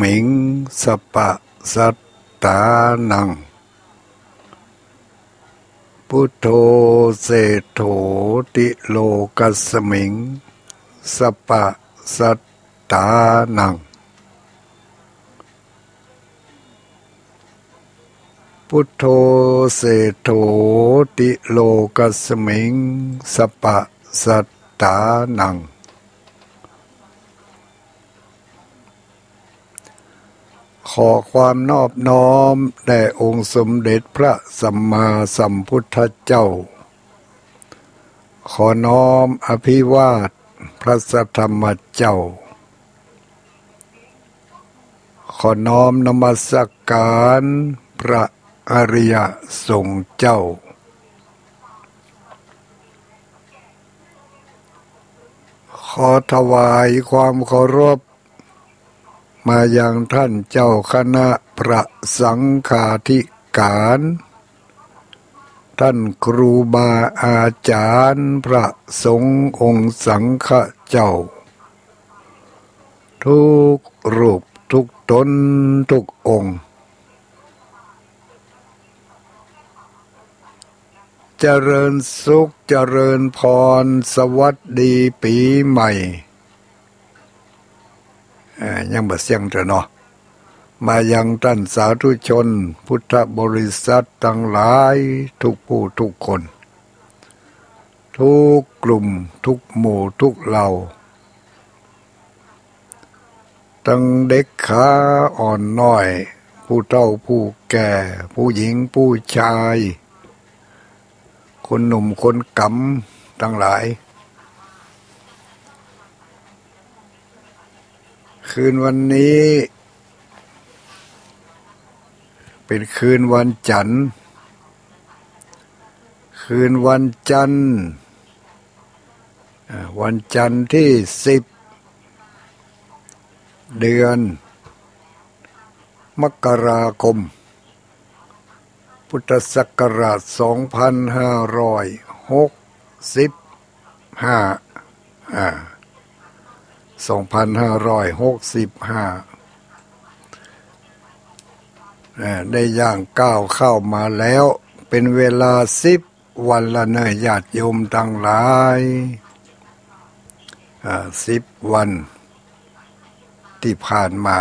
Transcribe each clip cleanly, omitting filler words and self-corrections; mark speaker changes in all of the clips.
Speaker 1: มิงสปะสัตตานังพุทโธเศโธติโลกัสมิงสปะสัตตานังพุทโธเศโธติโลกัสมิงสปะสัตตานังขอความนอบน้อมแด่องค์สมเด็จพระสัมมาสัมพุทธเจ้าขอน้อมอภิวาทพระสัทธรรมเจ้าขอน้อมนมัสการพระอริยสงฆ์เจ้าขอถวายความเคารพมายังท่านเจ้าคณะพระสังฆาธิการท่านครูบาอาจารย์พระสงฆ์องค์สังฆเจ้าทุกรูปทุกตนทุกองค์เจริญสุขเจริญพรสวัสดีปีใหม่ยังบ่เสียงเถอะเนาะมายังท่านสาธุชนพุทธบริษัททั้งหลายทุกผู้ทุกคนทุกกลุ่มทุกหมู่ทุกเหล่าตั้งเด็กขาอ่อนน้อยผู้เฒ่าผู้แก่ผู้หญิงผู้ชายคนหนุ่มคนกำทั้งหลายคืนวันนี้เป็นคืนวันจันทร์คืนวันจันทร์วันจันทร์ที่10เดือนมกราคมพุทธศักราช2565ได้ย่างก้าวเข้ามาแล้วเป็นเวลา10 วันละเนยญาติโยมทั้งหลาย10 วันที่ผ่านมา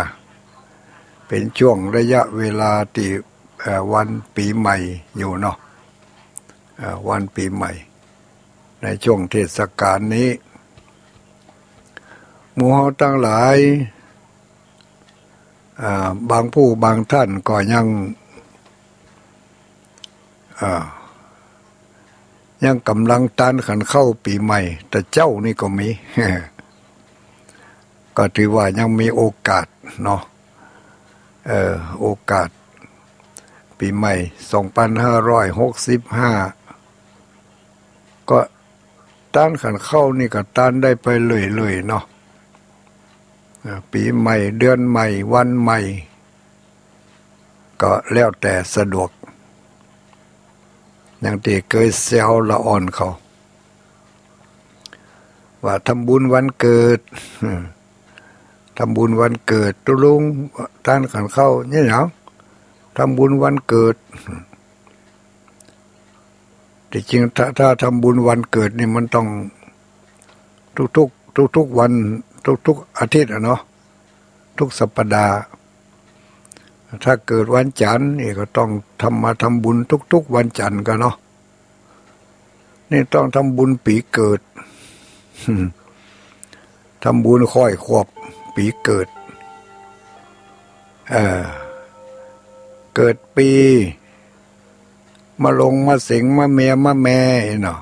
Speaker 1: เป็นช่วงระยะเวลาที่วันปีใหม่อยู่เนาะวันปีใหม่ในช่วงเทศกาลนี้หมู่เฮาทั้งหลายบางผู้บางท่านก็ยังกำลังต้านขันเข้าปีใหม่แต่เจ้านี่ก็มี ก็ถือว่ายังมีโอกาสเนาะโอกาสปีใหม่2565ก็ต้านขันเข้านี่ก็ต้านได้ไปเลยเนาะปีใหม่เดือนใหม่วันใหม่ก็แล้วแต่สะดวกอย่างที่เคยแซวละอ่อนเขาว่าทำบุญวันเกิดทำบุญวันเกิดตุลุงต้านขันเข้าเนี่ยเนาะทำบุญวันเกิดแต่จริงถ้าทำบุญวันเกิดนี่มันต้องทุกวันทุกอาทิตย์เนาะทุกสัปดาห์ถ้าเกิดวันจันทร์นี่ก็ต้องทำบุญทุกวันจันทร์กันเนาะนี่ต้องทำบุญปีเกิดทำบุญค่อยขวบปีเกิดเกิดปีมาลงมาสิงมาเมียมาแม่เนาะ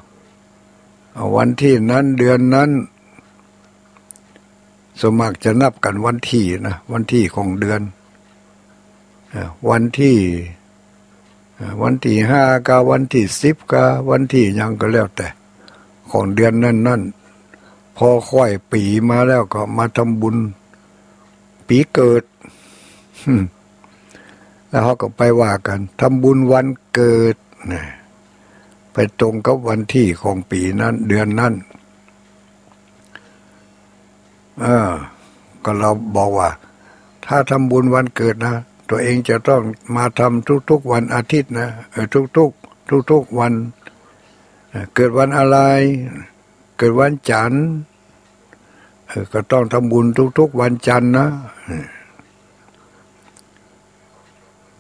Speaker 1: วันที่นั้นเดือนนั้นสมัครจะนับกันวันที่นะวันที่ของเดือนวันที่5กับวันที่10กับวันที่ยังก็แล้วแต่ของเดือนนั้นพอค่อยปีมาแล้วก็มาทำบุญปีเกิดแล้วเขาก็ไปว่ากันทำบุญวันเกิดไปตรงกับวันที่ของปีนั้นเดือนนั้นก็เราบอกว่า ถ้าทำบุญวันเกิดนะตัวเองจะต้องมาทำทุกๆวันอาทิตย์นะทุกวันเกิดวันอะไรเกิดวันจันทร์ก็ต้องทำบุญทุกวันจันทร์นะ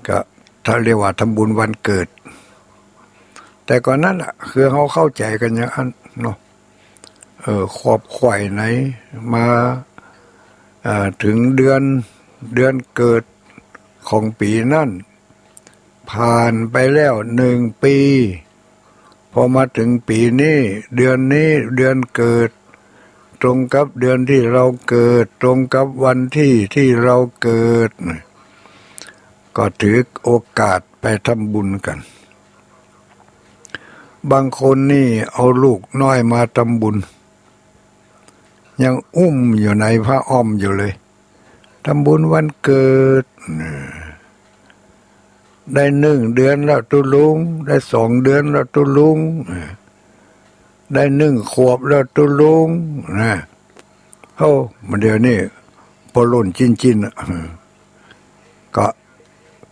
Speaker 1: ก็ถ้าเรียกว่าทำบุญวันเกิดแต่ก่อนนั้นแหละคือเขาเข้าใจกันอย่างนั้นเนาะขอบข่อยไหนมาถึงเดือนเกิดของปีนั่นผ่านไปแล้ว1 ปีพอมาถึงปีนี้เดือนเกิดตรงกับเดือนที่เราเกิดตรงกับวันที่เราเกิดก็ถือโอกาสไปทำบุญกันบางคนนี่เอาลูกน้อยมาทำบุญยังอุ้มอยู่ในผ้าอ้อมอยู่เลยทำบุญวันเกิดได้1 เดือนแล้วตุลุงได้2 เดือนแล้วตุลุงได้1 ขวบแล้วตุลุงนะมันเดี๋ยวนี้พอล่นจิน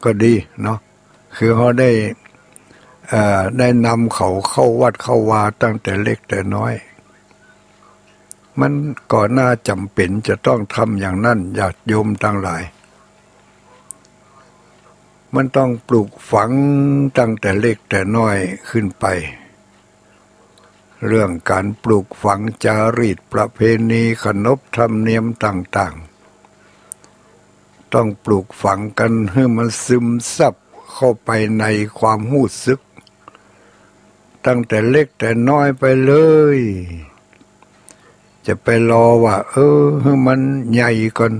Speaker 1: ก็ดีเนาะคือเขาได้นำเขาเข้าวัดเข้าวาตั้งแต่เล็กแต่น้อยมันก่อนหน้าจำเป็นจะต้องทำอย่างนั้นญาติโยมทั้งหลายมันต้องปลูกฝังตั้งแต่เล็กแต่น้อยขึ้นไปเรื่องการปลูกฝังจารีตประเพณีขนบธรรมเนียมต่างๆต้องปลูกฝังกันให้มันซึมซับเข้าไปในความรู้สึกตั้งแต่เล็กแต่น้อยไปเลยจะไปรอว่าให้มันใหญ่ก่อน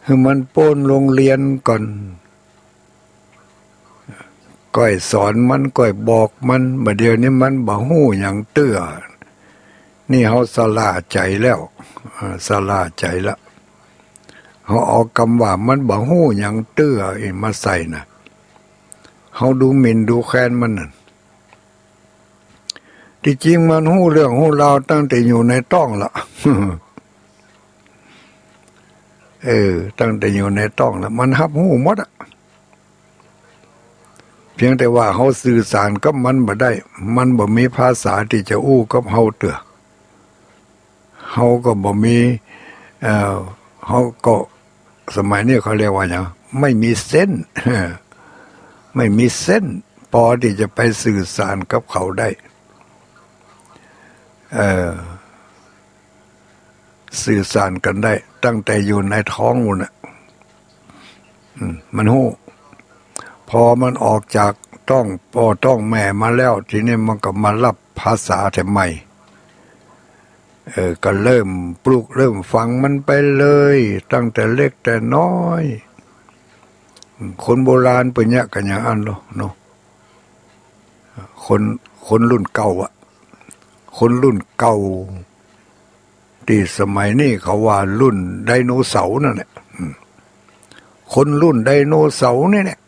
Speaker 1: ให้มันโป้นโรงเรียนก่อนก้อยสอนมันก้อยบอกมันบัดเดี๋ยวนี้มันบ่ฮู้หยังเตื้อนี่เฮาสลาใจแล้วสลาใจละเฮาเอาคำว่ามันบ่ฮู้หยังเตื้อมาใส่น่ะเฮาดูหมิ่นดูแคลนมันน่ะที่จริงมันฮู้เรื่องฮู้ราวตั้งแต่อยู่ในท้องละตั้งแต่อยู่ในท้องละมันรับฮู้หมดอ่ะเพียงแต่ว่าเขาสื่อสารกับมันบ่ได้มันบ่มีภาษาที่จะอู้กับเฮาเตื้อเฮาก็บ่มีเฮาก็สมัยนี้เขาเรียกว่าหยังไม่มีเส้นไม่มีเส้นพอที่จะไปสื่อสารกับเขาได้สื่อสารกันได้ตั้งแต่อยู่ในท้องนู่นน่ะมันฮู้พอมันออกจากต้องพ่อต้องแม่มาแล้วทีนี้มันก็มารับภาษาแต่ใหม่ก็เริ่มปลูกเริ่มฟังมันไปเลยตั้งแต่เล็กแต่น้อยคนโบราณเป็นเนี่ยกันอย่างนั้นเนาะคนรุ่นเก่าอะคนรุ่นเก่าที่สมัยนี้เขาว่ารุ่นไดโนเสาร์นั่นแหละคนรุ่นไดโนเสาร์นี่แหละ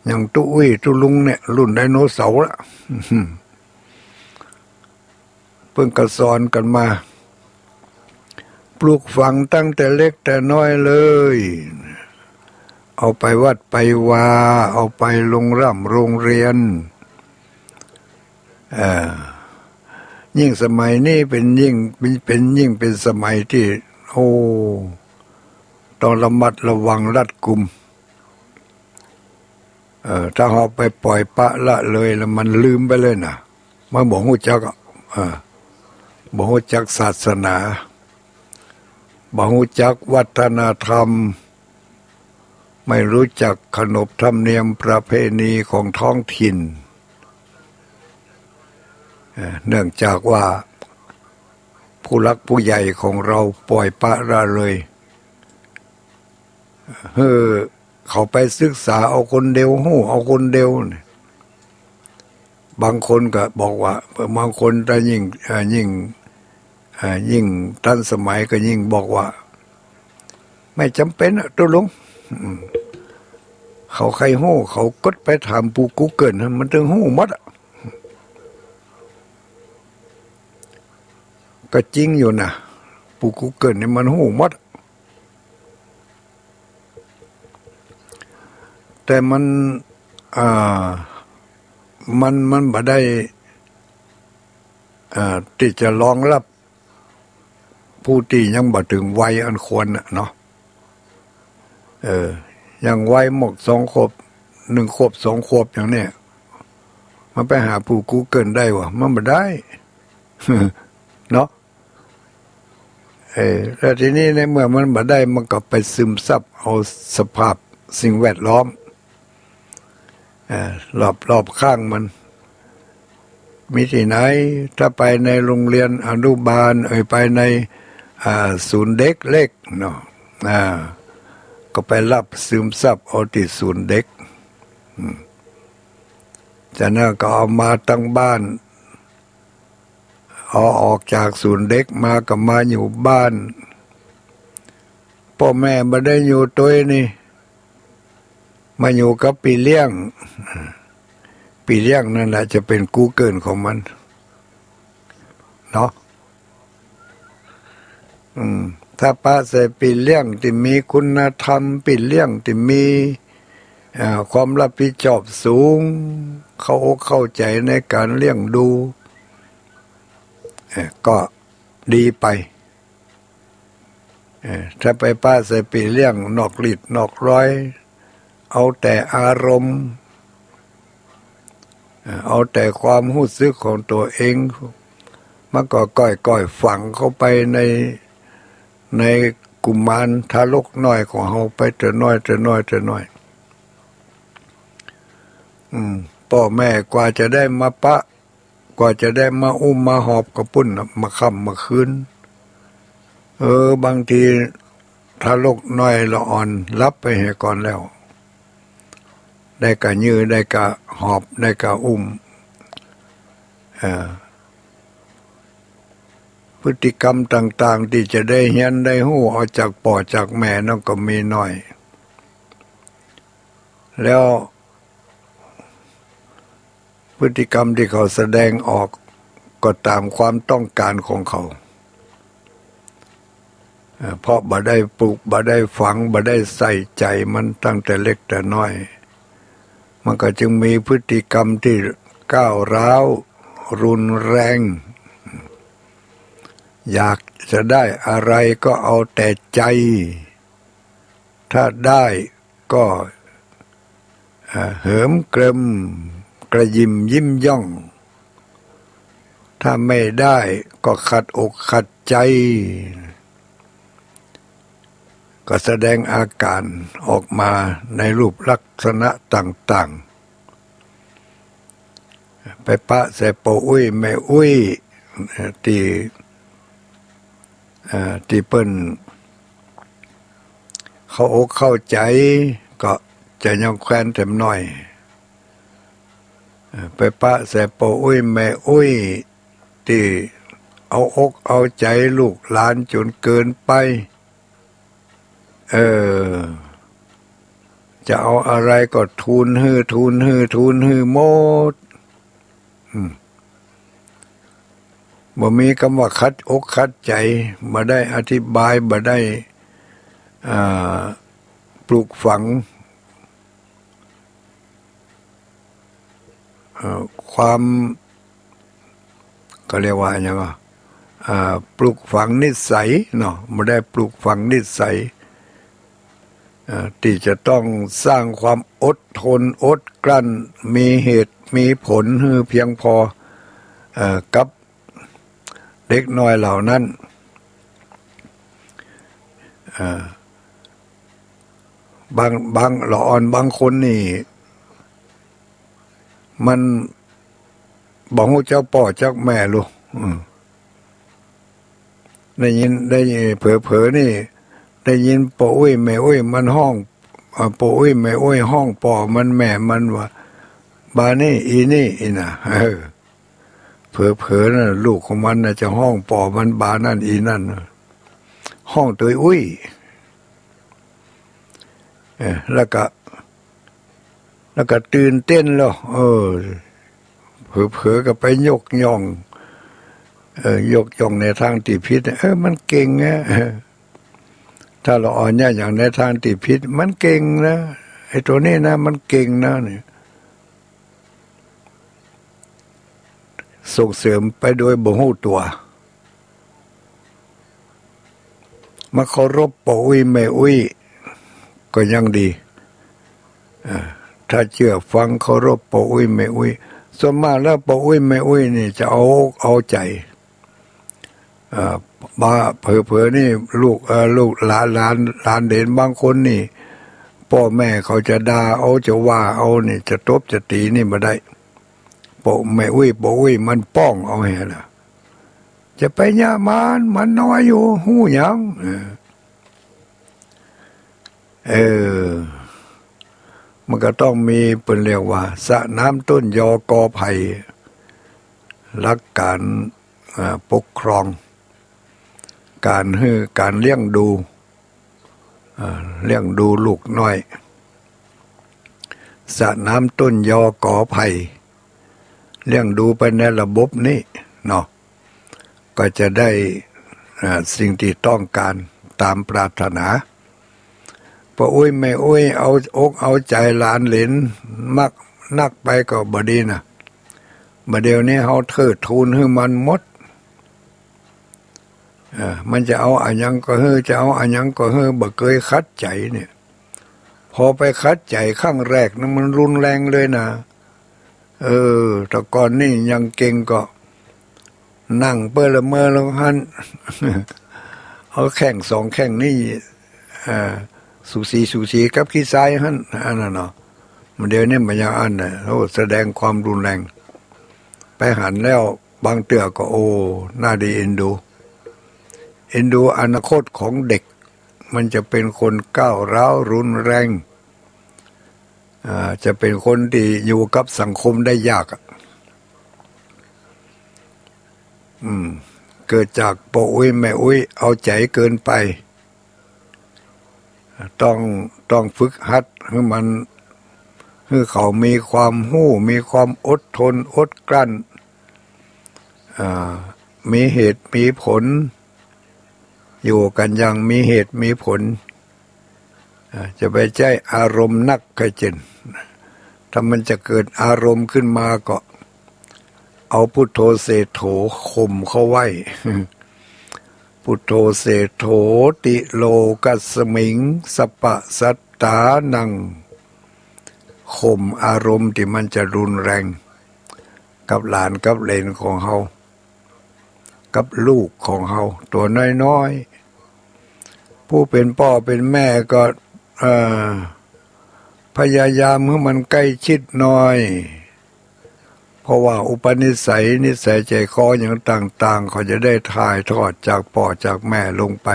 Speaker 1: อย่างตุ้ยตุลุงเนี่ยรุ่นไดโนเสาร์ละเพิ่งกระสอนกันมาปลูกฝังตั้งแต่เล็กแต่น้อยเลยเอาไปวัดไปวาเอาไปโรงเรียนยิ่งสมัยนี้เป็นยิ่งสมัยที่ต้องระมัดระวังรัดกุมถ้าเราไปปล่อยปะละเลยแล้วมันลืมไปเลยนะมันบอกฮู้จักบอกฮู้จักศาสนาบอกฮู้จักวัฒนธรรมไม่รู้จักขนบธรรมเนียมประเพณีของท้องถิ่นเนื่องจากว่าผู้รักผู้ใหญ่ของเราปล่อยปะละเลยเขาไปศึกษาเอาคนเดียวหู้เอาคนเดียวบางคนก็บอกว่าบางคนถ้ายิ่งทันสมัยก็ยิ่งบอกว่าไม่จำเป็นอะตัวลุงเขาใครหู้เขากดไปถามปูกูเกิลมันถึงหู้หมดอะก็จริงอยู่นะปูกูเกิลนี่มันหู้หมด แต่มันอ่ามันบ่ได้ที่จะรองรับผู้ที่ยังบ่ถึงวัยอันควรน่ะเนาะยังวัยหมก2 ขวบ1 ขวบ2 ขวบอย่างเนี้ยมันไปหาผู้Googleได้วะมันบ่ได้ เนาะแล้วทีนี้ในเมื่อมันบ่ได้มันก็ไปซึมซับเอาสภาพสิ่งแวดล้อมรอบข้างมันมีที่ไหนถ้าไปในโรงเรียนอนุบาลไปในศูนย์เด็กเล็กเนาะก็ไปรับซึมซับเอาที่ศูนย์เด็กจากนั้นก็เอามาตั้งบ้านเอาออกจากศูนย์เด็กมาก็มาอยู่บ้านพ่อแม่ไม่ได้อยู่ตัวนี่มาอยู่กับพี่เลี้ยงนั่นแหละจะเป็นGoogleของมันเนาะถ้าป้าใส่พี่เลี้ยงที่มีคุณธรรมพี่เลี้ยงที่มีความรับผิดชอบสูงเข้าใจในการเลี้ยงดูก็ดีไปถ้าไปป้าใส่พี่เลี้ยงนอกฤทธิ์นอกร้อยเอาแต่อารมณ์เอาแต่ความรู้สึกของตัวเองมันก็ก้อยฝังเข้าไปในกุมารทารกน้อยของเราไปแต่น้อยพ่อแม่กว่าจะได้มาปะกว่าจะได้มาอุ้มมาหอบกระปุ่นมาค่ำมาคืนบางทีทารกน้อยละอ่อนรับไปให้ก่อนแล้วได้กะยื้อได้กะหอบได้กะอุ้มพฤติกรรมต่างๆที่จะได้เห็นได้หู้ออกจากป่อจากแม่นั่นก็มีน้อยแล้วพฤติกรรมที่เขาแสดงออกก็ตามความต้องการของเขาเพราะบ่ได้ปลูกบ่ได้ฝังบ่ได้ใส่ใจมันตั้งแต่เล็กแต่น้อยมันก็จึงมีพฤติกรรมที่ก้าวร้าวรุนแรงอยากจะได้อะไรก็เอาแต่ใจถ้าได้ก็เหิมเกริมกระยิมยิ้มย่องถ้าไม่ได้ก็ขัดอกขัดใจก็แสดงอาการออกมาในรูปลักษณะต่างๆไปปะใส่ปอุ้ยแม่อุ้ยที่เปิ้นเขาอกเข้าใจก็จะยังแคว้นเต็มหน่อยไปปะใส่ปอุ้ยแม่อุ้ยที่เอาอกเอาใจลูกหลานจนเกินไปจะเอาอะไรก็ทูลฮือหมดบ่มีคำว่าคัดอกคัดใจบ่ได้อธิบายบ่ได้ปลูกฝังความก็เรียกว่าอย่างว่าปลูกฝังนิสัยเนาะบ่ได้ปลูกฝังนิสัยที่จะต้องสร้างความอดทนอดกลั้นมีเหตุมีผลให้เพียงพอกับเด็กน้อยเหล่านั้นบางละอ่อนบางคนนี่มันบอกว่าเจ้าป่อเจ้าแม่ลูกได้ยินเผลอๆนี่ได้ยินป่ออุ้ยแม่อุ้ยมันห้องป่ออุ้ยแม่อุ้ยห้องป่อมันแม่มันว่าบานี่อีนี่อีน่ะเผลอๆนะลูกของมันนะจะห้องป่อมันบานั่นอีนั่นห้องตัวอุ้ยแล้วก็ตื่นเต้นแล้วเผลอๆก็ไปยกย่องในทางที่ผิดมันเก่งนะถ้าเราอ่อนเนี่ยอย่างในทางที่ผิดมันเก่งนะ อ้ตัวนี้นะมันเก่งนะเนี่ยส่งเสริมไปโดยบ่ฮู้ตัวมาเคารพปู่อุ้ยแม่อุ้ยก็ยังดีถ้าเชื่อฟังเคารพปู่อุ้ยแม่อุ้ยส่วนมากแล้วปู่อุ้ยแม่อุ้ยนี่จะเอาใจมาเผลอๆนี่ลูกหลานเด่นบางคนนี่พ่อแม่เขาจะด่าเอาจะว่าเอานี่จะตบจะตีนี่มาได้ปู่แม่อุ้ยมันป้องเอาให้ล่ะจะไปย่ามันน้อยอยู่หู้หยังมันก็ต้องมีเป็นเรียกว่าสระน้ำต้นยอกอไผ่รักการปกครองการเลี้ยงดูลูกน้อยสระน้ำต้นยอกอไผ่เลี้ยงดูไปในระบบนี้เนาะก็จะได้สิ่งที่ต้องการตามปรารถนาพออุ้ยไม่อุ้ยเอาอกเอาใจหลานเหลนมักนักไปก็บดีนะบัดเดี๋ยวนี้เขาเทิดทูนให้มันหมดมันจะเอาอันยังก็จะเอาอันยังก็บ่เคยคัดใจเนี่ยพอไปคัดใจข้างแรกนั้นมันรุนแรงเลยนะแต่ก่อนนี่ยังเก่งก็นั่งเปื้อละเมอแล้วหันเอาแข่งสองแข่งนี่สูสีกับขี้ซ้ายหันอันนั้นเนาะมันเดี๋ยวนี้มันยังอันน่ะแสดงความรุนแรงไปหันแล้วบางเตือก็น่าดีเอ็นดูอนาคตของเด็กมันจะเป็นคนก้าวร้าวรุนแรงจะเป็นคนที่อยู่กับสังคมได้ยากเกิดจากปู่อุ้ยแม่อุ้ยเอาใจเกินไปต้องฝึกหัดให้เขามีความหู้มีความอดทนอดกลั้นมีเหตุมีผลอยู่กันอย่างมีเหตุมีผลจะไปใจอารมณ์นักใครเจนถ้ามันจะเกิดอารมณ์ขึ้นมาก็เอาพุทโธเสโถข่มเขาไว้พุทโธเสโถติโลกัสมิงสปะสัตตานังข่มอารมณ์ที่มันจะรุนแรงกับหลานกับเหลนของเฮากับลูกของเฮาตัวน้อยๆผู้เป็นพ่อเป็นแม่ก็พยายามให้มันใกล้ชิดหน่อยเพราะว่าอุปนิสัยนิสัยใจคออย่างต่างๆเขาจะได้ถ่ายทอดจากพ่อจากแม่ลงไป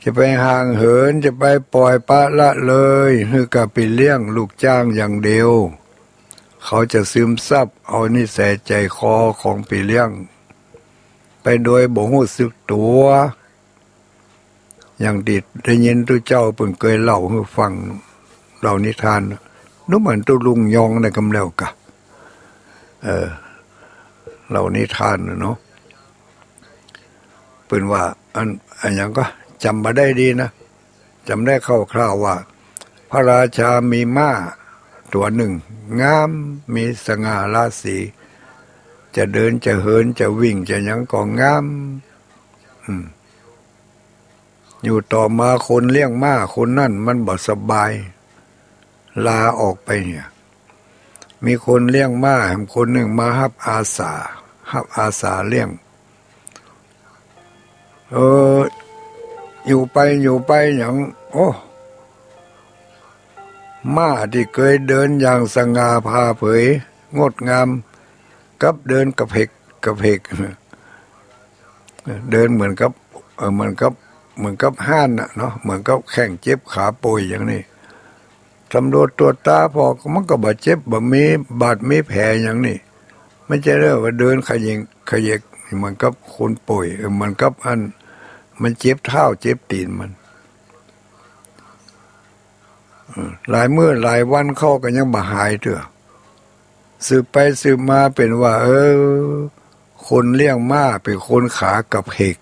Speaker 1: จะไปห่างเหินจะไปปล่อยปละละเลยคือกับไปเลี้ยงลูกจ้างอย่างเดียวเขาจะซึมซับเอานิสัยใจคอของปีเลี้ยงไปโดยบ่รู้สึกตัวอย่างดิดได้ยินตัวเจ้าเพิ่งเคยเล่าให้ฟังเล่านิทานนู้เหมือนตัวลุงยองในกำแล้วกะเล่านิทานเนาะเป็นว่าอันยังก็จำมาได้ดีนะจำได้คร่าวๆว่าพระราชามีม้าตัวหนึ่งงามมีสง่าราศีจะเดินจะเหินจะวิ่งจะยังก็งามอยู่ต่อมาคนเลี้ยงม้าคนนั่นมันบ่สบายลาออกไปเนี่ยมีคนเลี้ยงม้าคนหนึ่งมารับอาสาเลี้ยงอยู่ไปอย่างม้าที่เคยเดินอย่างสง่าผ่าเผยงดงามกับเดินกระเพกเดินเหมือนกับห่านน่ะเนาะเหมือนกับแข้งเจ็บขาป่วยอย่างนี้ตำรวจตรวจตาพอมันก็บาดเจ็บบ่มีบาดมีแผลอย่างนี้ไม่ใช่เรื่องว่าเดินขยกเหมือนกับคนป่วยเหมือนกับมันเจ็บเท้าเจ็บตีนมันหลายมื้อหลายวันเข้าก็ยังบ่หายเถอะสืบไปสืบมาเป็นว่าคนเลี้ยงม้าเป็นคนขากระเพก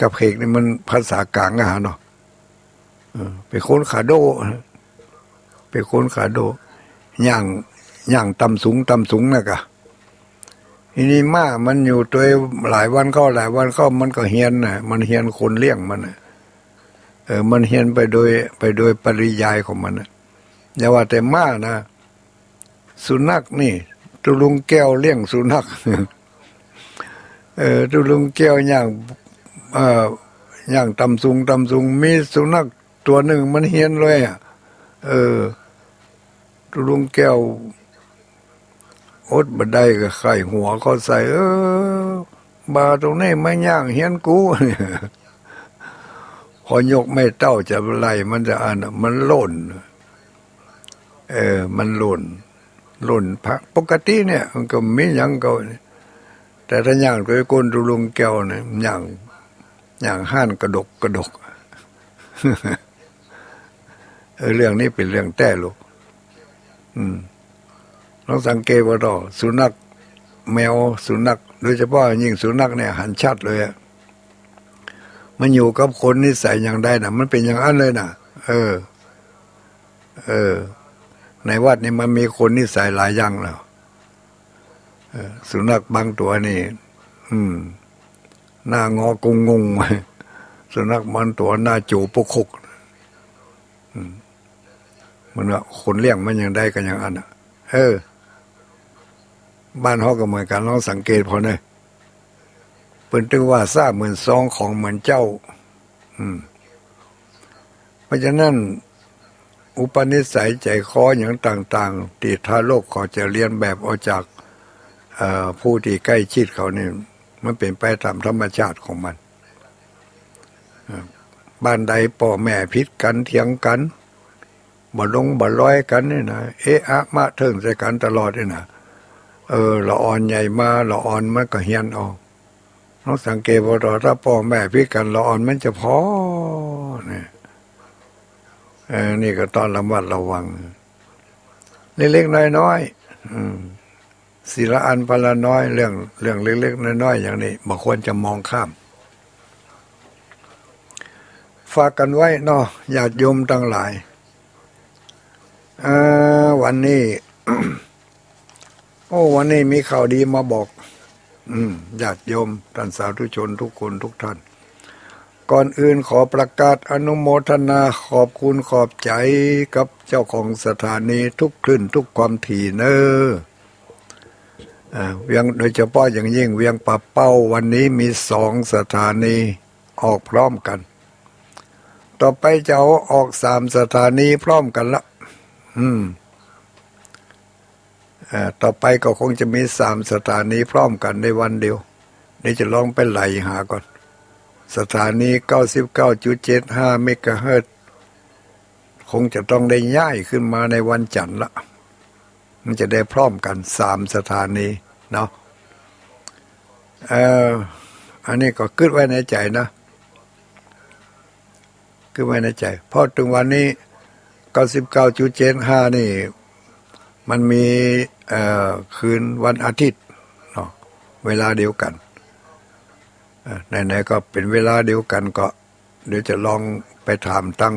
Speaker 1: กับเพกนี่มันภาษากลางอะเนาะเป็นคนขาโดเป็นคนขาโดย่างตำสูงนะกะทีนี้มามันอยู่ตัวหลายวันเข้ามันก็เฮียนนะมันเฮียนคนเลี้ยงมันนะมันเฮียนไปโดยปริยายของมันนะอย่าว่าแต่มานะสุนัขนี่ตุลุงแก้วเลี้ยงสุนัขตุลุงแก้วย่างตำสูงมีสุนัขตัวหนึ่งมันเฮียนเลยอ่ะตุลุงแก้วอดบันไดก็ไข่หัวเขาใส่บาตรงนี้ไม่ย่างเฮียนกูพอยกไม่เต้าจะไล่มันจะมันหล่นมันหล่นพักปกติเนี่ยมันก็ไม่ยังเก่าแต่ถ้าย่างไปก้นตุลุงแก้วเนี่ยย่างห้านกระดกเรื่องนี้เป็นเรื่องแต้ลูกลองสังเกตว่าสุนัขแมวสุนัขโดยเฉพาะยิ่งสุนัขเนี่ยหันชัดเลยอะมันอยู่กับคนนิสัยอย่างใดนะมันเป็นอย่างนั้นเลยนะในวัดนี่มันมีคนนิสัยหลายอย่างแล้วสุนัขบางตัวนี่หน้างอกงงสุนัขมันตัวหน้าจูปกมันว่าคนเลี้ยงมันอย่างใดกันอย่างนั้นบ้านเขาก็เหมือนกันลองสังเกตพอเนี่ยเปิ้นตึงว่าซ่าเหมือนซองของเหมือนเจ้าเพราะฉะนั้นอุปนิสัยใจคออย่างต่างๆที่ทารกเขาจะเรียนแบบออกจากผู้ที่ใกล้ชิดเขานี่มันเป็นไปตามธรรมชาติของมันบ้านใดพ่อแม่พิษกันเถียงกันบ่ร้อยกันนี่นะมาเถิงใส่กันตลอดนี่นะละอ่อนใหญ่มาละอ่อนมันก็เฮียนออกน้องสังเกตว่าถ้าพ่อแม่พิษกันละอ่อนมันจะพอเนี่ยนี่ก็ตอนระมัดระวังเล็กๆน้อยๆศีลอันพละน้อยเรื่องเล็กๆน้อยๆอย่างนี้บ่ควรจะมองข้ามฝากกันไว้เนาะญาติโยมทั้งหลายวันนี้ วันนี้มีข่าวดีมาบอกญาติโยมท่านสาธุชนทุกคนทุกท่านก่อนอื่นขอประกาศอนุโมทนาขอบคุณขอบใจกับเจ้าของสถานีทุกคลื่นทุกความถี่เนอเวียงโดยเฉพาะอย่างยิ่งเวียงป่าเป้าวันนี้มี2 สถานีออกพร้อมกันต่อไปจะออก3 สถานีพร้อมกันละต่อไปก็คงจะมี3 สถานีพร้อมกันในวันเดียวนี่จะลองไปไล่หาก่อนสถานี 99.75 เมกะเฮิรตซ์คงจะต้องได้ย้ายขึ้นมาในวันจันทร์ละมันจะได้พร้อมกัน3 สถานีเนาะอันนี้ก็คิดไว้ในใจนะคิดไว้ในใจเพราะถึงวันนี้ 99.75 นี่มันมีคืนวันอาทิตย์เนาะเวลาเดียวกันไหนๆก็เป็นเวลาเดียวกันก็เดี๋ยวจะลองไปถามตั้ง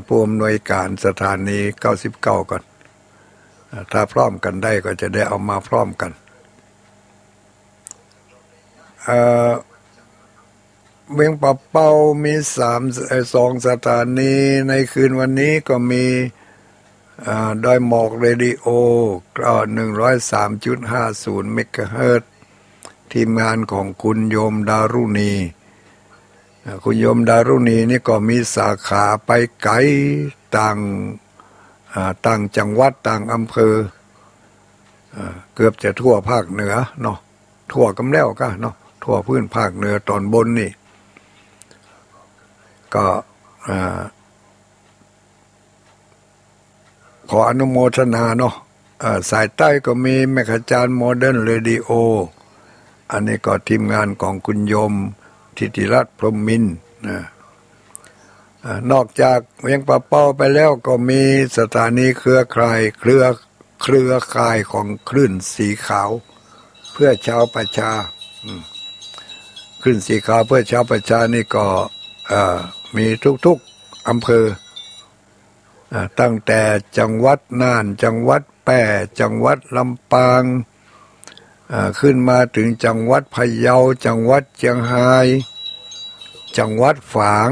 Speaker 1: ผู้อำนวยการสถานี99ก่อนถ้าพร้อมกันได้ก็จะได้เอามาพร้อมกันเวียงป่าเป้ามี2 สถานีในคืนวันนี้ก็มีดอยหมอกเรดิโอ103.50 เมกะเฮิรตซ์ทีมงานของคุณโยมดารุณีคุณโยมดารุณีนี่ก็มีสาขาไปไกลต่างจังหวัดต่างอำเภอเกือบจะทั่วภาคเหนือเนาะทั่วกำแล้วก็เนาะทั่วพื้นภาคเหนือตอนบนนี่ก็ขออนุโมทนาเนาะสายใต้ก็มีแม่ขจารย์โมเดิร์นเรดิโออันนี้ก็ทีมงานของคุณโยมทิติรัตน์พรหมมินทร์นอกจากเวียงป่าเป้าไปแล้วก็มีสถานีเครือข่ายของคลื่นสีขาวเพื่อชาวประชา ขึ้นสีขาวเพื่อชาวประชานี่ก็มีทุกๆอำเภอตั้งแต่จังหวัดน่านจังหวัดแพร่จังหวัดลำปางขึ้นมาถึงจังหวัดพะเยาจังหวัดเชียงรายจังหวัดฝาง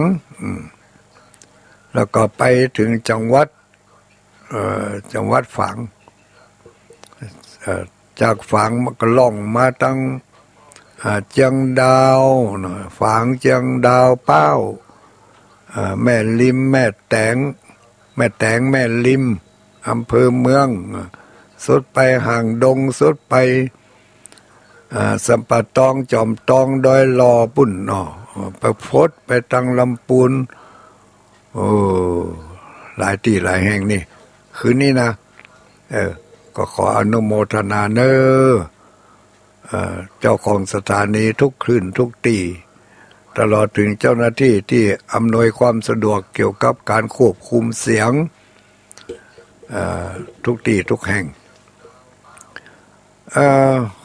Speaker 1: แล้วก็ไปถึงจังหวัดฝางจากฝางมันก็ล่องมาตั้งเจียงดาวฝางเจียงดาวเป้าแม่ริมแม่แตงแม่ริมอำเภอเมืองสุดไปห่างดงสุดไปสัมปะตองจอมตองดอยลอปุ่นไปพดไปตังลำปูนโอ้หลายที่หลายแห่งนี่คืนนี้นะก็ขออนุโมทนาเนอเจ้าของสถานีทุกคลื่นทุกตีตลอดถึงเจ้าหน้าที่ที่อำนวยความสะดวกเกี่ยวกับการควบคุมเสียงทุกตีทุกแห่ง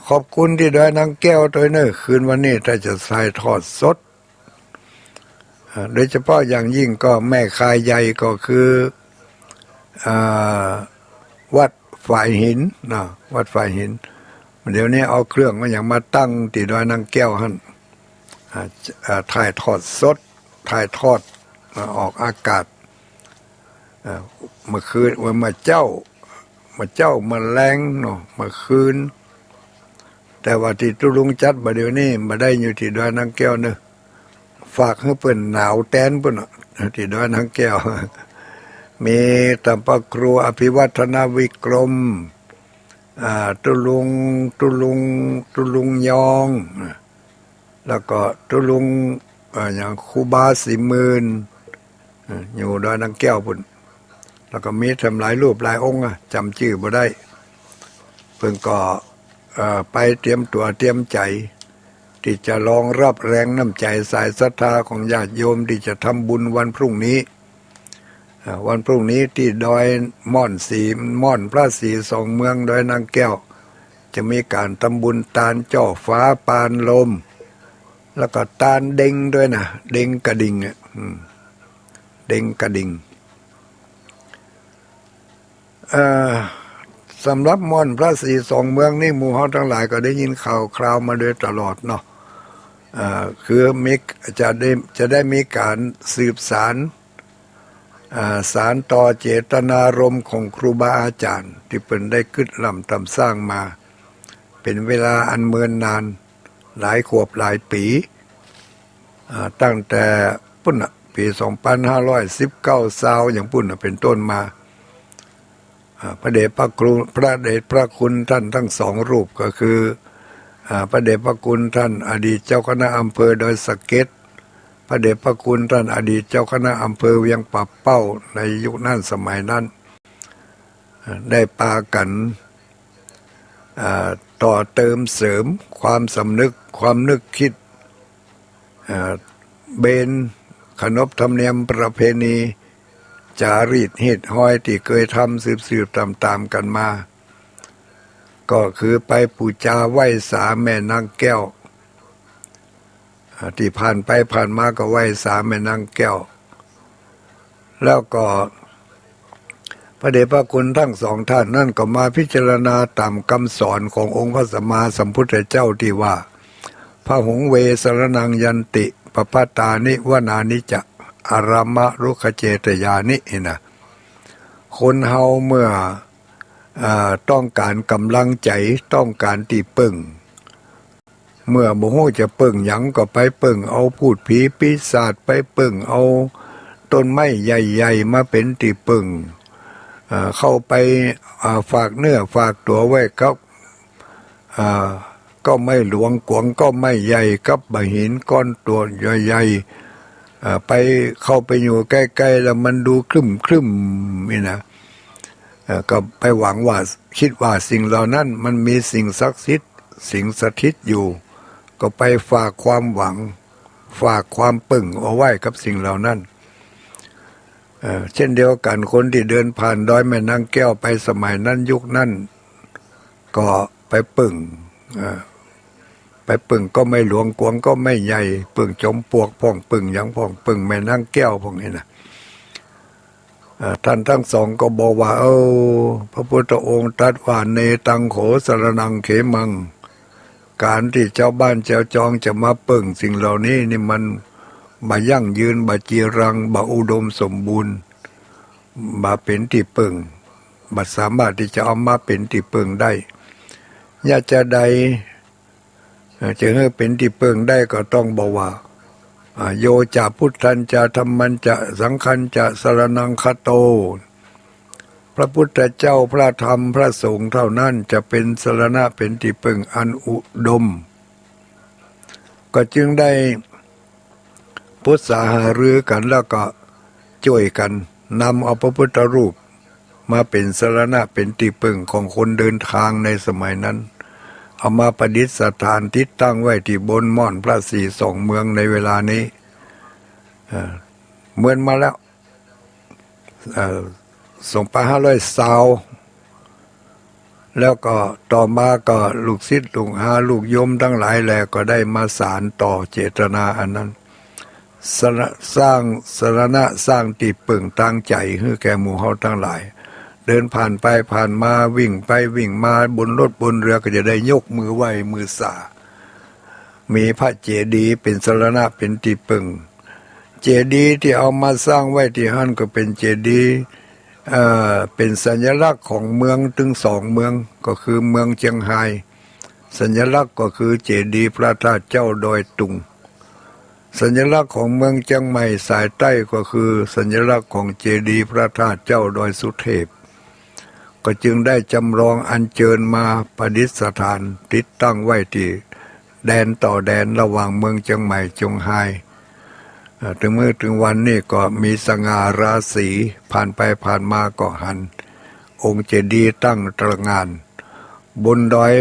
Speaker 1: ขอบคุณที่ดอยนางแก้วตัวเนอคืนวันนี้ถ้าจะถ่ายทอดสดโดยเฉพาะอย่างยิ่งก็แม่คายใหญ่ก็คือวัดฝ่ายหินนะวัดฝ่ายหินเดี๋ยวนี้เอาเครื่องมาอย่างมาตั้งที่ดอยนางแก้วหั่นถ่ายทอดสดถ่ายทอดออกอากาศเมื่อคืนวันมาเจ้ามาแรงเนาะเมื่อคืนแต่ว่าที่ตุลุงจัดมาเดี๋ยวนี้มาได้อยู่ที่ดอยนางแก้วเนอะฝากให้เปิ้นหนาวแตนเปิ้นที่ดอยนางแก้วมีตัมปะครูอภิวัฒนาวิกรมตุลุงยองแล้วก็ตุลุงอย่างครูบาสีมื่นอยู่ดอยนางแก้วพุ่นแล้วก็มีทำหลายรูปหลายองค์จำชื่อบ่ได้เพิ่งก็ไปเตรียมตัวเตรียมใจที่จะรองรับแรงน้ำใจสายศรัทธาของญาติโยมที่จะทำบุญวันพรุ่งนี้ที่ดอยม่อนพระศรีสองเมืองดอยนางแก้วจะมีการทำบุญตาลจ่อฟ้าปานลมแล้วก็ตาลเด้งด้วยนะเด้งกระดิ่งเด้งกระดิ่งสำหรับม่อนพระศรีสองเมืองนี่หมู่เฮาทั้งหลายก็ได้ยินข่าวคราวมาโดยตลอดเนาะคือจะได้มีการสืบสารต่อเจตนารมณ์ของครูบาอาจารย์ที่เพิ่นได้คิดล้ำทำสร้างมาเป็นเวลาอันเมินนานหลายขวบหลายปีตั้งแต่ปุ่นปี2519ซาวอย่างปุ่นเป็นต้นมาพระเดชพระคุณท่านทั้งสองรูปก็คือพระเดชพระคุณท่านอดีตเจ้าคณะอำเภอดอยสะเก็ดพระเดชพระคุณท่านอดีตเจ้าคณะอำเภอเวียงป่าเป้าในยุคนั้นสมัยนั้นได้ปากันต่อเติมเสริมความสำนึกความนึกคิดเบนขนบธรรมเนียมประเพณีจารีตเหตุห้อยที่เคยทำสืบตามกันมาก็คือไปปูจาไหว้สาแม่นางแก้วที่ผ่านไปผ่านมาก็ไหว้สาแม่นางแก้วแล้วก็พระเดชพระคุณทั้งสองท่านนั่นก็มาพิจารณาตามคำสอนขององค์พระสัมมาสัมพุทธเจ้าที่ว่าพระหงเวสรนังยันติปปตานิวนานิจะอารามะรุขเจตยานินะคนเฮาเมื่อต้องการกำลังใจต้องการตีปึ่งเมื่อโมโหจะปึ่งหยังก็ไปปึ่งเอาพูดผีปีศาจไปปึ่งเอาต้นไม้ใหญ่ๆมาเป็นตีปึ่งเข้าไปฝากเนื้อฝากตัวไว้ครับก็ไม่หลวงกวงก็ไม่ใหญ่กับใบหินก้อนตัวใหญ่ๆไปเข้าไปอยู่ใกล้ๆแล้วมันดูครึมนี่นะก็ไปหวังว่าคิดว่าสิ่งเหล่านั้นมันมีสิ่งศักดิ์สิทธิ์สิ่งสถิตอยู่ก็ไปฝากความหวังฝากความปึ่งเอาไว้กับสิ่งเหล่านั้นเช่นเดียวกันคนที่เดินผ่านดอยแม่นางแก้วไปสมัยนั้นยุคนั้นก็ไปปึ่งไป ปึ่งก็ไม่หลวงกวงก็ไม่ใหญ่ปึ่งจมปวกพ่องปึ่งยังพ่องปึ่งแม่นางแก้วพวกนี้นะท่านทั้งสองก็บอกว่าพระพุทธองค์ตรัสว่าเนตังโขสรนังเขมังการที่เจ้าบ้านเจ้าจองจะมาปึ่งสิ่งเหล่านี้นี่มันบ่ยั่งยืนบ่จีรังบ่อุดมสมบูรณ์บ่เป็นที่ปึ่งบ่สามารถที่จะเอามาเป็นที่ปึ่งได้ยาจะใดจะให้เป็นที่ปึ่งได้ก็ต้องบอกว่าโยจะพุทธันจะธรรมันจะสังฆันจะสรณังคโตพระพุทธเจ้าพระธรรมพระสงฆ์เท่านั้นจะเป็นสรณะเป็นที่พึ่งอันอุดมก็จึงได้พุทธาหารือกันแล้วก็ช่วยกันนำเอาพระพุทธรูปมาเป็นสรณะเป็นที่พึ่งของคนเดินทางในสมัยนั้นเอามาประดิษฐานที่ตั้งไว้ที่บนม่อนพระศรีสองเมืองในเวลานี้เหมือนมาแล้ว2520แล้วก็ต่อมาก็ลูกศิษย์ลูกหาลูกโยมทั้งหลายแลก็ได้มาสานต่อเจตนาอันนั้นสร้างสรณะสร้างที่พึ่งตั้งใจให้แก่หมู่เฮาทั้งหลายเดินผ่านไปผ่านมาวิ่งไปวิ่งมาบนรถบนเรือก็จะได้ยกมือไหว้มือสามีพระเจดีย์เป็นสรณะเป็นที่พึ่งเจดีย์ที่เอามาสร้างไว้ที่ฮั่นก็เป็นเจดีย์เป็นสัญลักษณ์ของเมืองถึงสองเมืองก็คือเมืองเชียงไฮ้สัญลักษณ์ก็คือเจดีย์พระธาตุเจ้าดอยตุงสัญลักษณ์ของเมืองเชียงใหม่สายใต้ก็คือสัญลักษณ์ของเจดีย์พระธาตุเจ้าดอยสุเทพก็จึงได้จำลองอัญเชิญมาประดิษฐานติดตั้งไว้ที่แดนต่อแดนระหว่างเมืองเชียงใหม่เชียงไฮ้ถึงเมื่อถึงวันนี้ก็มีสง่าราศีผ่านไปผ่านมาก็หันองค์เจดีย์ตั้งตระหง่านบนดอย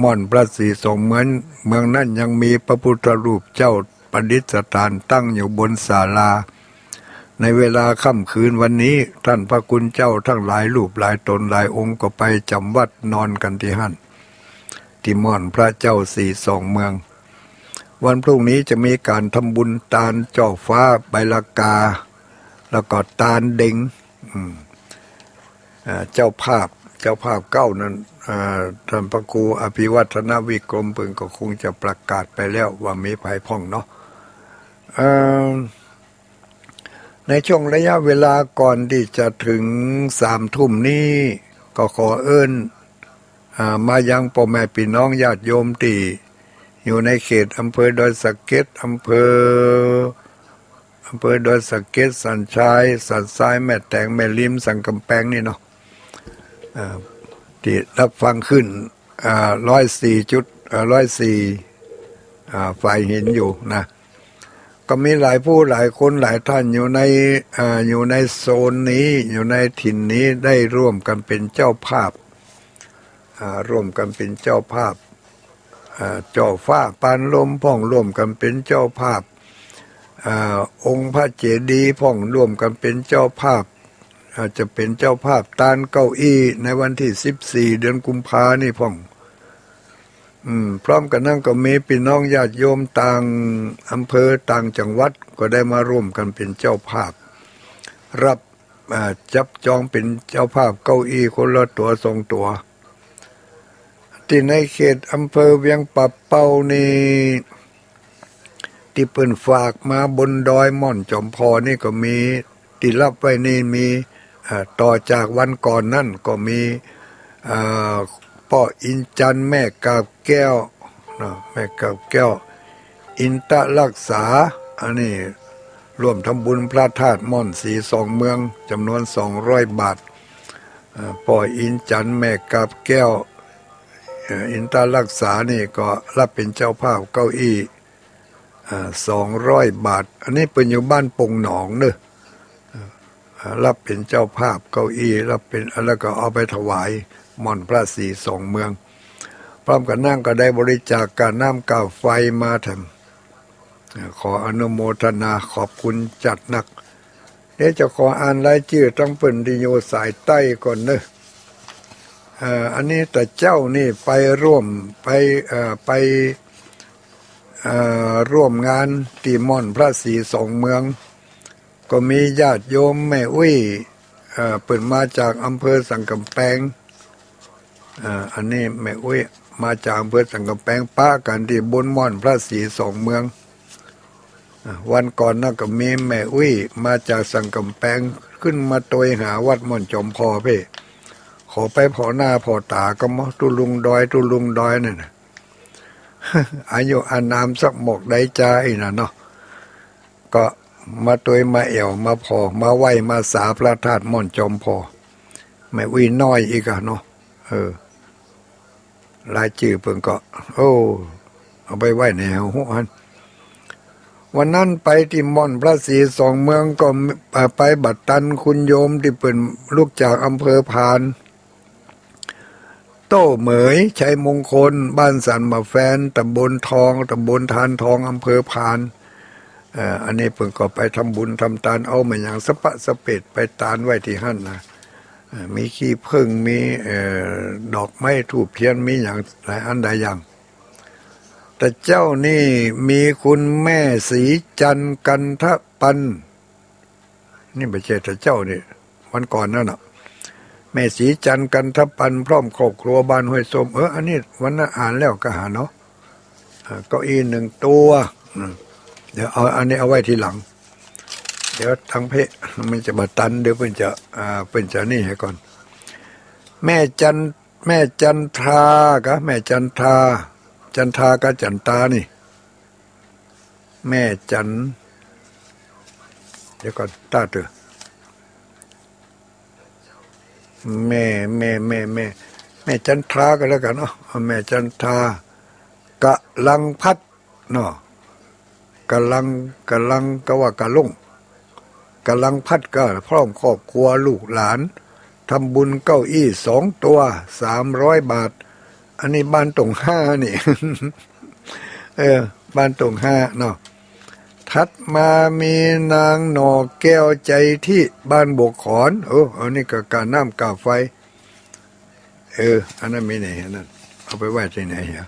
Speaker 1: ม่อนพระศรีสองเหมือนเมืองนั้นยังมีพระพุทธรูปเจ้าประดิษฐานตั้งอยู่บนศาลาในเวลาค่ำคืนวันนี้ท่านพระคุณเจ้าทั้งหลายรูปหลายตนหลายองค์ก็ไปจำวัดนอนกันที่หั่นที่ม่อนพระเจ้าสีสองเมืองวันพรุ่งนี้จะมีการทำบุญตาลจ่อฟ้าใบลากาแล้วก็ตาลเด้งเจ้าภาพเก้านั้นท่านพระครูอภิวัฒนวิกรมเพิ่งก็คงจะประกาศไปแล้วว่ามีภัยพ่องเนาะในช่วงระยะเวลาก่อนที่จะถึง3 ทุ่มนี้ก็ขอเอิ้นมายังพ่อแม่พี่น้องญาติโยมที่อยู่ในเขตอำเภอดอยสะเก็ดอำเภอดอยสะเก็ดสันชายสันทรายแม่แตงแม่ริมสังกำแพงนี่เนาะที่รับฟังขึ้น104ฝ่ายเห็นอยู่นะก็มีหลายผู้หลายคนหลายท่านอยู่ในโซนนี้อยู่ในถิ่นนี้ได้ร่วมกันเป็นเจ้าภาพร่วมกันเป็นเจ้าภาพเจ้าฟ้าปานลมพ่องร่วมกันเป็นเจ้าภาพองค์พระเจดีย์พ่องร่วมกันเป็นเจ้าภาพจะเป็นเจ้าภาพตานเก้าอี้ในวันที่14 เดือนกุมภานี่พ่องพร้อมกันนั้นก็มีพี่น้องญาติโยมต่างอำเภอต่างจังหวัดก็ได้มาร่วมกันเป็นเจ้าภาพรับจับจองเป็นเจ้าภาพเก้าอี้คนละตัว2 ตัวที่ในเขตอำเภอเวียงป่าเป้านี่ที่เปิ้นฝากมาบนดอยม่อนจอมพอนี่ก็มีที่รับไว้นี่มีต่อจากวันก่อนนั่นก็มีพ่ออินจันแม่กาบแก้วแม่กาบแก้วอินตะรักษาอันนี้ร่วมทำบุญพระธาตุม่อนสีสองเมืองจำนวน200 บาทพ่ออินจันแม่กาบแก้วอินตารักษานี่ก็รับเป็นเจ้าภาพเก้าอี้200 บาทอันนี้เป็นอยู่บ้านปงหนองเนอะรับเป็นเจ้าภาพเก้าอี้รับเป็นแล้วก็เอาไปถวายม่อนพระศรีสองเมืองพร้อมกันนั่งก็ได้บริจาคการน้ำกาไฟมาทำขออนุโมทนาขอบคุณจัดนักเดี๋ยวจะขออ่านรายชื่อทั้งเปิ่นที่อยู่สายใต้ก่อนเนอะอันนี้แต่เจ้านี่ไปร่วมไป ร่วมงานตีม่อนพระศรีสองเมือง ก็มีญาติโยมแม่อุ้ยเปิดมาจากอำเภอสังกำแพงอันนี้แม่อุ้ยมาจากอำเภอสังกำแพงป้ากันที่บนม่อนพระศรีสองเมืองวันก่อนนั่นก็มีแม่อุ้ยมาจากสังกำแพงขึ้นมาโตยหาวัดม่อนจอมพอเพ่ขอไปพอหน้าพอตาก็มาตุลุงดอยนั่นนะ อายุอานามสักหมกได้ใจนะเนาะก็มาตัวมาเอวมาพอมาไหวมาสาพระธาตุม่อนจอมพอแม่วิน้อยอีกอะเนาะรายชื่อเพิ่งก็โอ้เอาไปไหวในหัวหันวันนั้นไปที่ม่อนพระศรีสองเมืองก็ไปบัดตันคุณโยมที่เป็นลูกจากอำเภอพานโต้เหมยชัยมงคลบ้านสันมาแฟนตำบลทองตำบลทานทองอำเภอพานอันนี้เพิ่งก็ไปทำบุญทำทานเอามาอย่างสปะสเปดไปตานไว้ที่หั่นนะมีขี้ผึ้งมีดอกไม้ถูกเทียนมีอย่างหลายอันใดอย่างแต่เจ้านี่มีคุณแม่ศรีจันทร์กันทปันนี่ไม่ใช่แต่เจ้านี่วันก่อนนั่นน่ะแม่ศรีจันทร์กันทปันพร้อมครอบครัวบ้านห้วยส้มอันนี้วันนั้นอ่านแล้วก็หาเนาะเก้าอี้หนึ่งตัวเดี๋ยวเอาอันนี้เอาไว้ทีหลังเดี๋ยวทางเพะมันจะมาตันเดี๋ยวเพิ่นจะนี่ให้ก่อนแม่จันทรากะแม่จันทรากับจันตานี่แม่จันเดี๋ยวก่อนตาเถอะแม่จันทราก็แล้วกันเนาะแม่จันทรากะลังพัดเนาะกะลังก็ว่ากะลุงกะลังพัดก็พร้อมครอบครัวลูกหลานทำบุญเก้าอี้2 ตัว300 บาทอันนี้บ้านตรง5นี่ บ้านตรง5เนาะถัดมามีนางหนอแก้วใจที่บ้านบกขอนอันนี้ก็การน้ำกาไฟอันนั้นมีไหนนั่นเอาไปไว้ที่ไหนเหรอ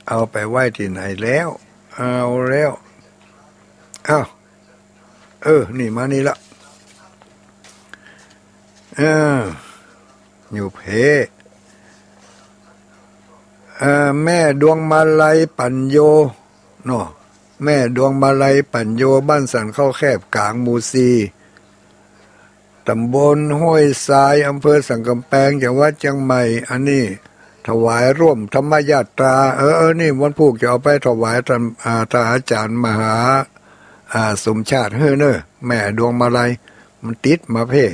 Speaker 1: เอาไปไว้ที่ไหนแล้วเอาแล้วนี่มานี่ละอยู่เพแม่ดวงมาลัยปัญโยเนาะแม่ดวงมาลัยปัญโยบ้านสันเข้าแคบกลางหมู่4ตำบลห้วยทรายอำเภอสังกำแพงจังหวัดเชียงใหม่อันนี้ถวายร่วมธรรมญาตรานี่วันพุธจะเอาไปถวายท่านอาจารย์มหาสมชาติเนอแม่ดวงมาลัยมันติดมาเพ่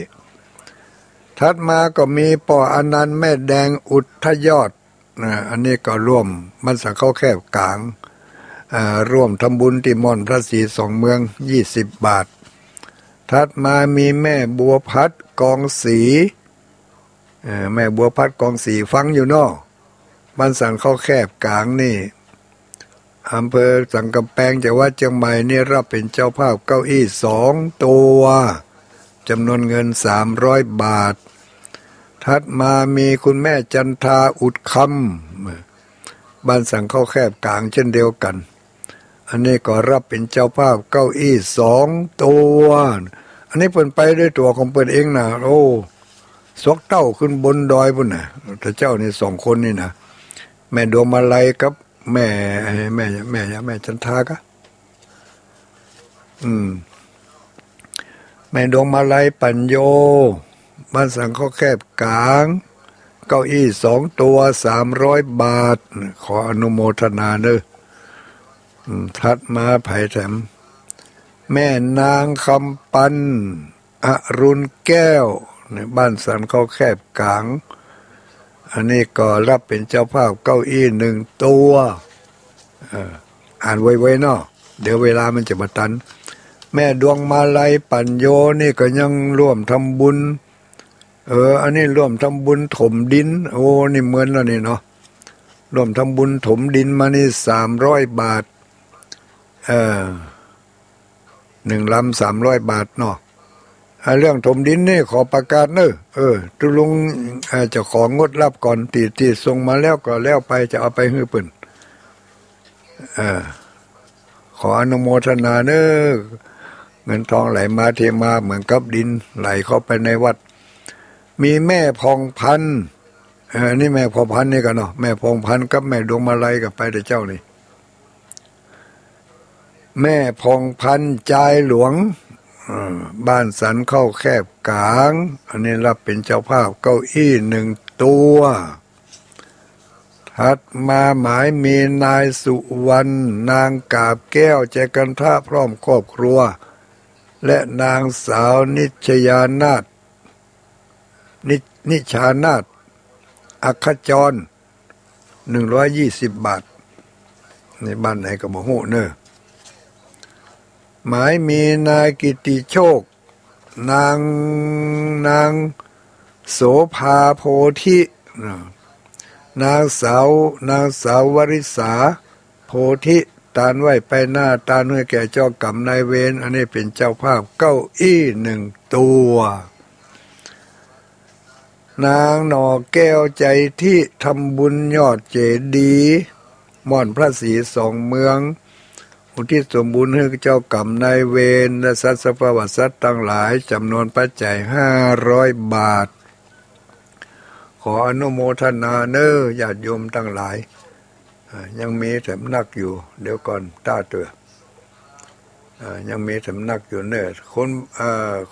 Speaker 1: ถัดมาก็มีป่ออนันต์แม่แดงอุทยอดอันนี้ก็ร่วมมันสังเข้าแคบกลางร่วมทำบุญที่ม่อนพระศรีสองเมือง20 บาทถัดมามีแม่บัวพัดกองศรีแม่บัวพัดกองศรีฟังอยู่เนาะบ้านสังเข้าแคบกลางนี่อำเภอสังกำแพงจังหวัดเชียงใหม่นี่รับเป็นเจ้าภาพเก้าอี้2 ตัวจำนวนเงิน300 บาทถัดมามีคุณแม่จันทาอุดคำบ้านสังเข้าแคบกลางเช่นเดียวกันอันนี้ก็รับเป็นเจ้าภาพเก้าอี้2 ตัวอันนี้เปิ่นไปด้วยตัวของเปิ่นเองนะสกเต้าขึ้นบนดอยพุ่นน่ะแต่เจ้านี่2 คนนี่นะแม่ดวงมาลัยกับแม่จันทากะแม่ดวงมาลัยปัญโยบ้านสังเข้าแคบกลางเก้าอี้2 ตัว300 บาทขออนุโมทนาเด้อถัดมาไผ่แถมแม่นางคำปันอรุณแก้วในบ้านสันเข้าแคบกลางอันนี้ก็รับเป็นเจ้าภาพเก้าอี้1 ตัวอ่านไว้เนาะเดี๋ยวเวลามันจะมาตันแม่ดวงมาลัยปัญโยนี่ก็ยังร่วมทำบุญอันนี้ร่วมทำบุญถมดินนี่เหมือนแล้วนี่เนาะร่วมทำบุญถมดินมานี่300 บาท1 ลำ300 บาทเนาะเรื่องถมดินนี่ขอประกาศเนอะตุลุงจะของงดรับก่อนตีส่งมาแล้วก็แล้วไปจะเอาไปให้เพิ่น เออขออนุโมทนาเนอะเงินทองไหลมาเทมาเหมือนกับดินไหลเข้าไปในวัดมีแม่พองพันธุ์นี่แม่พองพันธุ์นี่กันเนาะแม่พองพันธุ์กับแม่ดวงมาลัยกับไปแต่เจ้านี่แม่พองพันธุ์ใจหลวงบ้านสันเข้าแคบกลางอันนี้รับเป็นเจ้าภาพเก้าอี้1 ตัวถัดมาหมายมีนายสุวรรณนางกาบแก้วแจกันท่าพร้อมครอบครัวและนางสาวนิชยานาถนิชานาถอัคจร120 บาทในบ้านไหนก็บ่ฮู้เนอะหมายมีนายกิติโชคนางโสภาโพธินางสาววริษาโพธิตานไหวไปหน้าตานให้แก่เจ้ากรรมนายเวรอันนี้เป็นเจ้าภาพเก้าอี้1 ตัวนางหน่อแก้วใจที่ทำบุญยอดเจดีย์ม่อนพระศรี2 เมืองอุทิศสมบุญให้เจ้ากรรมนายเวรและสัตว์ประวัติสัตว์ทั้งหลายจำนวนปัจจัย500 บาทขออนุโมทนาเนอญาติโยมทั้งหลายยังมีสำนักอยู่เดี๋ยวก่อนต้าเตือยังมีสำนักอยู่เนอ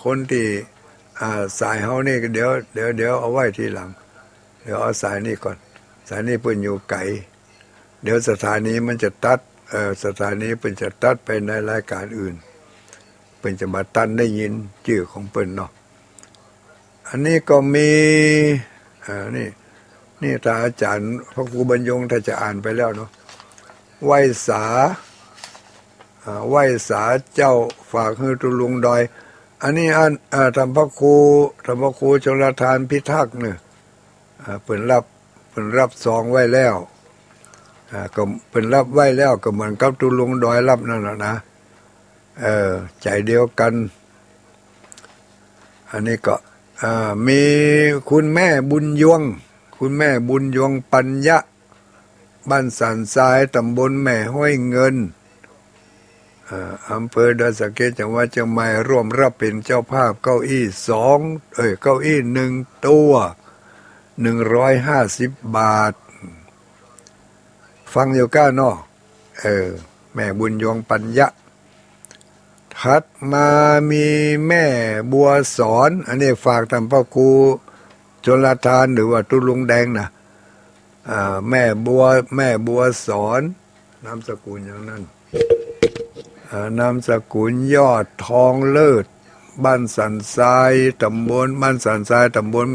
Speaker 1: คนที่สายเฮานี่เดี๋ยวเอาไว้ทีหลังเดี๋ยวเอาสายนี้ก่อนสายนี้เพิ่นอยู่ไกลเดี๋ยวสถานีมันจะตัดสถานีเพิ่นจะตัดไปในรายการอื่นเพิ่นจะมาตันได้ยินชื่อของเพิ่นเนาะอันนี้ก็มีนี่ถ้าอาจารย์พระครูบรรยงถ้าจะอ่านไปแล้วเนาะไหว้สาเจ้าฝากให้ตุลุงดอยอันนี้ธรรมพระครูชลทานพิทักษ์เนี่ยเพิ่นรับซองไว้แล้วก็เพิ่นรับไว้แล้วก็เหมือนกับตุลุงดอยรับนั่นแหละนะใจเดียวกันอันนี้ก็มีคุณแม่บุญยวงปัญญะบ้านสันทรายตำบลแม่ห้วยเงินอำเภอดอยสะเก็ดจังหวัดเชียงใหม่ร่วมรับเป็นเจ้าภาพเก้าอี้เก้าอี้1 ตัว150 บาทฟังอยู่ก้าเนาะแม่บุญยวงปัญญะถัดมามีแม่บัวสอนอันนี้ฝากทำพระครูชลทานหรือว่าตุลุงแดงนะแม่บัวสอนนามสกุลอย่างนั้นนามสกุลยอดทองเลิศบ้านสันทรายตำบลแ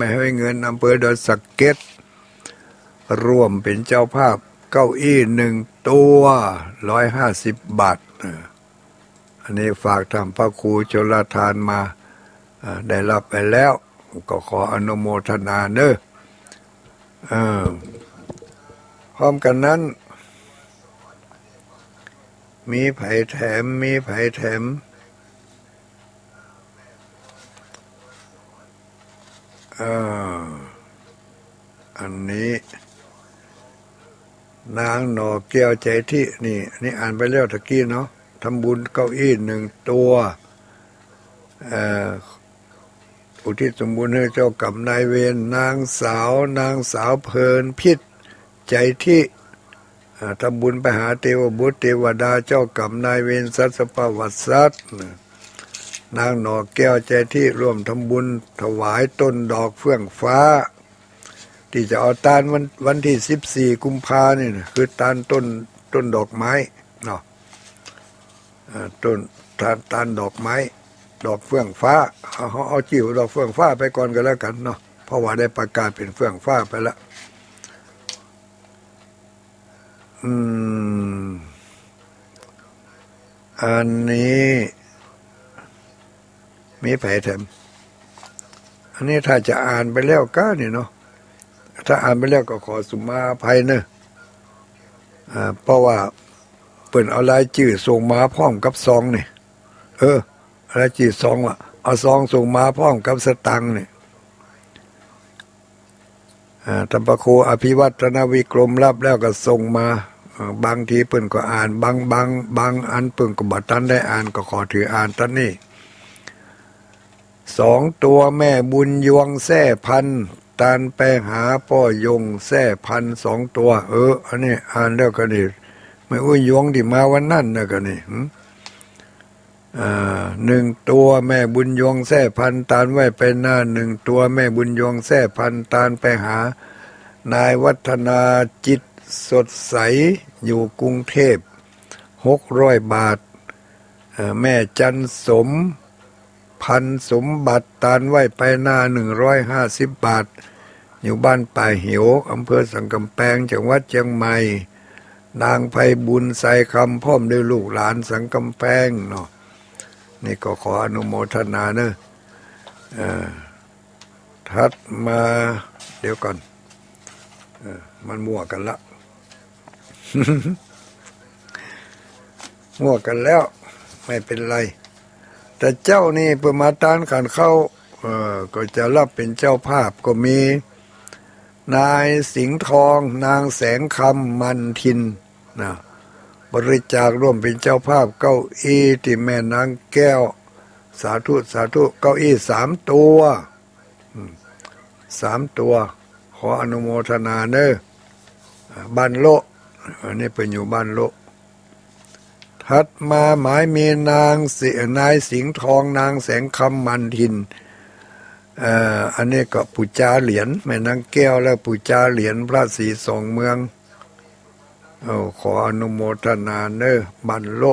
Speaker 1: ม่ห้วยเงินอำเภอดอยสะเก็ดร่วมเป็นเจ้าภาพเก้าอี้1 ตัว150 บาทอันนี้ฝากทำพระครูชลทานมาได้รับไปแล้วก็ขออนุโมทนาเนอะพร้อมกันนั้นมีไผ่แถมอันนี้นางหน่อแก้วใจที่นี่อ่านไปแล้วตะกี้เนาะทำบุญเก้าอี้1 ตัวอุทิศสมบูรณ์ให้เจ้ากรรมนายเวรนางสาวเพลินพิษใจที่ทำบุญไปหาเทวบุตรเทวดาเจ้ากรรมนายเวรสัตว์ประวัติสัตว์นางหน่อแก้วใจที่ร่วมทำบุญถวายต้นดอกเฟื่องฟ้าที่จะเอาตาลวันที่14 กุมภาเนี่ยคือตาลต้นดอกไม้เนาะต้นตาลดอกไม้ดอกเฟื่องฟ้าเอาจิ๋วดอกเฟื่องฟ้าไปก่อนก็แล้วกันเนาะเพราะว่าได้ประกาศเป็นเฟื่องฟ้าไปแล้วอันนี้มีไผ่แถมอันนี้ถ้าจะอ่านไปแล้วก็นี่เนาะถ้าอ่านไปแล้วก็ขอสุมาภัยเนอะเพราะว่าเปิ่นเอารายชื่อส่งมาพร้อมกับซองนี่รายชื่อซองว่ะเอาซองส่งมาพร้อมกับสตังค์นี่ธรรมครูอภิวัตนวิกรมรับแล้วก็ส่งมา บางทีเพิ่นก็อ่านบางอันเพิ่นก็บ่ทันได้อ่านก็ขอถืออ่านตอนนี้2 ตัวแม่บุญยวงแท่พันตานไปหาพ่อยงแท่พัน2 ตัวอันนี้อ่านแล้วก็นี่ไม่อุ้ยยวงที่มาวันนั้นนะก็นี่1 ตัวแม่บุญยวงแท่พันตานไว้ไปหน้า1 ตัวแม่บุญยวงแท่พันตานไปหานายวัฒนาจิตสดใสอยู่กรุงเทพ600 บาทแม่จันสมพันสมบัติตานไว้ไปหน้า150 บาทอยู่บ้านป่าเหียวอำเภอสังกำแพงจังหวัดเชียงใหม่นางไพบุญใส่คำพร้อมด้วยลูกหลานสังกำแพงเนาะนี่ก็ขออนุโมทนาเนอะถัดมาเดี๋ยวก่อนมันมั่วกันละ มั่วกันแล้วไม่เป็นไรแต่เจ้านี่เพื่อมาต้านขันเข้าก็จะรับเป็นเจ้าภาพก็มีนายสิงห์ทองนางแสงคำมันทินนะบริจาคร่วมเป็นเจ้าภาพเก้าอี้ที่แม่นางแก้วสาธุสาธุเก้าอี้3 ตัว3 ตัวขออนุโมทนาเนอะบ้านโลอันนี้เป็นอยู่บ้านโลถัดมาหมายมีนายสิงห์ทองนางแสงคำมันทินอันนี้ก็ปู่จาเหรียญแม่นางแก้วและปู่จาเหรียญพระศรีสองเมืองขออนุโมทนาเนอะบ้านโล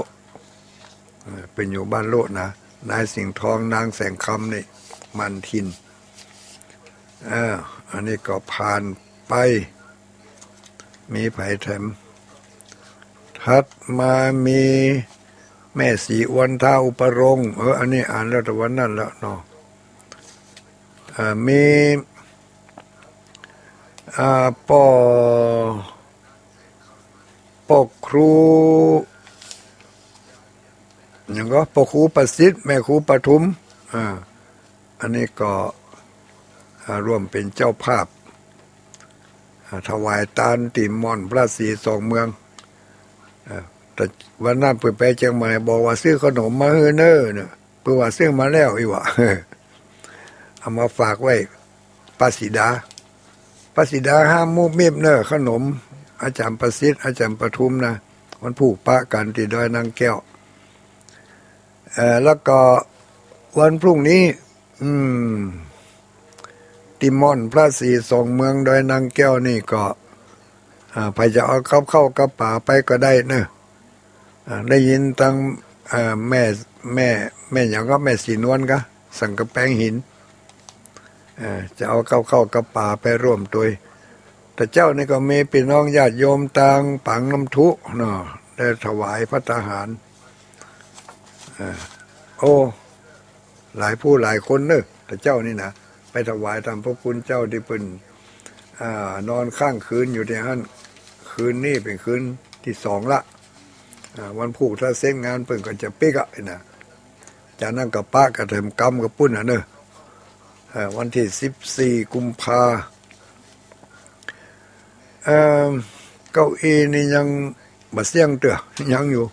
Speaker 1: เป็นอยู่บ้านโลนะนายสิงห์ทองนางแสงคำนี่มันทินอันนี้ก็ผ่านไปมีไผ่แถมถัดมามีแม่สีอวนท่าอุปรงอันนี้อ่านแล้วแต่วันนั้นแล้วเนาะมีป่อครูอย่างก็ป่อครูประสิทธิ์แม่ครูปทุมอันนี้ก็ร่วมเป็นเจ้าภาพถวายตานติมอนพระศรีสองเมืองแต่วันนั้นไปเชียงใหม่บอกว่าซื้อขนมมาเฮ้อเนอเนี่ยเพื่อว่าซื้อมาแล้วอีกวะเอามาฝากไว้ป้าสีดาห้ามมุกมิบเนอขนมอาจารย์ประสิทธิ์อาจารย์ปทุมนะวันผูกปะกันที่ดอยนางแก้วแล้วก็วันพรุ่งนี้ติมอนพระศรีสองเมืองดอยนางแก้วนี่ก็ไปจะเอาเข้ากระป๋าไปก็ได้เนอะได้ยินตั้งแม่อย่างก็แม่สีนวลก็สังกะแปงหินจะเอาเข้ากระป๋าไปร่วมตัวแต่เจ้านี่ก็มีพี่น้องญาติโยมต่างปังน้ำทุเนาะได้ถวายพระทหารหลายผู้หลายคนเนอะแต่เจ้านี่นะไปถวายตามพระคุณเจ้าที่เป็นนอนข้างคืนอยู่ที่นั่นคืนนี้เป็นคืนที่2ละวันผูกถ้าเส้นงานเปิ่นก็จะปิกนะจากนั้นกับป้ากระเถิมกรรมกับปุ้นเนอะวันที่14 กุมภาเก้าอี้นี่ยังบะเสี่ยงเตือยังอยู่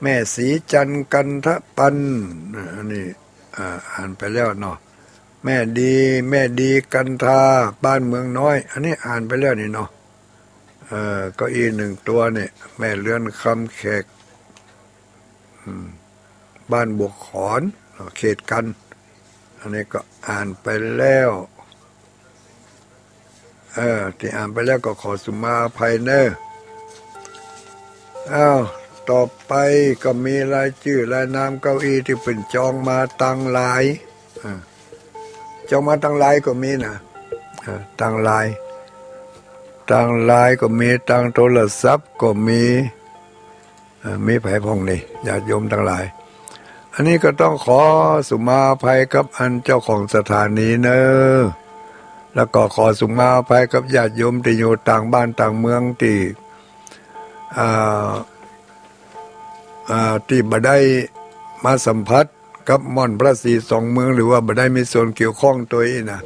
Speaker 1: แม่สีจันกันทะปันอันนี้อ่านไปแล้วเนาะแม่ดีกันทาบ้านเมืองน้อยอันนี้อ่านไปแล้วนี่เนาะเก้าอี้1 ตัวเนี่ยแม่เลื่อนคำแขกบ้านบวกขอนเขตกันอันนี้ก็อ่านไปแล้วที่อ่านไปแล้วก็ขอสุมาภัยเนอะต่อไปก็มีรายชื่อรายนามเก้าอี้ที่เป็นจองมาตั้งหลายจองมาตั้งหลายก็มีนะตั้งหลายก็มีตั้งโทรศัพท์ก็มีไผ่พองนี่ญาติโยมทั้งหลายอันนี้ก็ต้องขอสุมาภัยกับอันเจ้าของสถานีเนอะแล้วก็ขอสุมาภัยกับญาติโยมที่อยู่ต่างบ้านต่างเมืองที่บ่ได้มาสัมผัสกับม่อนพระศรีสองเมืองหรือว่าบ่ได้มีส่วนเกี่ยวข้องตัวนี้นะ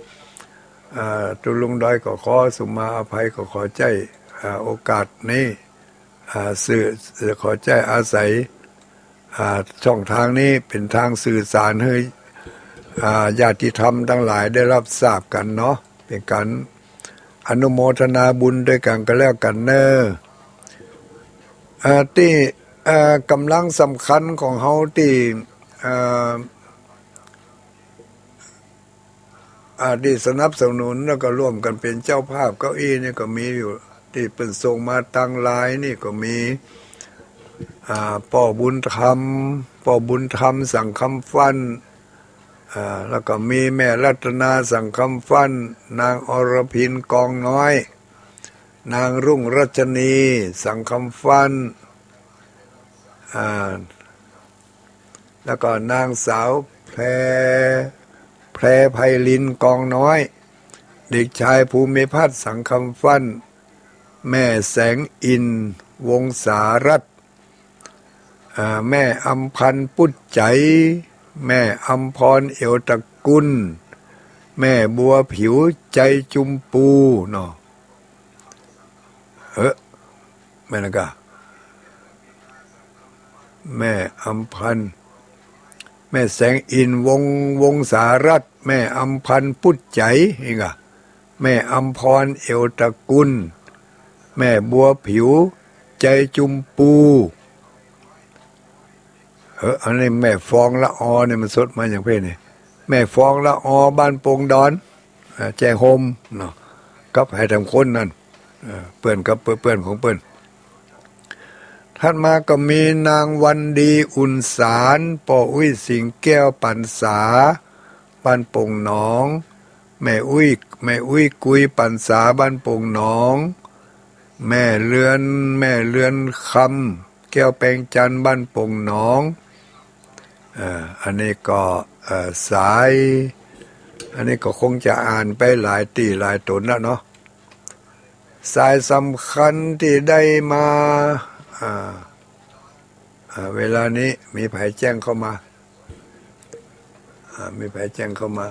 Speaker 1: ตุลุงดอยก็ขอสุมาอภัยก็ขอใจโอกาสนี้ สื่อขอใจอาศัยช่องทางนี้เป็นทางสื่อสารให้ญาติธรรมทั้งหลายได้รับทราบกันเนาะเป็นการอนุโมทนาบุญด้วยกันก็แล้วกันเนอะที่กำลังสำคัญของเฮาที่สนับสนุนแล้วก็ร่วมกันเป็นเจ้าภาพเก้าอี้นี่ก็มีอยู่ที่เป็นส่งมาตั้งลายนี่ก็มีป่อบุญธรรมสั่งคำฟันแล้วก็มีแม่รัตนาสั่งคำฟันนางอรพินกองน้อยนางรุ่งรัชนีสั่งคำฟันแล้วก็นางสาวแพรไพลินกองน้อยเด็กชายภูมิพัฒน์สังคำฟันแม่แสงอินวงศารัตน์แม่อำพันธ์ปุจใจแม่อำพรเอวตระกุลแม่บัวผิวใจจุมปูเนาะแม่นะกะแม่อำพันธ์แม่แสงอินวงสารัตน์แม่อำพันธ์ปุจใจอีกอะแม่อำพรเอวตระกุลแม่บัวผิวใจจุมปูอันนี้แม่ฟองละอเนี่ยมันสดมาอย่างเพ่นี่แม่ฟองละอบ้านโป่งดอนแจ้โฮมเนาะกับให้ทำคนนั่นเปื่อนกับเปื่อนของเปื่อนท่านมาก็มีนางวันดีอุ่นสารป่ออุ้ยสิงแก้วปันษาบ้านโป่งหนองแม่อุ้ยกุยปันษาบ้านโป่งหนองแม่เรือนคำแก้วแปงจันบ้านโป่งหนองอันนี้ก็สายอันนี้ก็คงจะอ่านไปหลายตีหลายตนแล้วเนาะสายสำคัญที่ได้มาเวลานี้มีไผแจ้งเข้ามามีไผแจ้งเข้ามา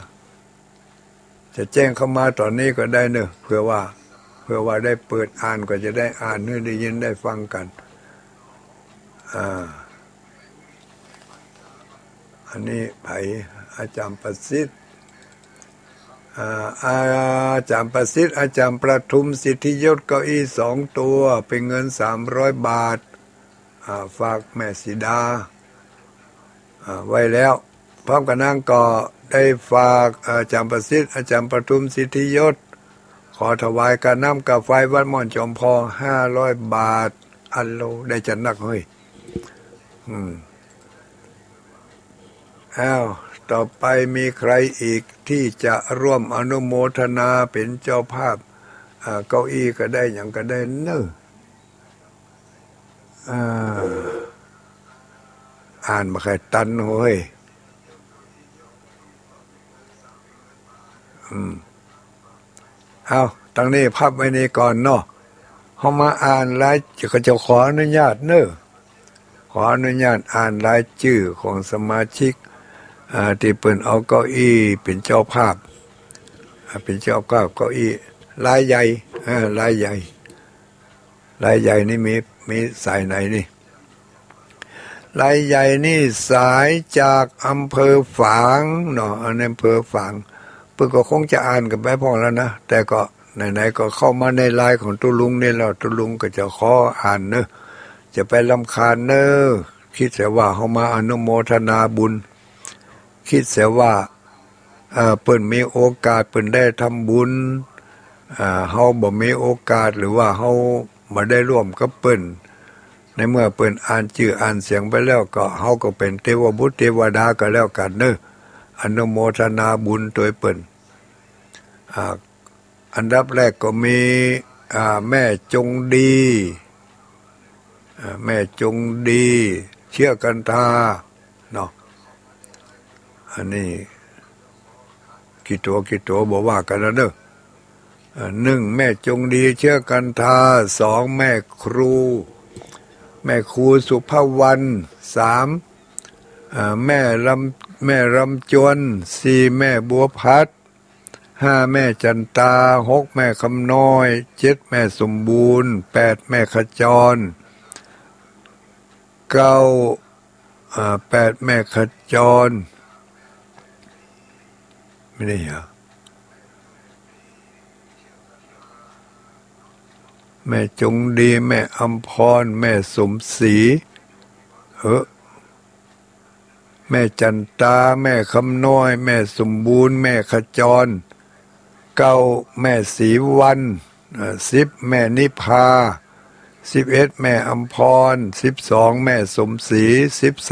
Speaker 1: จะแจ้งเข้ามาตอนนี้ก็ได้เนอะเพื่อว่าได้เปิดอ่านก็จะได้อ่านได้ยินได้ฟังกันอันนี้ไผอาจารย์ประสิทธิ์อาจารย์ประสิทธิ์อาจารย์ประทุมสิทธิยศเก้าอี้2 ตัวเป็นเงิน300 บาทฝากแม่สีดาไว้แล้วพร้อมกับนางก็ได้ฝากอาจารย์ประสิทธิ์อาจารย์ประทุมสิทธิยศขอถวายการน้ำกับไฟวัดม่อนจอมพอ500 บาทอันโลได้จัดนักเฮ้ยต่อไปมีใครอีกที่จะร่วมอนุโมทนาเป็นเจ้าภาพเก้าอี้ก็ได้อย่างก็ได้เนอะอ่านมาใครตันเฮ้ยตั้งนี้พับไว้นี่ก่อนเนาะเขามาอ่านรายก็จะขออนุญาตเนอะขออนุญาตอ่านรายชื่อของสมาชิกที่เปิ่นเอาเก้าอี้เป็นเจ้าภาพเป็นเจ้าเก้าอี้รายใหญ่รายใหญ่นี่มีสายไหนนี่รายใหญ่นี่สายจากอำเภอฝางเนาะอำเภอฝางเพื่อก็คงจะอ่านกันไปพอแล้วนะแต่ก็ไหนๆก็เข้ามาในไลน์ของตุลุงนี่แล้วตุลุงก็จะขออ่านเนอะจะไปรำคาญเนอะคิดแต่ว่าเขามาอนุโมทนาบุญคิดเสียว่าเปิ่นมีโอกาสเปิ่นได้ทำบุญเฮาบ่มีโอกาสหรือว่าเฮาบ่ได้ร่วมกับเปิ่นในเมื่อเปิ่นอ่านชื่ออ่านเสียงไปแล้วก็เฮาก็เป็นเทวบุตรเทวดาก็แล้วกันเด้ออนุโมทนาบุญโดยเปิ่นอันดับแรกก็มีแม่จงดีแม่จงดีเชื่อกันทาเนาะอันนี้กี่ตัวบอกว่ากันแล้วเนอะ1แม่จงดีเชื่อกันทา2แม่ครูสุภวรรณ3แม่รำจวน4แม่บัวพัด5แม่จันตา6แม่คำน้อย7แม่สมบูรณ์8แม่ขจร 98แม่ขจรไม่ได้เหรอแม่จงดีแม่อำพรแม่สมศรีแม่จันตาแม่คำน้อยแม่สมบูรณ์แม่ขจร9แม่ศรีวัน10แม่นิพา11แม่อำพร12แม่สมศรี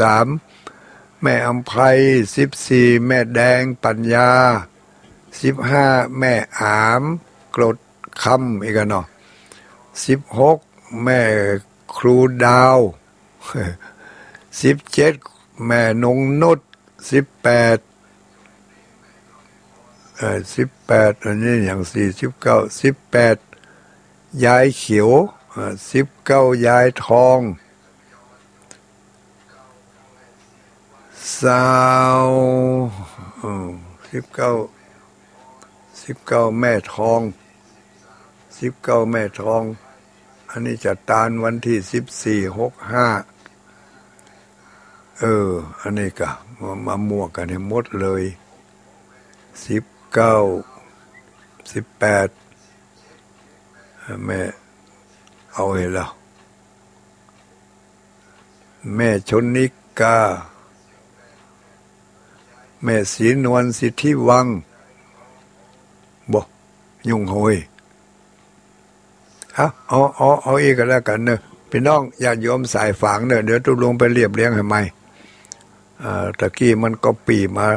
Speaker 1: 13แม่อำไพ14แม่แดงปัญญา15แม่อามกรดคำอีกเนาะ16แม่ครูดาว17แม่นงนุช1818อันนี้อย่าง18ยายเขียว19ยายทอง19แม่ทอง19แม่ทองอันนี้จะตานวันที่14 65อันนี้ก็มามั่วกันให้หมดเลย19 18แม่เอาให้แล้วแม่ชนิกาแม่ศรีนวลสิทธิวังบ่ยุ่งโหยเอาอีกก็แล้วกันเนอะพี่น้องญาติโยมสายฝางเนอะเดี๋ยวตุลงไปเรียบเลี้ยงให้ใหม่ตะกี้มันก็ปีมา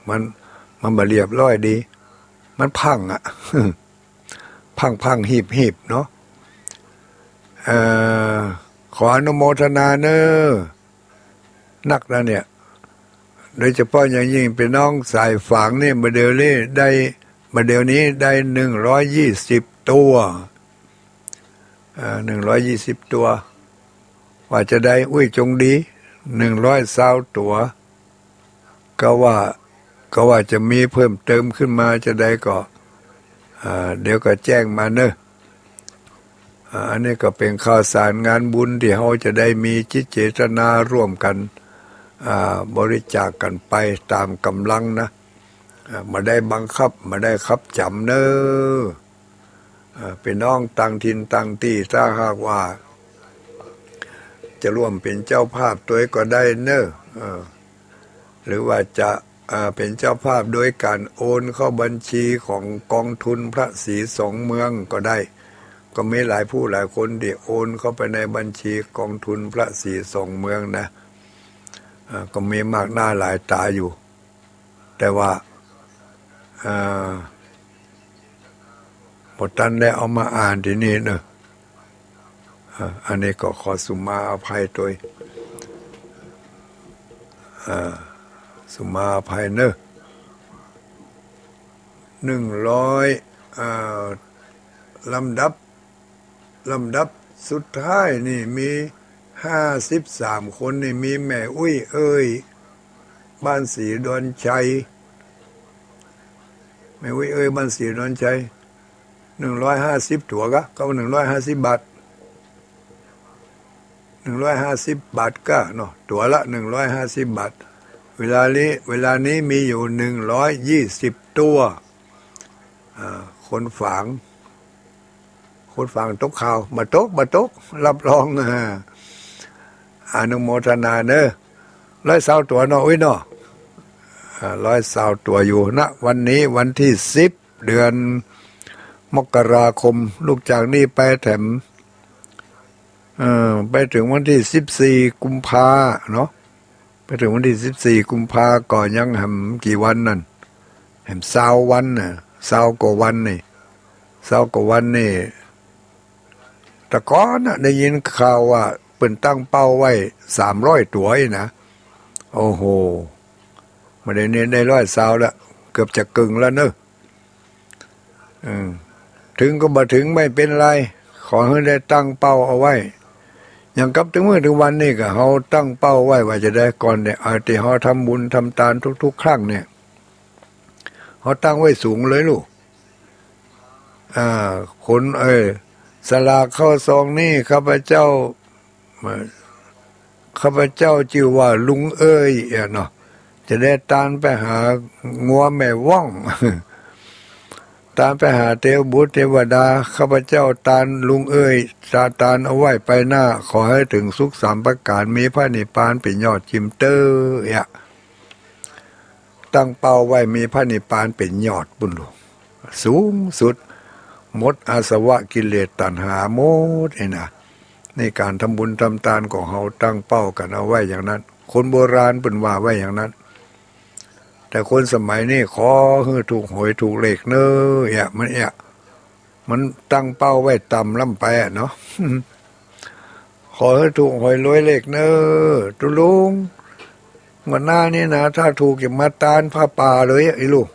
Speaker 1: มันมาเรียบร้อยดีมันพังพังหีบเนาะขออนุโมทนาเนอะนักแล้วเนี่ยโดยเฉพาะอย่างยิ่งเป็นน้องสายฝางนี่มาเดี๋ยวนี้ได้120 ตัว120 ตัวว่าจะได้จงดี120 ตัวก็ว่าจะมีเพิ่มเติมขึ้นมาจะได้ก็เดี๋ยวก็แจ้งมาเนอะอันนี้ก็เป็นข่าวสารงานบุญที่เราจะได้มีจิตเจตนาร่วมกันบริจาคกันไปตามกำลังนะมาได้บังคับมาได้คับจำเนอะเป็นน้องต่างถิ่นต่างที่ถ้าหากว่าจะร่วมเป็นเจ้าภาพตัวก็ได้เนอะหรือว่าจะเป็นเจ้าภาพโดยการโอนเข้าบัญชีของกองทุนพระศรีสองเมืองก็ได้ก็มีหลายผู้หลายคนที่โอนเข้าไปในบัญชีกองทุนพระศรีสองเมืองนะก็มีมากหน้าหลายตาอยู่แต่ว่าหมดตันได้เอามาอ่านที่นี่เนอะอันนี้ก็ขอสุมาอภัยตัวสุมาอภัยเนอะ100ลำดับสุดท้ายนี่มี53 คนนี่มีแม่บ้านศรีดอนชัยแม่บ้านศรีดอนชัย150 ตัวก็150 บาท150 บาทก็เนาะตัวละ150 บาทเวลานี้มีอยู่120 ตัวคนฝางตกข่าวมาตกรับรองอนุโมทนาเนอะ120 ตัวเนาะเนาะ120 ตัวอยู่ณวันนี้วันที่10 เดือนมกราคมลูกจากนี้ไปแถมไปถึงวันที่14 กุมภาเนาะไปถึงวันที่14 กุมภาก่อนยังหำกี่วันนั่นแหม20 วันน่ะ20 กว่าวันนี่แต่ก่อนน่ะได้ยินข่าวว่าเปิ่นตั้งเป้าไว้300 ตัวนะโอ้โหมาได้เนี่ยได้120แล้วเกือบจะกึ่งแล้วเนอะถึงก็บ่ถึงไม่เป็นไรขอให้ได้ตั้งเป้าเอาไว้อย่างกับถึงวันนี้ก็เขาตั้งเป้าไว้ว่าจะได้ก่อนเนี่ยที่เขาทำบุญทำทานทุกๆครั้งเนี่ยเขาตั้งไว้สูงเลยลูกคนสลากเข้าซองนี่ข้าพเจ้า ข้าพเจ้าชื่อว่าลุงเอ้ยเนาะจะได้ตามไปหางัวแม่ว่อง ตามไปหาเทวบุตรเทวดาข้าพเจ้าตานลุงเอ้ยตานเอาไว้ไปหน้าขอให้ถึงสุขสามประการมีพระนิพพานเป็นยอดจิมเตอร์ตั้งเป้าไว้มีพระนิพพานเป็นยอดบุญหลวงสูงสุดหมดอาสวะกิเลสตัณหาหมดนะในการทำบุญทำทานของเราตั้งเป้ากันเอาไว้อย่างนั้นคนโบราณเป็นว่าไว้อย่างนั้นแต่คนสมัยนี้ขอให้ถูกหวยถูกเลขเนอะมันตั้งเป้าไว้ต่ำล้ำไปเนาะ ขอให้ถูกหวยรวยเลขเนอะตุลุงวันหน้านี่นะถ้าถูกอย่ามาตานผ้าป่าเลยไอ้ลูก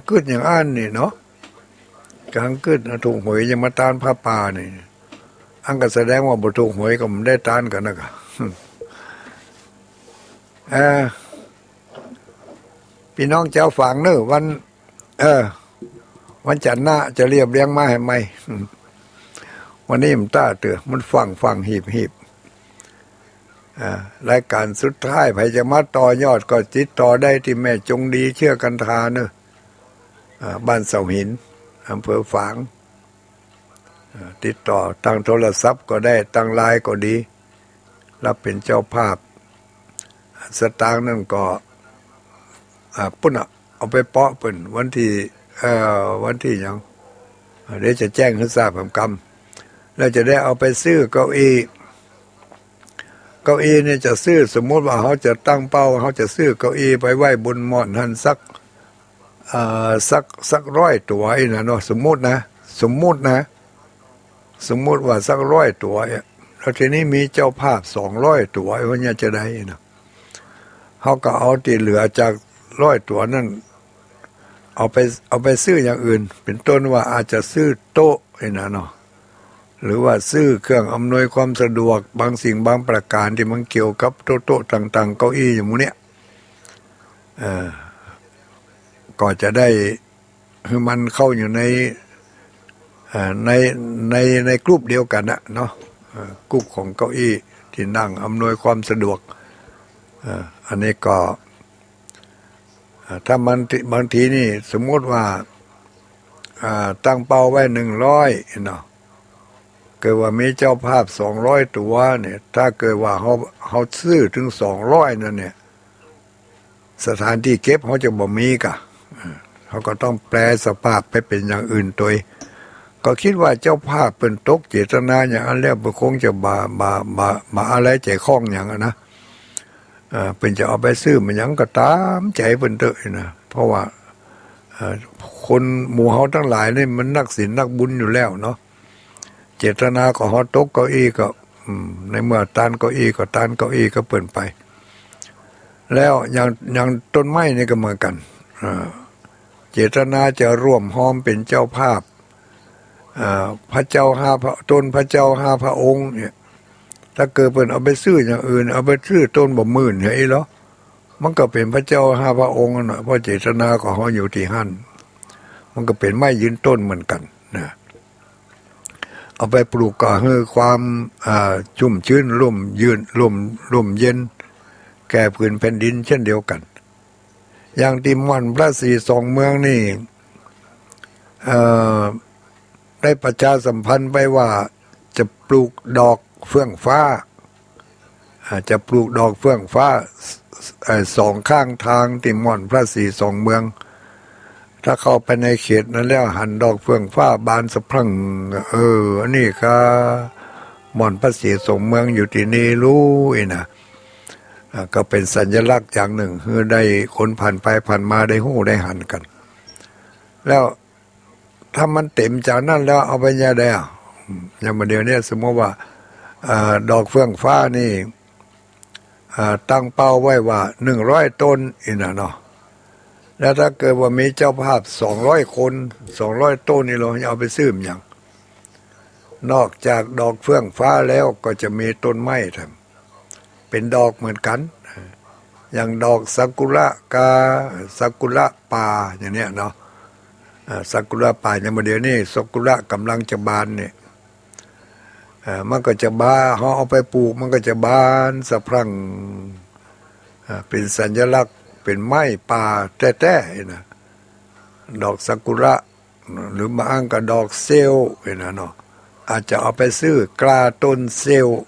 Speaker 1: กึดอย่างอันนี่เนาะกลางกึดถูกหวยอย่ามาตานผ้าป่านี่อันก็แสดงว่าบ่ถูกหวยก็มันได้ตานกันนะกะ พี่น้องเจ้าฝังเนอะวันจันทร์หน้าจะเรียบเรียงมาให้ไหม วันนี้มันต้าเตือมันฟังหีบรายการสุดท้ายใครจะมาต่อยอดก็ติดต่อได้ที่แม่จงดีเชื่อกันทาเนอะบ้านเสาหินอำเภอฝางติดต่อตั้งโทรศัพท์ก็ได้ตั้งไลน์ก็ดีรับเป็นเจ้าภาพสตางค์นั่นก็ปุ่นเอาไปเปาะปุ่นวันที่ยังเดี๋ยวจะแจ้งให้ทราบกำแล้วจะได้เอาไปซื้อเก้าอี้เนี่ยจะซื้อสมมติว่าเขาจะตั้งเป้าเขาจะซื้อเก้าอี้ไปไหว้บนหมอนหันสัก100 ตัวไอ้นะเนาะสมมติว่าสัก100 ตัวแล้วทีนี้มีเจ้าภาพ200 ตัววันนี้จะได้นะเขาก็เอาที่เหลือจาก100 ตัวนั่นเอาไปซื้ออย่างอื่นเป็นต้นว่าอาจจะซื้อโต๊ะไอ้นะเนาะหรือว่าซื้อเครื่องอำนวยความสะดวกบางสิ่งบางประการที่มันเกี่ยวกับโต๊ะต่างๆเก้าอี้อย่างนี้ก็จะได้คือมันเข้าอยู่ในกลุ่มเดียวกันนะเนาะกลุ่มของเก้าอี้ที่นั่งอำนวยความสะดวกอันนี้ก็ถ้ามันบางทีนี่สมมติว่าตั้งเป้าไว้100เนาะเกิดว่ามีเจ้าภาพ200 ตัวเนี่ยถ้าเกิดว่าเขาซื้อถึง200นั่นเนี่ยสถานที่เก็บเขาจะบ่มีกะเขาก็ต้องแปลสภาพไปเป็นอย่างอื่นตัวก็คิดว่าเจ้าภาพเป็นตกเจตนาอย่างนั้นแล้วคงจะมาอะไรใจคล้องอย่างนะเป็นจะเอาไปซื้อมันยังก็ตามใจเป็นเตอะนะเพราะว่าคนหมู่เฮาทั้งหลายนี่มันนักศีลนักบุญอยู่แล้วเนาะเจตนาก็ฮอตกเก้าอี้ก็ในเมื่อตานเก้าอี้ก็ตานเก้าอี้ก็เปิดไปแล้วอย่างต้นไม้นี่ก็เหมือนกันเจตนาจะร่วมห้อมเป็นเจ้าภาพพระเจ้า5 พระต้นพระเจ้า5 พระองค์เนี่ยถ้าเกิดเป็นเอาไปซื้ออย่างอื่นเอาไปซื้อต้นบ่หมื่นไอ้เหรอมันก็เป็นพระเจ้า5 พระองค์น่ะเพราะเจตนาของเขาอยู่ที่หั่นมันก็เป็นไม้ยืนต้นเหมือนกันนะเอาไปปลูกก็ให้ความชุ่มชื้นร่มเย็นแก่พื้นแผ่นดินเช่นเดียวกันอย่างที่ม่อนพระศรีสองเมืองนี่ได้ประชาสัมพันธ์ไปว่าจะปลูกดอกเฟื่องฟ้าจะปลูกดอกเฟื่องฟ้า2 ข้างทางที่ม่อนพระศรีสองเมืองถ้าเข้าไปในเขตนั้นแล้วหันดอกเฟื่องฟ้าบานสะพรั่งอันนี้ก็ม่อนพระศรีสองเมืองอยู่ที่นี่รู้นะก็เป็นสัญลักษณ์อย่างหนึ่งคือได้คนผ่านไปผ่านมาได้หู้ได้หันกันแล้วถ้ามันเต็มจากนั้นแล้วเอาไปยังไงอย่างเดียวเนี่ยสมมติว่าดอกเฟื่องฟ้านี่ตั้งเป้าไว้ว่า100 ต้นเนาะแล้วถ้าเกิดว่ามีเจ้าภาพ200 คน200 ต้นนี่เราจะเอาไปซื้ออย่างนอกจากดอกเฟื่องฟ้าแล้วก็จะมีต้นไม้ทำเป็นดอกเหมือนกันอย่างดอกซากุระป่าอย่างเนี้ยเนาะซากุระป่าอย่างเดียวนี่ซากุระกำลังจะบานเนี่ย มันก็จะบานเขาเอาไปปลูกมันก็จะบานสะพรั่งเป็นสัญลักษณ์เป็นไม้ป่าแต้ๆนะดอกซากุระหรือบางก็ดอกเซลล์นะเนาะอาจจะเอาไปซื้อกล้าต้นเซลล์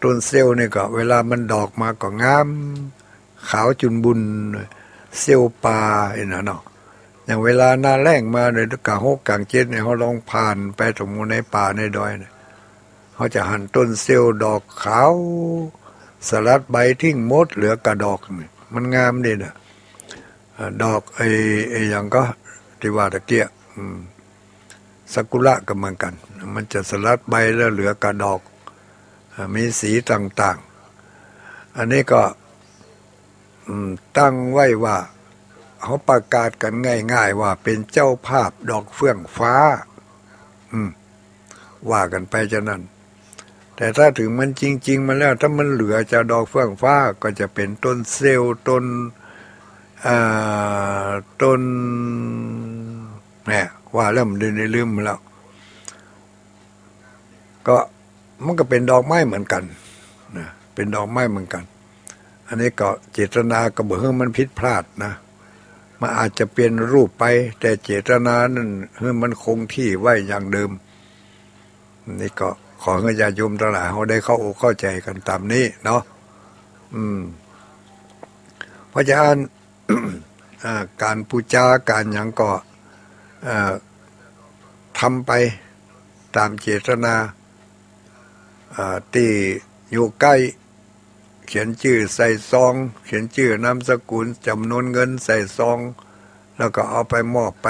Speaker 1: ต้นเซลล์นี่ก็เวลามันดอกมาก็งามขาวจุนบุญเซลล์ป่านะเนาะอย่างเวลาหน้าแล้งมาในกลาง6 กลาง 7เนี่ยเขาลองผ่านไปตรงในป่าในดอยเนี่ยเขาจะหั่นต้นเซลล์ดอกขาวสลัดใบทิ้งหมดเหลือกระดอกมันงามดีนะดอกไอ้อย่างก็ที่ว่าตะเกียซากุระก็เหมือนกันมันจะสลัดใบแล้วเหลือกระดอกมีสีต่างๆอันนี้ก็ตั้งไว้ว่าเขาประกาศกันง่ายๆว่าเป็นเจ้าภาพดอกเฟื่องฟ้าว่ากันไปจะนั้นแต่ถ้าถึงมันจริงๆมาแล้วถ้ามันเหลือจากดอกเฟื่องฟ้าก็จะเป็นต้นเซลล์ต้นเนี่ยว่าแล้วมันได้ลืมแล้วก็มันก็เป็นดอกไม้เหมือนกันนะเป็นดอกไม้เหมือนกันอันนี้ก็เจตนาก็บอกให้มันผิดพลาดนะมันอาจจะเปลี่ยนรูปไปแต่เจตนานั้นให้มันคงที่ไว้อย่างเดิมนี่ก็ขอให้ญาติโยมทั้งหลายเขาได้เข้าอกเข้าใจกันตามนี้เนาะเพราะฉะนั้น การปูจาการอย่างก็ทำไปตามเจตนาที่อยู่ใกล้เขียนชื่อใส่ซองเขียนชื่อนามสกุลจำนวนเงินใส่ซองแล้วก็เอาไปมอบไป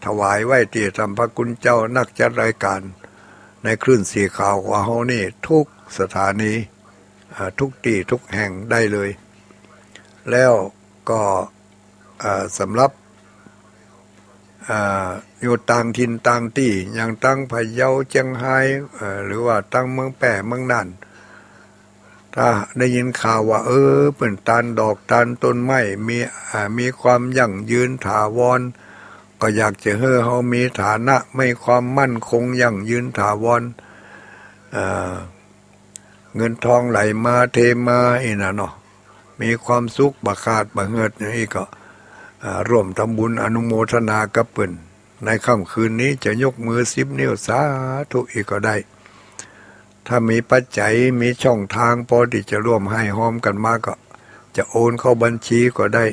Speaker 1: ถวายไว้ที่สัมภคุณเจ้านักจัดรายการในคลื่นสีขาวของเฮานี่ทุกสถานีทุกที่ทุกแห่งได้เลยแล้วก็สำหรับอยู่ต่างถิ่นต่างที่อย่างตั้งพะเยาเชียงไฮ้หรือว่าตั้งเมืองแปะเมืองน่านถ้าได้ยินข่าวว่าเป็นตาลดอกตาลต้นไม้มีความยั่งยืนถาวรก็อยากจะให้เขามีฐานะไม่ความมั่นคงยั่งยืนถาวรเงินทองไหลมาเทมาอีน่ะเนาะมีความสุขบักขาดบักเหิดนี่ก็ร่วมทำบุญอนุโมทนากับเปิ้นในค่ำคืนนี้จะยกมือ10 นิ้วสาธุอีกก็ได้ถ้ามีปัจจัยมีช่องทางพอที่จะร่วมให้หอมกันมาก็จะโอนเข้าบัญชีก็ได้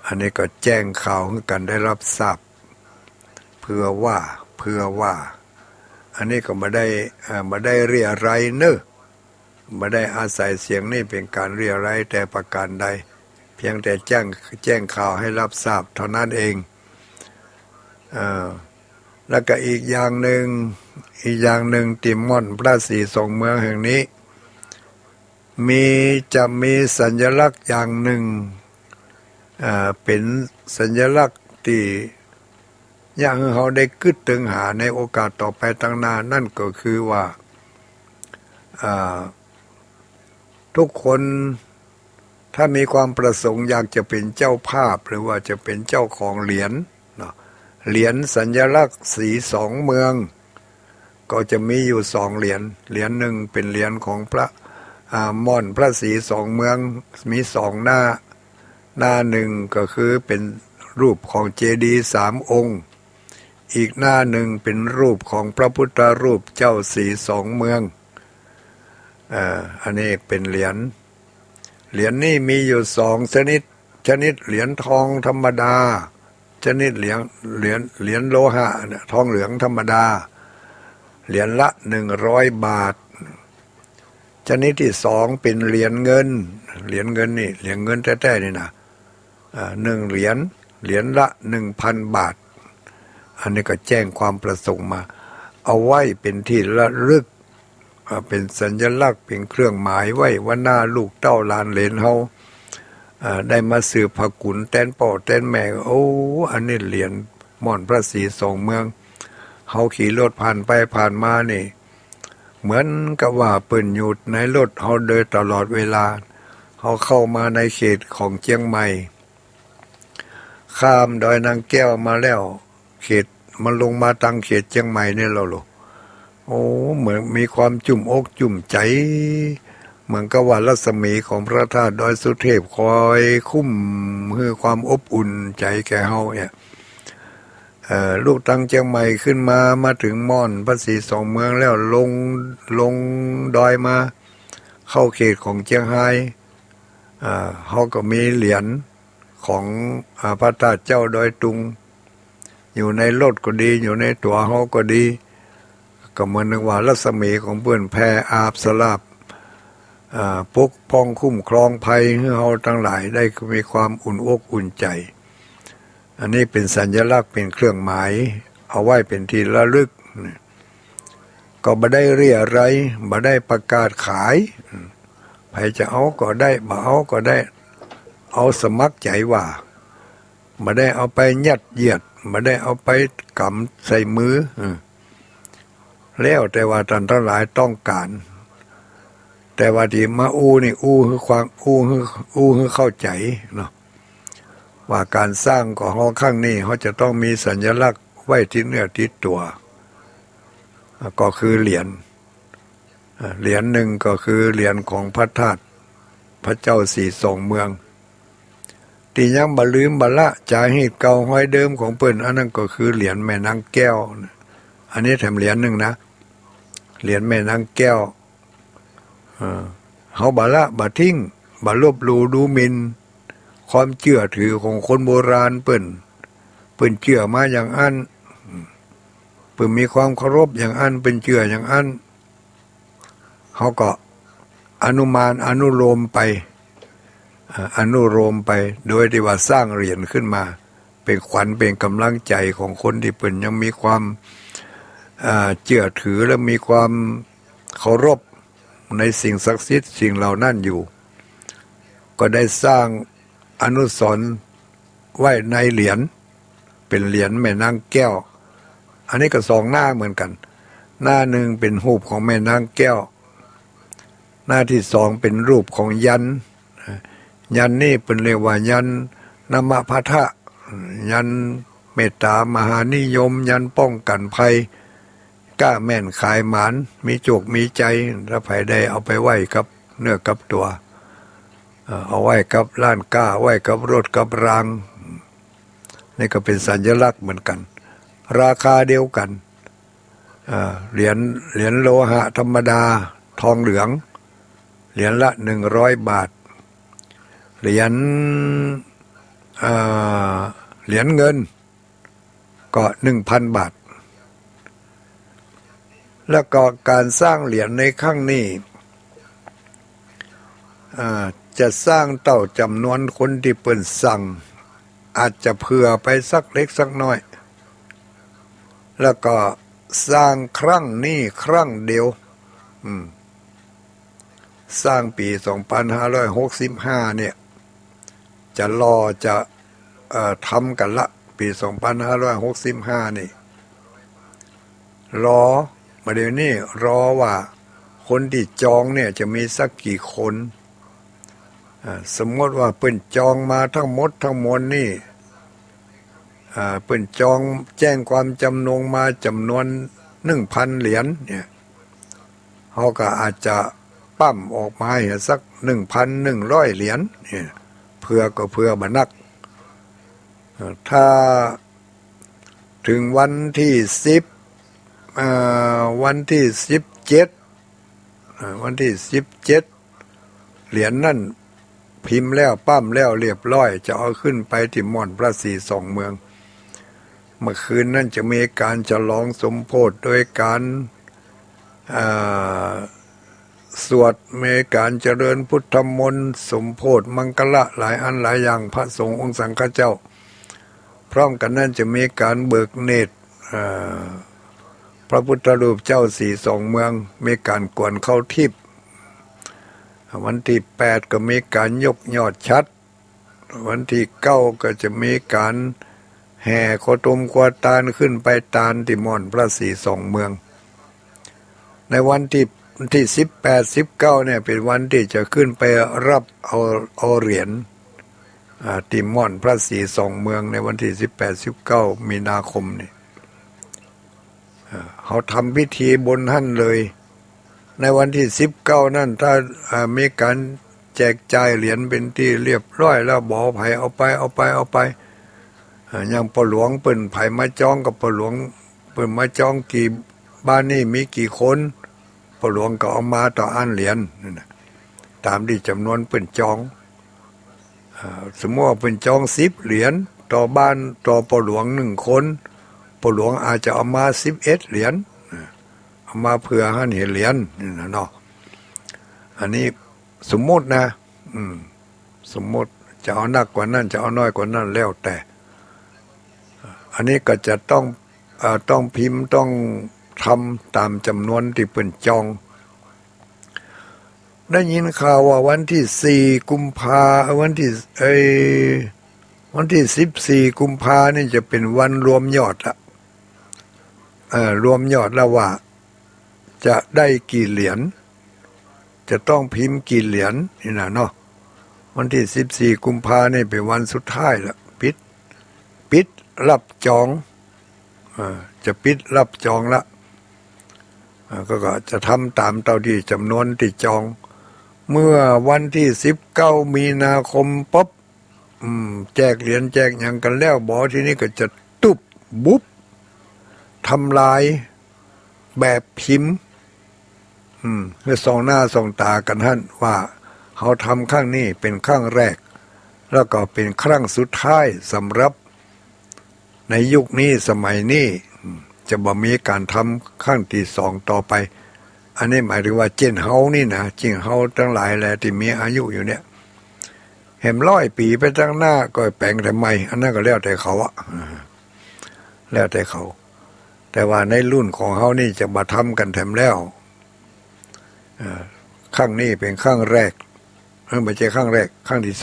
Speaker 1: อันนี้ก็แจ้งข่าวให้กันได้รับทราบเพื่อว่าอันนี้ก็มาได้เรียอะไรเนอะมาได้อาศัยเสียงนี่เป็นการเรียอะไรแต่ประการใดเพียงแต่แจ้งข่าวให้รับทราบเท่านั้นเองแล้วก็อีกอย่างหนึ่งติมม่อนพระศรีสองเมืองแห่งนี้จะมีสัญลักษณ์อย่างหนึ่งเป็นสัญลักษณ์ที่อย่างเขาได้กึดตึงหาในโอกาสต่อไปตั้งหน้านั่นก็คือว่าทุกคนถ้ามีความประสงค์อยากจะเป็นเจ้าภาพหรือว่าจะเป็นเจ้าของเหรียญเหรียญสัญลักษณ์สี2 เมืองก็จะมีอยู่2 เหรียญหนึ่งเป็นเหรียญของพระม่อนพระศรี2 เมืองมี2 หน้าหนึ่งก็คือเป็นรูปของเจดีย์3 องค์อีกหน้าหนึ่งเป็นรูปของพระพุทธรูปเจ้าศรี2 เมืองอันนี้เป็นเหรียญนี้มีอยู่2 ชนิดเหรียญทองธรรมดาชนิดเหรียญโลหะทองเหลืองธรรมดาเหรียญละ100 บาทชนิดที่2เป็นเหรียญเงินนี่เหรียญเงินแท้ๆนี่นะ1 เหรียญละ 1,000 บาทอันนี้ก็แจ้งความประสงค์มาเอาไว้เป็นที่ระลึกเป็นสัญลักษณ์เป็นเครื่องหมายไว้ว่าหน้าลูกเต้าหลานเหลนเฮาได้มาสืบพระกุนแตนพ่อแตนแม่อันนี้เหรียญม่อนพระศรี2 เมืองเฮาขี่รถผ่านไปผ่านมานี่เหมือนกับว่าเปิ้นอยู่ในรถเฮาเดินตลอดเวลาเฮาเข้ามาในเขตของเชียงใหม่ข้ามดอยนางแก้วมาแล้วเขตมันลงมาตั้งเขตเชียงใหม่นี่แล้ว โอ้เหมือนมีความจุ่มอกจุ่มใจเหมือนกับว่ารัศมีของพระธาตุดอยสุเทพคอยคุ้มให้ความอบอุ่นใจแก่เฮาเนี่ยลูกตังเชียงใหม่ขึ้นมาถึงม่อนพระศรีสองเมืองแล้วลงดอยมาเข้าเขตของเชียงไฮ้เขาก็มีเหรียญของพระธาตุเจ้าดอยตุงอยู่ในรถก็ดีอยู่ในตัวเขาก็ดีก็เหมือนว่ารัศมีของเพื่อนแพรอาบสลับปกป้องคุ้มครองภัยให้เราทั้งหลายได้มีความอุ่นอกอุ่นใจอันนี้เป็นสัญลักษณ์เป็นเครื่องหมายเอาไว้เป็นที่ระลึกก็บ่ได้เรียอะไรบ่ได้ประกาศขายใครจะเอาก็ได้บ่เอาก็ได้เอาสมัครใจว่าบ่ได้เอาไปยัดเยียดบ่ได้เอาไปกำใส่มือแล้วแต่ว่าท่านทั้งหลายต้องการแต่ว่าที่มานี่คือความคือเข้าใจเนาะว่าการสร้างของเฮาครั้งนี้เขาจะต้องมีสัญลักษณ์ไว้ที่เนื้อที่ตัวก็คือเหรียญหนึ่งก็คือเหรียญของพระธาตุพระเจ้าสีสองเมืองที่ยังบ่ลืมบ่ละจาเหตุเก่าห้อยเดิมของเปิ้นอันนั้นก็คือเหรียญแม่นางแก้วอันนี้แถมเหรียญหนึ่งนะเหรียญแม่นางแก้วเฮาบ่ละบ่ทิ้งบ่ลบหลู่ดูหมิ่นความเชื่อถือของคนโบราณเปิ้นเชื่อมาอย่างอันเปิ้นมีความเคารพอย่างอันเป็นเชื่ออย่างอันเขาก็อนุโลมไปโดยที่ว่าสร้างเหรียญขึ้นมาเป็นขวัญเป็นกำลังใจของคนที่เปิ้นยังมีความเชื่อถือและมีความเคารพในสิ่งศักดิ์สิทธิ์สิ่งเหล่านั้นอยู่ก็ได้สร้างอนุสรณ์ไว้ในเหรียญเป็นเหรียญแม่นางแก้วอันนี้ก็สองหน้าเหมือนกันหน้าหนึ่งเป็นรูปของแม่นางแก้วหน้าที่สองเป็นรูปของยันนี่เป็นเรียกว่ายันนมพัทธะยันเมตตามหานิยมยันป้องกันภัยกล้าแม่นขายหมานมีโจกมีใจถ้าใครได้เอาไปไหว้กับเนื้อกับตัวเอาไว้กับล้านก้าไว้กับรถกับรางนี่ก็เป็นสัญลักษณ์เหมือนกันราคาเดียวกันเหรียญโลหะธรรมดาทองเหลืองเหรียญละ100 บาทเหรียญเงินก็ 1,000 บาทแล้วก็การสร้างเหรียญในครั้งนี้จะสร้างเต่าจำนวนคนที่เปิ้นสั่งอาจจะเผื่อไปสักเล็กสักน้อยแล้วก็สร้างครั้งนี้ครั้งเดียวสร้างปี2565เนี่ยจะทำกันละปี2565นี่รอมาเดี๋ยวนี้รอว่าคนที่จองเนี่ยจะมีสักกี่คนสมมติว่าเปิ้นจองมาทั้งหมดทั้งมวลนี่เปิ้นจองแจ้งความจำนงมาจำนวน 1,000 เหรียญเนี่ยเขาก็อาจจะปั้มออกมาให้สัก 1,100 เหรียญเนี่ยเพื่อบ่นักถ้าถึงวันที่17วันที่17เหรียญนั่นพิมพ์แล้วปั้มแล้วเรียบร้อยจะเอาขึ้นไปที่ม่อนพระศรีสองเมืองเมื่อคืนนั่นจะมีการฉลองสมโภชโดยการสวดมีการเจริญพุทธมนต์สมโภชมังคละหลายอันหลายอย่างพระสงฆ์องค์สังฆเจ้าพร้อมกันนั้นจะมีการเบิกเนตรพระพุทธรูปเจ้าสีสองเมืองมีการกวนเข้าทิพย์วันที่8ก็มีการยกยอดชัดวันที่9ก็จะมีการแห่โคตมควาตาลขึ้นไปตาลที่ม่อนพระศรีสองเมืองในวันที่18 19เนี่ยเป็นวันที่จะขึ้นไปรับเอาเหรียญที่ม่อนพระศรีสองเมืองในวันที่18 19มีนาคมนี่ เขาทำพิธีบนหั่นเลยในวันที่19นั่นถ้ามีการแจกจ่ายเหรียญเป็นที่เรียบร้อยแล้วบอกไผเอาไปอย่างปหลวงเปิ่นไผมาจองกับปหลวงเปิ่นมาจองกี่บ้านนี่มีกี่คนปหลวงก็เอามาต่ออันเหรียญนั่นน่ะตามที่จำนวนเปิ่นจองสมมติว่าเปิ่นจอง10เหรียญต่อบ้านต่อปหลวง1คนปหลวงอาจจะเอามา11เหรียญเอามาเพื่อให้เห็นเหรียญนี่นะเนาะอันนี้สมมตินะสมมติจะเอานักกว่านั้นจะเอาน้อยกว่านั้นแล้วแต่อันนี้ก็จะต้องพิมพ์ต้องทำตามจำนวนที่เป็นจองได้ยินข่าวว่าวันที่4กุมภาวันที่14กุมภานี่จะเป็นวันรวมยอดละรวมยอดแล้วว่าจะได้กี่เหรียญจะต้องพิมพ์กี่เหรียญนี่นะเนาะวันที่14กุมภานี่เป็นวันสุดท้ายละปิดรับจองจะปิดรับจองละก็จะทำตามเท่าที่จำนวนที่จองเมื่อวันที่19มีนาคมป๊บแจกเหรียญแจกอย่างกันแล้วบอที่นี่ก็จะตุบบุ๊บทำลายแบบพิมพ์เพื่อส่องหน้าส่องตากันท่านว่าเขาทำครั้งนี้เป็นครั้งแรกแล้วก็เป็นครั้งสุดท้ายสำหรับในยุคนี้สมัยนี้จะบ่มีการทำครั้งที่2ต่อไปอันนี้หมายถึงว่าเจนเฮานี่นะจิงเฮาทั้งหลายแหละที่มีอายุอยู่เนี่ยเห็น100 ปีไปตั้งหน้าก็แปลงแต่ใหม่อันนั้นก็แล้วแต่เขาอะแล้วแต่เขาแต่ว่าในรุ่นของเฮานี่จะมาทำกันแถมแล้วครั้งนี้เป็นครั้งแรกไม่ใช่ครั้งแรกครั้งที่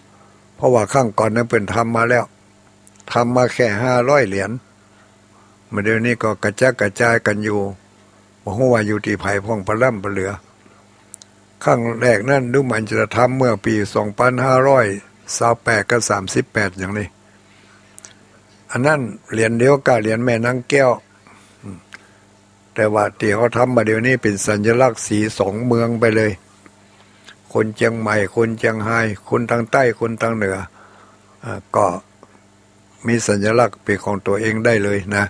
Speaker 1: 2เพราะว่าครั้งก่อนนั้นเป็นทำมาแล้วทำมาแค่500เหรียญเมื่อเดี๋ยวนี้ก็กระจัดกระจายกันอยู่บอกว่าอยู่ที่ไผ่พ่องพล่ำพเหลือครั้งแรกนั่นดูมันจะทำเมื่อปี2528กับ38อย่างนี้อันนั้นเหรียญเดียวกับเหรียญแม่นางแก้วแต่ว่าที่เขาทำมาเดี๋ยวนี้เป็นสัญลักษณ์สี2เมืองไปเลยคนเชียงใหม่คนเชียงรายคนทางใต้คนทางเหนือก็มีสัญลักษณ์เป็นของตัวเองได้เลยนะ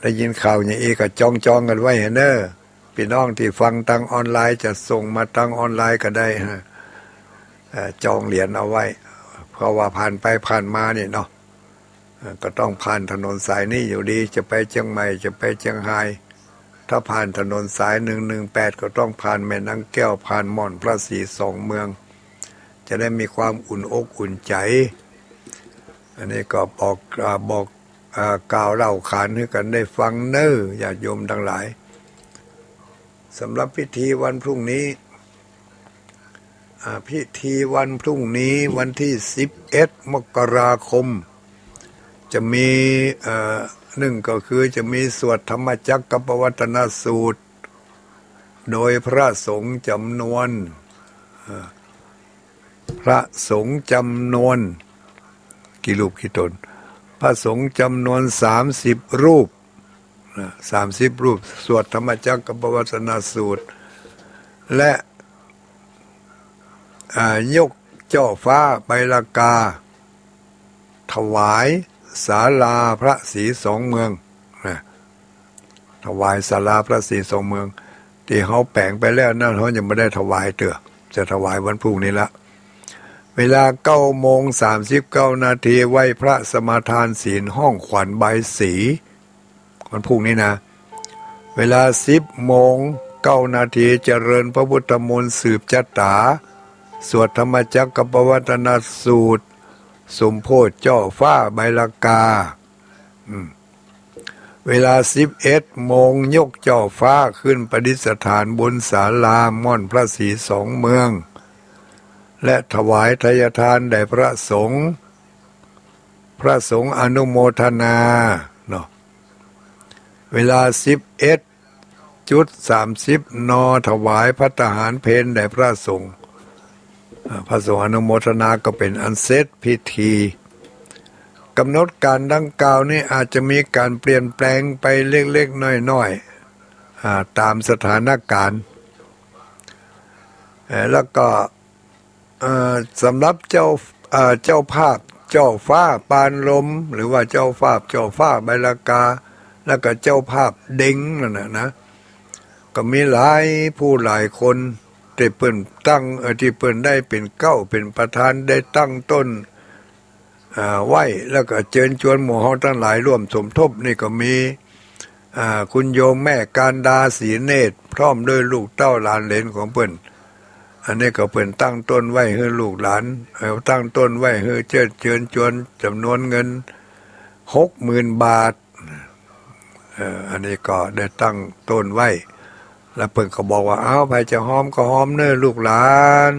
Speaker 1: ได้ยินข่าวอย่างนี้ก็จองกันไว้เนอะพี่น้องที่ฟังทางออนไลน์จะส่งมาทางออนไลน์ก็ได้จองเหรียญเอาไว้เพราะว่าผ่านไปผ่านมาเนี่ยเนาะก็ต้องผ่านถนนสายนี้อยู่ดีจะไปเชียงใหม่จะไปเชียงรายถ้าผ่านถนนสาย118ก็ต้องผ่านแม่นางแก้วผ่านม่อนพระศรี2เมืองจะได้มีความอุ่นอกอุ่นใจอันนี้ก็บอกกล่าวเล่าขานให้กันได้ฟังเน้อญาติโยมทั้งหลายสำหรับพิธีวันพรุ่งนี้พิธีวันพรุ่งนี้วันที่11มกราคมจะมีหนึ่งก็คือจะมีสวดธรรมจักรกับปวัตนสูตรโดยพระสงฆ์จำนวนกี่รูปกี่ตนพระสงฆ์จำนวน30รูป30รูปสวดธรรมจักรกับปวัตนสูตรและยกเจ้าฟ้าใบลากาถวายศาลาพระศรี2เมืองถวายศาลาพระศรี2เมืองที่เขาแปลงไปแล้วนั่นเขายังไม่ได้ถวายจะถวายวันพรุ่งนี้ละเวลา9:39 นาทีไหว้พระสมาทานศีลห้องขวัญใบสีวันพรุ่งนี้นะเวลา10:09 นาทีเจริญพระพุทธมนต์สืบจตาสวดธรรมจักรกับปวัตนสูตรสมโพธิเจ้าฟ้าใบลากาเวลา11 โมงยกเจ้าฟ้าขึ้นประดิษฐานบนศาลาม่อนพระศรี2เมืองและถวายทายทานแด่พระสงฆ์อนุโมทนาเนาะเวลา11:30 น.ถวายภัตตาหารเพลแด่พระสงฆ์อนุโมทนาก็เป็นอันเสร็จพิธี กำหนดการดังกล่าวนี้อาจจะมีการเปลี่ยนแปลงไปเล็กๆน้อยๆตามสถานการณ์แล้วก็สำหรับเจ้าภาพเจ้าฟ้าปานลมหรือว่าเจ้าฟ้าใบลากาแล้วก็เจ้าภาพเด้งนั่นนะก็มีหลายผู้หลายคนที่เปิ้นตั้งที่เปิ้นได้เป็นเก้าเป็นประธานได้ตั้งต้นไหวแล้วก็เชิญชวนหมู่เฮาทั้งหลายร่วมสมทบนี่ก็มีคุณโยมแม่การดาศรีเนตรพร้อมด้วยลูกเต้าหลานเหลนของเปิ้นอันนี้ก็เปิ้นตั้งต้นไว้ให้ลูกหลานตั้งต้นไว้ให้เชิญชวนจำนวนเงิน60,000 บาทอันนี้ก็ได้ตั้งต้นไว้แล้วเปิ้นก็บอกว่าเอาใครจะหอมก็หอมเน้อลูกหลาน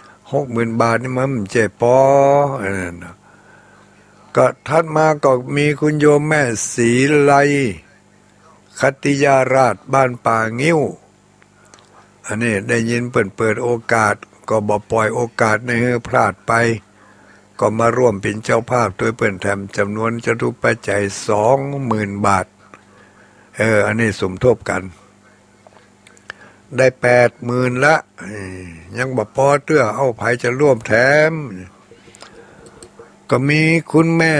Speaker 1: 60,000 บาทนี่มันเจ็บปอก็ถัดมาก็มีคุณโยมแม่ศรีไลคติยาราชบ้านป่างิ้วอันนี้ได้ยินเปิดโอกาสก็บ่ปล่อยโอกาสในให้พลาดไปก็มาร่วมเป็นเจ้าภาพโดยเปิ้นแถมจำนวนจตุปัจจัย20,000 บาทอันนี้สมทบกันได้80,000ละยังบ่พอเตื้อเอาไผจะร่วมแถมก็มีคุณแม่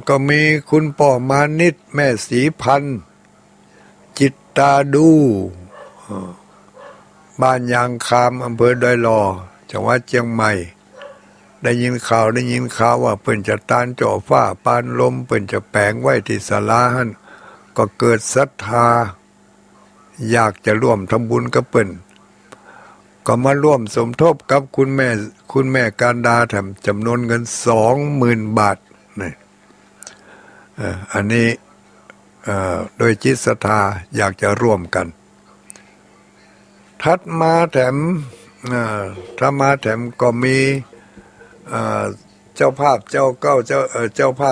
Speaker 1: ก็มีคุณป่อมานิตแม่ศรีพันธ์จิตตาดูบ้านยางคามอำเภอดอยหล่อจังหวัดเชียงใหม่ได้ยินข่าวว่าเปิ้นจะตานจ่อฟ้าปานลมเปิ้นจะแปลงไว้ที่ศาลาหั่นก็เกิดศรัทธาอยากจะร่วมทำบุญกับเปิ้นก็มาร่วมสมทบกับคุณแม่การดาแถมจำนวนเงิน20,000 บาทนี่อันนี้โดยจิตศรัทธาอยากจะร่วมกันถัดมาแถมก็มีเจ้าภาพเจ้าภา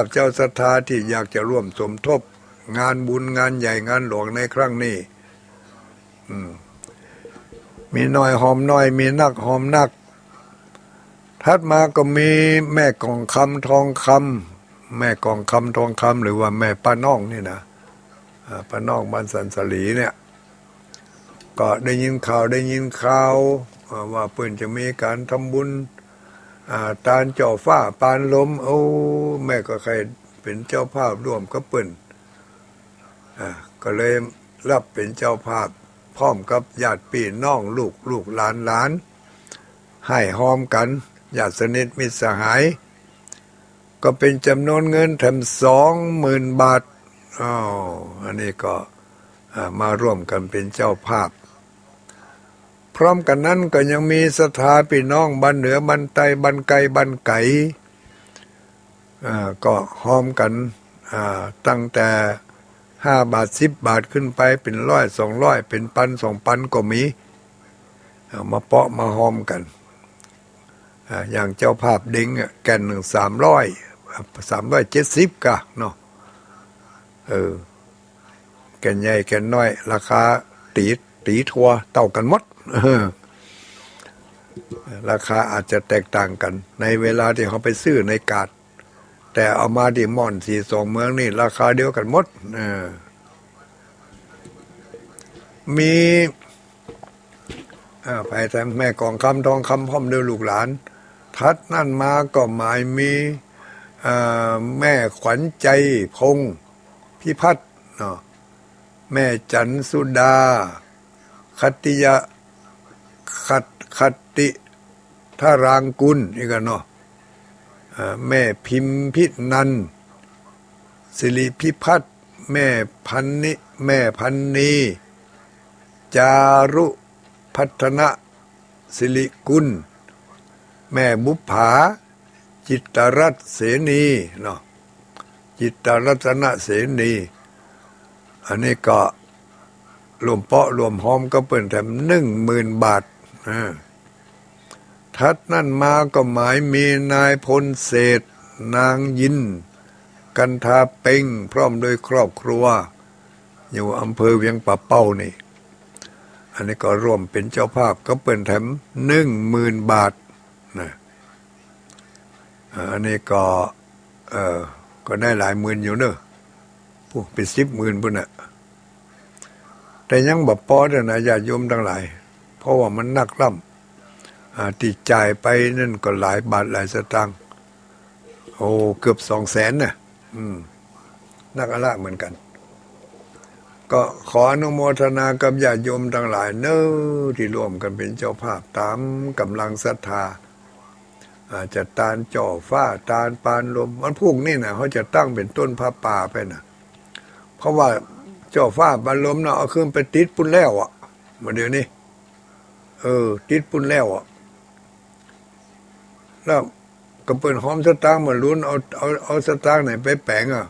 Speaker 1: พเจ้าศรัทธาที่อยากจะร่วมสมทบงานบุญงานใหญ่งานหลวงในครั้งนี้มีน้อยหอมน้อยมีนักหอมนักถัดมาก็มีแม่กองคำทองคำหรือว่าแม่ป้าน้องนี่นะป้าน้องบ้านสันสลีเนี่ยก็ได้ยินข่าวว่าเปิ้นจะมีการทำบุญตานเจ้าฟ้าปานลมแม่ก็เคยเป็นเจ้าภาพร่วมกับเปิ้นก็เลยรับเป็นเจ้าภาพพร้อมกับญาติพี่น้องลูกหลานให้หอมกันญาติสนิทมิตรสหายก็เป็นจำนวนเงินแถม20,000 บาทอันนี้ก็มาร่วมกันเป็นเจ้าภาพพร้อมกันนั้นก็ยังมีศรัทธาพี่น้องบ้านเหนือบ้านใต้บ้านไกลบ้านไก่ก็หอมกันตั้งแต่5 บาท10 บาทขึ้นไปเป็น100 200เป็น1,000 2,000ก็มีมาเปาะมาหอมกันอย่างเจ้าภาพเด้งแก่นหนึ่ง370ก็เนาะแก่นใหญ่แก่นน้อยราคาตีทัวเท่ากันหมดราคาอาจจะแตกต่างกันในเวลาที่เขาไปซื้อในกาดแต่เอามาที่ม่อน42 เมืองนี่ราคาเดียวกันหมดมีไปแต่แม่กองคำทองคำพร้อมด้วยลูกหลานทัดนั่นมาก็หมายมีแม่ขวัญใจพงพิพัฒน์แม่จันสุดาคติทารางกุลนี่กันเนาะแม่พิมพินันสิริพิพัฒน์แม่พันนีจารุพัฒนะสิริกุลแม่บุปผาจิตตรัตน์เสนีเนาะจิตตรัตนเสนีอันนี้ก็รวมเปาะรวมหอมก็เปิ่นแถม10,000 บาททัดนั่นมาก็หมายมีนายพลเศรษฐ์นางยินกันทาเป่งพร้อมโดยครอบครัวอยู่อำเภอเวียงป่าเป้านี่อันนี้ก็ร่วมเป็นเจ้าภาพก็เปิ่นแถม10,000 บาทนะอันนี้ก็ เออก็ได้หลายหมื่นอยู่เนอะพวกเป็น10,000พุ่นน่ะแต่ยังบ่พอเด้อนะญาติโยมทั้งหลายเพราะว่ามันหนักล่ำที่จ่ายไปนั่นก็หลายบาทหลายสตางค์โอ้เกือบ200,000น่ะนักอะละเหมือนกันก็ขออนุโมทนากับญาติโยมทั้งหลายเนอะที่ร่วมกันเป็นเจ้าภาพตามกำลังศรัทธาอาจจะตาลจ่อฟ้าตาลปานลมมันพวกนี่นะเขาจะตั้งเป็นต้นผ้าป่าไปนะเพราะว่าจ่อฟ้าปานลมนะเอาขึ้นไปติดปุ่นแล้วอ่ะมาเดี๋ยวนี้ติดปุ่นแล้วอ่ะแล้วก็เปิดหอมสตางค์มาลุ้นเอาสตางค์ไหนไปแปะอ่ะ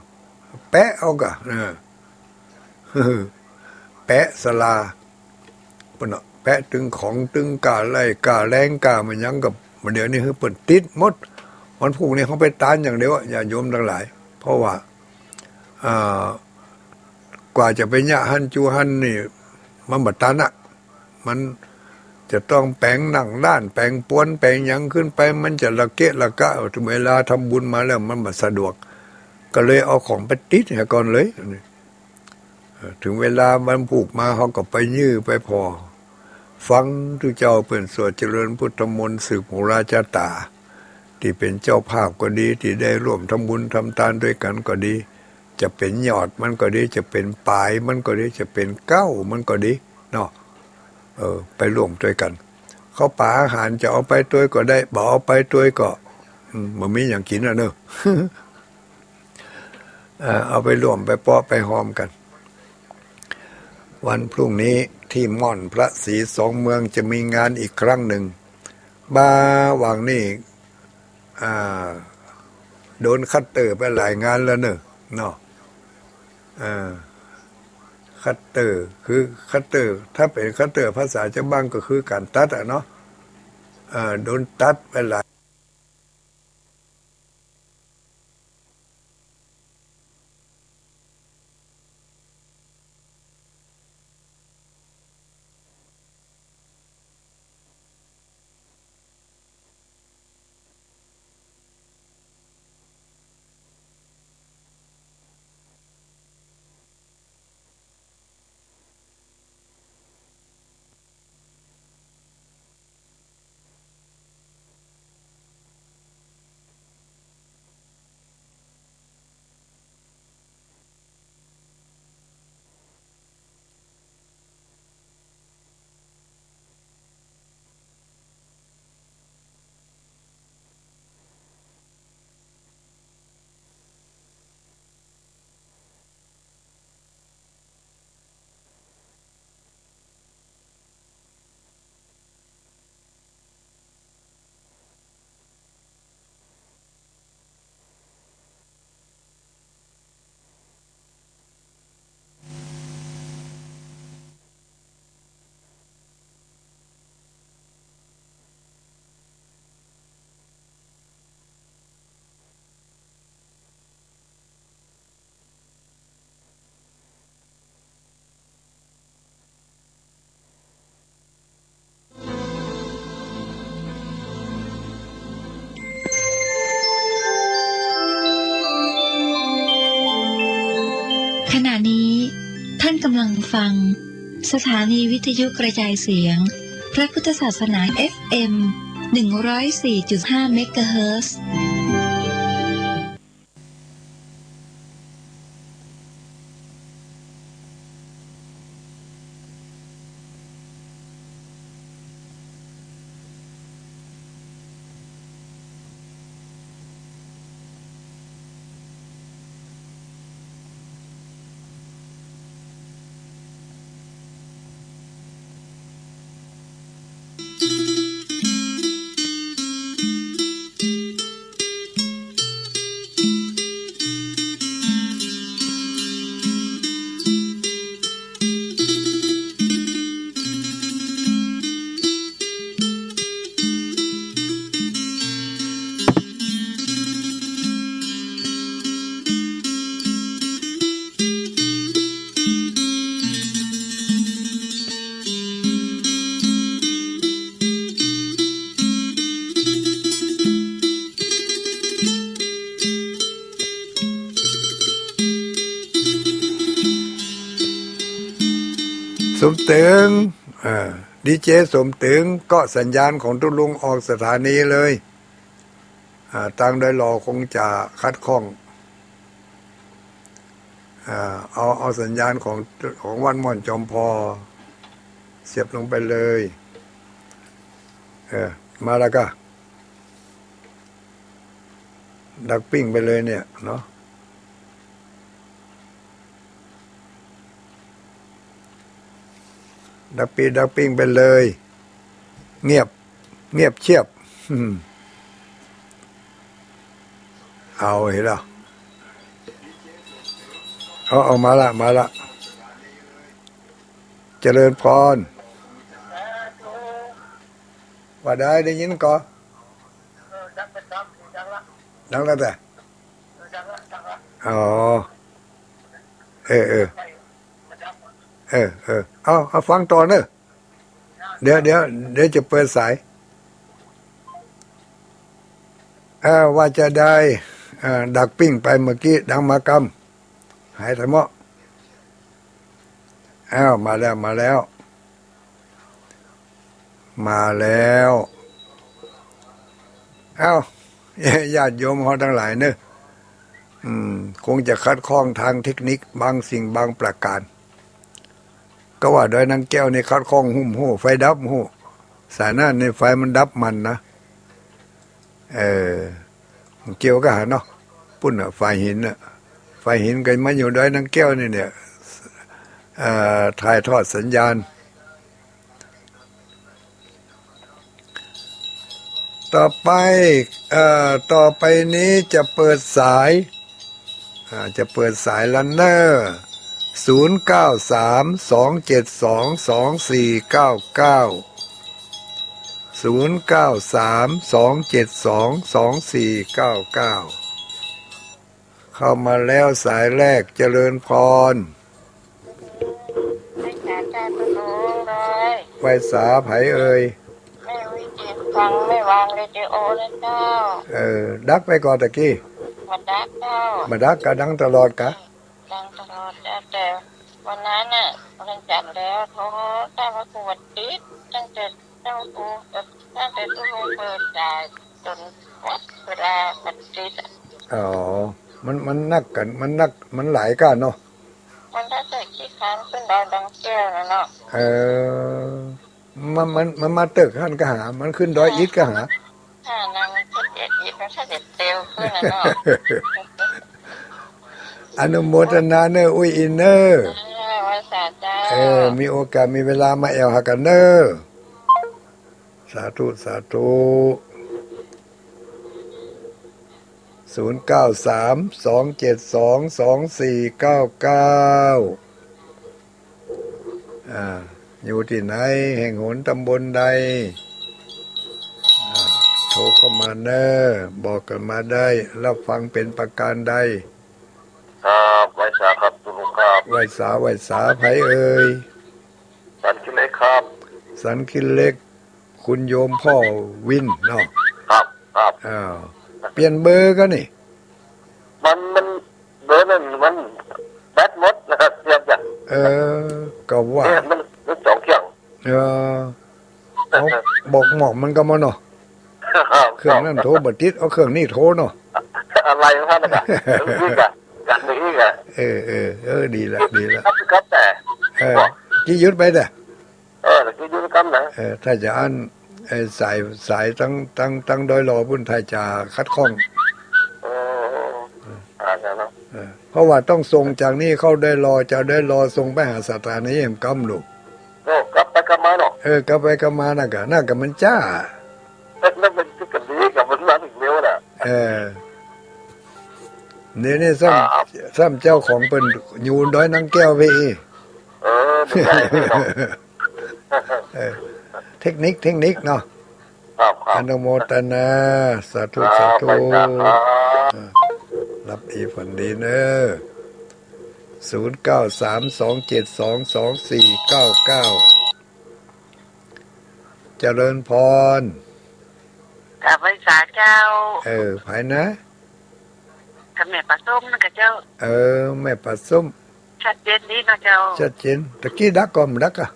Speaker 1: แปะเอากะแปะสลาปนแปะตึงของตึงกาไล่กาแรงกามันยังกับมันเดี๋ยวนี้คือเปิดติดหมดมันพวกนี้เขาไปตานอย่างเดียวอย่าโยมทั้งหลายเพราะว่ากว่าจะไปยะหันจูหันนี่มันบัดตันอ่ะมันจะต้องแปลงหนังด้านแปลงปวนแปลงยังขึ้นไปมันจะละเกะละกะถึงเวลาทำบุญมาแล้วมันบัดสะดวกก็เลยเอาของไปติดก่อนเลยถึงเวลามันผูกมาเขาก็ไปยื้อไปพอฟังทุกเจ้าเป็นสวดเจริญพุทธมนต์สืบโหราชตาที่เป็นเจ้าภาพก็ดีที่ได้ร่วมทำบุญทำทานด้วยกันก็ดีจะเป็นยอดมันก็ดีจะเป็นปลายมันก็ดีจะเป็นเก้ามันก็ดีเนาะไปร่วมด้วยกันเขาป่าอาหารจะเอาไปตัวก็ได้บอกเอาไปตัวก็มันมีอย่างกินเนอะเอาไปร่วมไปเปาะไปหอมกันวันพรุ่งนี้ที่ม่อนพระศรีสองเมืองจะมีงานอีกครั้งหนึ่งบ้าหวังนี่โดนคัตเตอร์ไปหลายงานแล้วเนอะเนาะคัตเตอร์คือคัตเตอร์ถ้าเป็นคัตเตอร์ภาษาชาวบ้านก็คือการตัดเนาะโดนตัดไปหลาย
Speaker 2: ขณะนี้ท่านกำลังฟังสถานีวิทยุกระจายเสียงพระพุทธศาสนา FM 104.5 เมกะเฮิรตซ์
Speaker 1: มตึงดีเจสมตึงก็สัญญาณของทุลุงออกสถานีเลยตั้งโดยรอคงจะคัดข้องเอาสัญญาณของวันม่อนจอมพอเสียบลงไปเลยมาแล้วก็ดักปิ้งไปเลยเนี่ยเนาะดักปิ้งไปเลยเงียบเชียบเอาเห็นแล้วเอามาละเจริญพรว่าได้ยินก่อดังแล้วแต่อ๋อเอาฟังต่อเนอะเดี๋ยวจะเปิดสายว่าจะได้ดักปิ้งไปเมื่อกี้ดังมากำหายทะเมาะมาแล้วญาติโยมเขาทั้งหลายเนอะคงจะคัดข้องทางเทคนิคบางสิ่งบางประการก็ว่าโดยนางแก้วในคัดข้องหุ่มหูไฟดับหูสายหน้าในไฟมันดับมันนะเกี่ยวก็หาเนาะปุ่นไฟหินกันมาอยู่โดยนางแก้วนี่เนี่ยถ่ายทอดสัญญาณต่อไปนี้จะเปิดสายลันเนอร์เข้ามาแล้วสายแรกเจริญพรไหวสาไผเอ่ย
Speaker 3: ไม่วิจิตฟังไม่วางเลยเจโอนะเจ้า
Speaker 1: ดักไปก่อนตะกี้
Speaker 3: มาดักเจ้า
Speaker 1: มาดักกะดังตลอดกะ
Speaker 3: ดังตลอดแต่วันนั้นน่ะวันจันทร์แล้วเขาได้มาตรวจติดตั้งแต่ตู้ลงเปิดจ่ายจนวัดเวลาปฏิทิน
Speaker 1: มันนักกันมันหลายกันเนาะ
Speaker 3: มันได้แต่ขี้ค้านขึ้นดาวดังแก้วนะเนาะ
Speaker 1: มันมาตึกหันก็หามันขึ้นดอยอิฐก็หาน
Speaker 3: างมันเด็ดอิฐมันเด็ดเตียวขึ้นนะเนาะ
Speaker 1: อนุโมทนาเนอร์อุ้ยอินเนอร์
Speaker 3: วันศาสตร์เจ้า
Speaker 1: มีโอกาสมีเวลามาแอลหากันเนอร์สาธุ0932722499อยู่ที่ไหนแห่งหนตำบลใดโทรเข้ามาเนอะบอกกันมาได้รับฟังเป็นประการใด
Speaker 4: ครับไหวสาครับตุลุงครับ
Speaker 1: ไหวสาไผเอ่ย
Speaker 4: สันคิเล็กครับ
Speaker 1: สันคิเล็กคุณโยมพ่อวินเนาะ
Speaker 4: ครับ
Speaker 1: เปลี่ยนเบอร์กันนี่
Speaker 4: มันเบอร์นั้นมันแบตหมดนะครับเสียบอย่าง
Speaker 1: ก็ว่า
Speaker 4: มันสองเครื่อง
Speaker 1: เอาบอกหมอกมันก็มาเนาะเครื่องนั้นโทรบัดติดเอาเครื่องนี้โทรเนาะ
Speaker 4: อะไรของท่านน่ะนี่กะกันนี่กะ
Speaker 1: ดีละ
Speaker 4: ครับแต่
Speaker 1: กี่ยึดไปแต่
Speaker 4: กี่ยึดกันนะ
Speaker 1: ถ้าจะอันสายตั้งโดยรอบุญไทยจะคัดข้องเพราะว่าต้องส่งจากนี้เข้าได้รอจะได้รอส่งไปหาสถานีแห่งกำลูก
Speaker 4: กลับไปกลับมาเนาะ
Speaker 1: กลับไปกลับมาน่ะกะมันจ้า
Speaker 4: นั่นมันกันดีกับมันมาถึงเร็วน่ะ
Speaker 1: นี่ซ้ำเจ้าของเป็นยูนด้อยนางแก้วไปเทคนิคเนาะอนุโมทนาสาธุรับอีฝันดีเนอะ0932722499เจริญพร
Speaker 3: กับไว้สาเจ้า
Speaker 1: ภายนะ
Speaker 3: กับแม่ปลาส้มนะกับเจ้า
Speaker 1: แม่ปลาส้ม
Speaker 3: ชัดเจนดีนะเจ้า
Speaker 1: ชัดเจนตะกี้ดักก่อนดักอ่ะ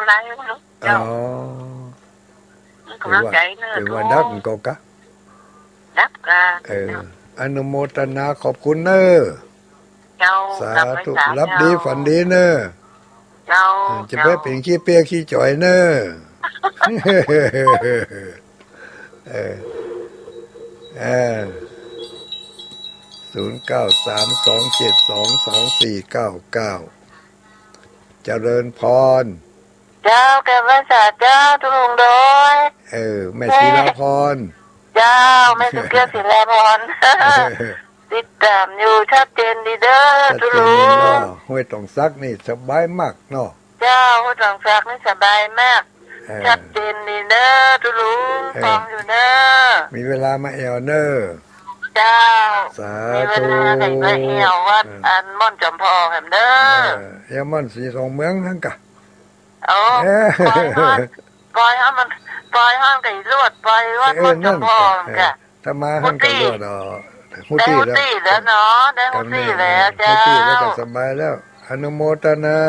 Speaker 3: อะไรไม่รู้
Speaker 1: อ๋อ
Speaker 3: กำลังใจเนอะ
Speaker 1: ถือว่าดักมันก็กะ
Speaker 3: ดับกัน
Speaker 1: อนุโมทนาขอบคุณเนอะ
Speaker 3: เจ้า
Speaker 1: สา
Speaker 3: รับไป
Speaker 1: ธุ
Speaker 3: สาม
Speaker 1: รับดีฝันดีเนอะ
Speaker 3: เจ้า
Speaker 1: จะไปเป็นขี้เปียกขี้จ่อยเนอะ 0932722499เจริญพร
Speaker 3: เจ้าแกภาษาเจ้าทุลุงโดย
Speaker 1: แม่ศิลาพร
Speaker 3: เจ้าไม่สุเกียรติศิลาพรติดตามอยู่ชัดเจนดีเด้อ
Speaker 1: ชัด
Speaker 3: ทุ
Speaker 1: เจน
Speaker 3: ลุ
Speaker 1: นี่
Speaker 3: ง
Speaker 1: เนาะห้วยตองซักนี่สบายมากเนาะ
Speaker 3: เจ้าผู้ต้องฝากนี่สบายมาก ชัดเจนดีเด้อทุลุงฟังอยู่เด้อ
Speaker 1: มีเวลามาแอลเนอร์
Speaker 3: เจ้า
Speaker 1: สา
Speaker 3: มีเว
Speaker 1: ธุ
Speaker 3: ลาให้ไปเอี่ยววัดอันม่อนจอมพอแหมเด้อ
Speaker 1: เอมอนสีทองเมืองทั้งกะ
Speaker 3: โอ้ปล่อยให้มันปล่อยให้มันไก่ลวดปล่อยวัดม่อนจอมพอแก
Speaker 1: ถ้ามาหันกันรอดอ่ะฮู
Speaker 3: ได้
Speaker 1: ตี้
Speaker 3: ฮุ
Speaker 1: แล้ว
Speaker 3: ตี้แล้วเนาะได้ฮุตี้แล้วเจ้า
Speaker 1: ฮูตี้แล้วก็สบายแล้ว อนุโมทนา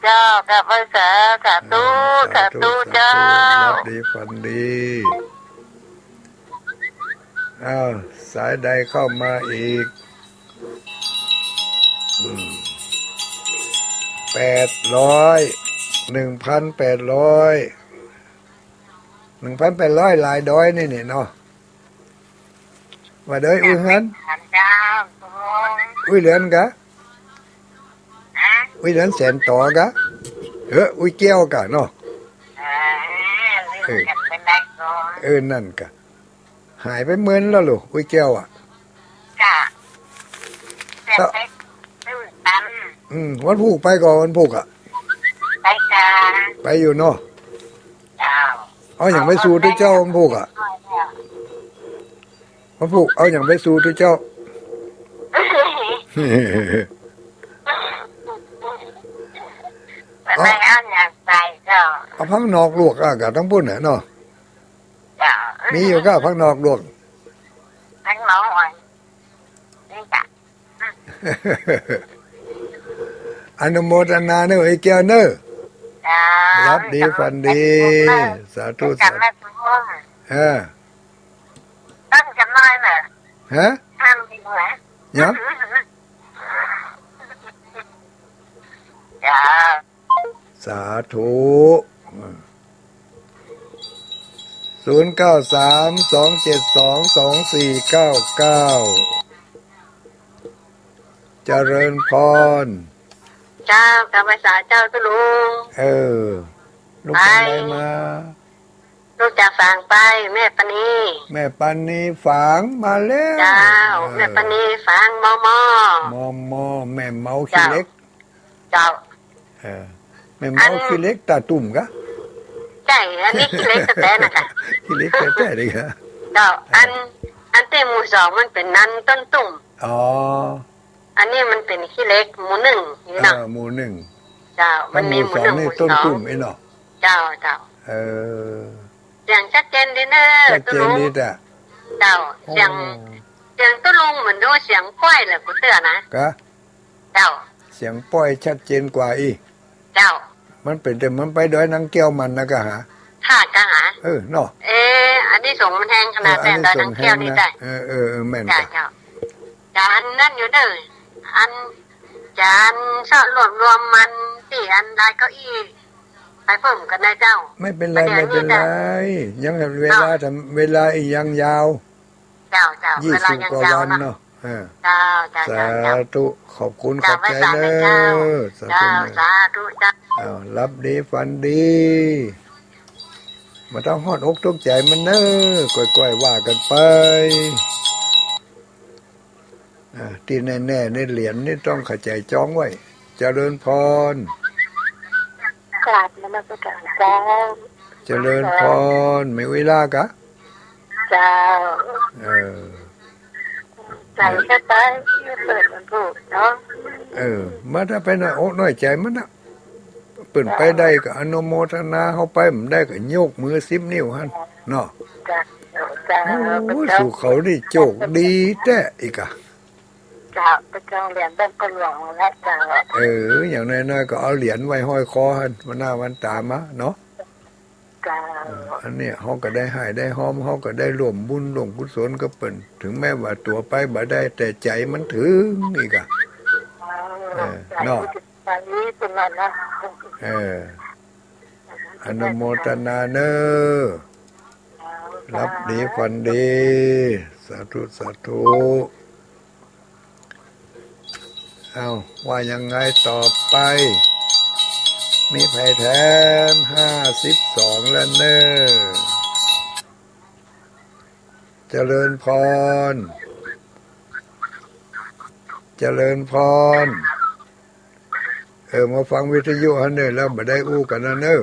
Speaker 3: เจ้ากับภาษาสาธุสาธุเจ้า
Speaker 1: รับดีฝันดีอ้าวสายใดเข้ามาอีก1,800ลายดอยนี่เนาะว่าเด้ออุ้ยหัน
Speaker 3: เจ้า
Speaker 1: อุ้ยเหลือนกะอุ้ยเหลือนแสนต่อกะอุ้ยแก้วกะเนาะนั่นกะหายไปเหมือนแล้วลูกอุ้ยแก้วอ่ะ
Speaker 3: จ้าแต่ไปตัน
Speaker 1: วันผูกไปก่อนวันผูกอ่ะ
Speaker 3: ไปจ้า
Speaker 1: ไปอยู่เนาะ
Speaker 3: เจ้า
Speaker 1: เอาอย่างไปสู่ที่เจ้าวันผูกอ่ะวันผูกเอาอย่างไปสู่ที่เจ้า
Speaker 3: ไม่เอาอย่างไปเจ้า
Speaker 1: เอาพักนอกลวกอ่ะกะทั้งปุ่นน่ะเนาะ
Speaker 3: เจ้า
Speaker 1: มีอยู่ก็พักนอกลวก
Speaker 3: ทั้งน้องอ่อนนี่จ้ะ
Speaker 1: อนุโมทนาเนอะไอ้แก้วเนอะ
Speaker 3: จ้า
Speaker 1: รับดีฝันดี สาธุ
Speaker 3: จั
Speaker 1: สา
Speaker 3: บ
Speaker 1: ธุ
Speaker 3: แม่ทุกคน
Speaker 1: ฮะ
Speaker 3: ตั้งจำน้อยน่ะ
Speaker 1: ฮะ
Speaker 3: ห้ามดีไหม
Speaker 1: ยัง
Speaker 3: จ้า
Speaker 1: สาธุ0932722499เจริญพร
Speaker 3: เจ้ากับภาษาเจ้าตุลุง
Speaker 1: ลูกเป็นอะไรมา
Speaker 3: ลูกจากฝั่งไปแม่ปณี
Speaker 1: แม่ปันนีฝังมาแล้ว
Speaker 3: เจ้าแม่ปณีฟังมอมอ
Speaker 1: มอแม่เมาขี้เล็ก
Speaker 3: เจ้า
Speaker 1: แม่เมาขี้เล็กตาตุ่มกะ
Speaker 3: ใช่อันนี้ขี้เล็กแต่นะคะ
Speaker 1: ขี้เล็กแต่เลยกะ
Speaker 3: เจ้าอันเต้หมู่สองมันเป็นนันต้นตุ่ม
Speaker 1: อ๋อ
Speaker 3: อันนี้มันเป็นขี้เล็กหมู่หนึ่งนี่เนาะ
Speaker 1: หมู่หนึ่ง
Speaker 3: เจ้ามันมีหมู่หนึ่งห
Speaker 1: นี่
Speaker 3: มู่
Speaker 1: ต้น
Speaker 3: สอง
Speaker 1: ตุ่มไอ้เนาะ
Speaker 3: เจ้าเจ้า
Speaker 1: เออ
Speaker 3: เสียงชัดเจนดีเนอะ
Speaker 1: ชัด
Speaker 3: ตุ
Speaker 1: เจน
Speaker 3: ลุง
Speaker 1: ดีแต่
Speaker 3: เจ้าเสียงตุลุงเหมือนดูเสียงก้อยเลยกูเตือนนะ
Speaker 1: กะ
Speaker 3: เจ้า
Speaker 1: เสียงป้อยชัดเจนกว่าอีก
Speaker 3: เจ้า
Speaker 1: มันเป็นแต่มันไปดอยนางแก้วมันนะกะหา
Speaker 3: ท่ากะหา
Speaker 1: เนาะ
Speaker 3: อันนี้ส่งมันแทงขนาดแต่ตอนนั้นเที่ยวนี่ได้
Speaker 1: แม่น
Speaker 3: จ้าก
Speaker 1: ะ
Speaker 3: เจ้าจานนั่นอยู่เด้ออันจานชอบรวมมันสี่อันได้เก้าอี้ไปเพิ่มกันนะเจ้า
Speaker 1: ไม่เป็นไรไม่เป็นไรยังเวลาทำเวลาอีกยังยาว
Speaker 3: เจ้าเจ้าเวลา
Speaker 1: 20
Speaker 3: ยัง
Speaker 1: กว่า
Speaker 3: ยาว
Speaker 1: วัน
Speaker 3: นะ
Speaker 1: เนาะ
Speaker 3: เจ้าเจ้า
Speaker 1: สา
Speaker 3: เจ้าเจ้า
Speaker 1: ธุขอบคุณข
Speaker 3: เจ้า
Speaker 1: อบ
Speaker 3: ไว้
Speaker 1: ใจ
Speaker 3: สา
Speaker 1: เด้
Speaker 3: ธุเจ้า
Speaker 1: อสา
Speaker 3: เจ้า
Speaker 1: ธุ
Speaker 3: สาธุเจ้า
Speaker 1: รับดีฝันดีมาต้องฮอดอกทุกข์ใจมันเนอะก่อยๆว่ากันไปที่แน่ๆในเหรียญนี่ต้องเข้าใจจ้องไว้เจริญพร
Speaker 3: กราบนมัสการเจ้า
Speaker 1: เจริญพรไม่เวลากะ
Speaker 3: เจ้า ใจแค่ไปเปิดมันถูกเนาะ
Speaker 1: มาถ้าไปหน่อยอกน้อยใจมันนะเปิ่นไปได้ก็อนุโมทนาเข้าไปมันได้ก็โยกมือ10 นิ้วหันเนาะ
Speaker 3: จ้าเจ้า
Speaker 1: โอ้สู่เขาได้โจกดีแต่อีกอะ
Speaker 3: จ้าไปจองเหรียญเป็นกระหลวงและจ้า
Speaker 1: อย่างน้อยๆก็เอาเหรียญไว้ห้อยคอหันวันหน้าวันตามะเนาะ
Speaker 3: จ้า
Speaker 1: อันเนี้ยเฮาก็ได้ให้ได้หอมเฮาก็ได้ร่วมบุญร่วมกุศลก็เปิ้นถึงแม้ว่าตัวไปบ่ได้แต่ใจมันถึงอีกอ่ะ
Speaker 3: เนาะตอนนี้เป็นวันนะ
Speaker 1: อนุโมทนาเนอรับดีฝันดี สาธุสาธุเอาว่ายังไงต่อไป มีไผ่แถม52แล้วเนอเจริญพร เจริญพร มาฟังวิทยุฮันเนอแล้วบ่ได้อู้กันนะเนอ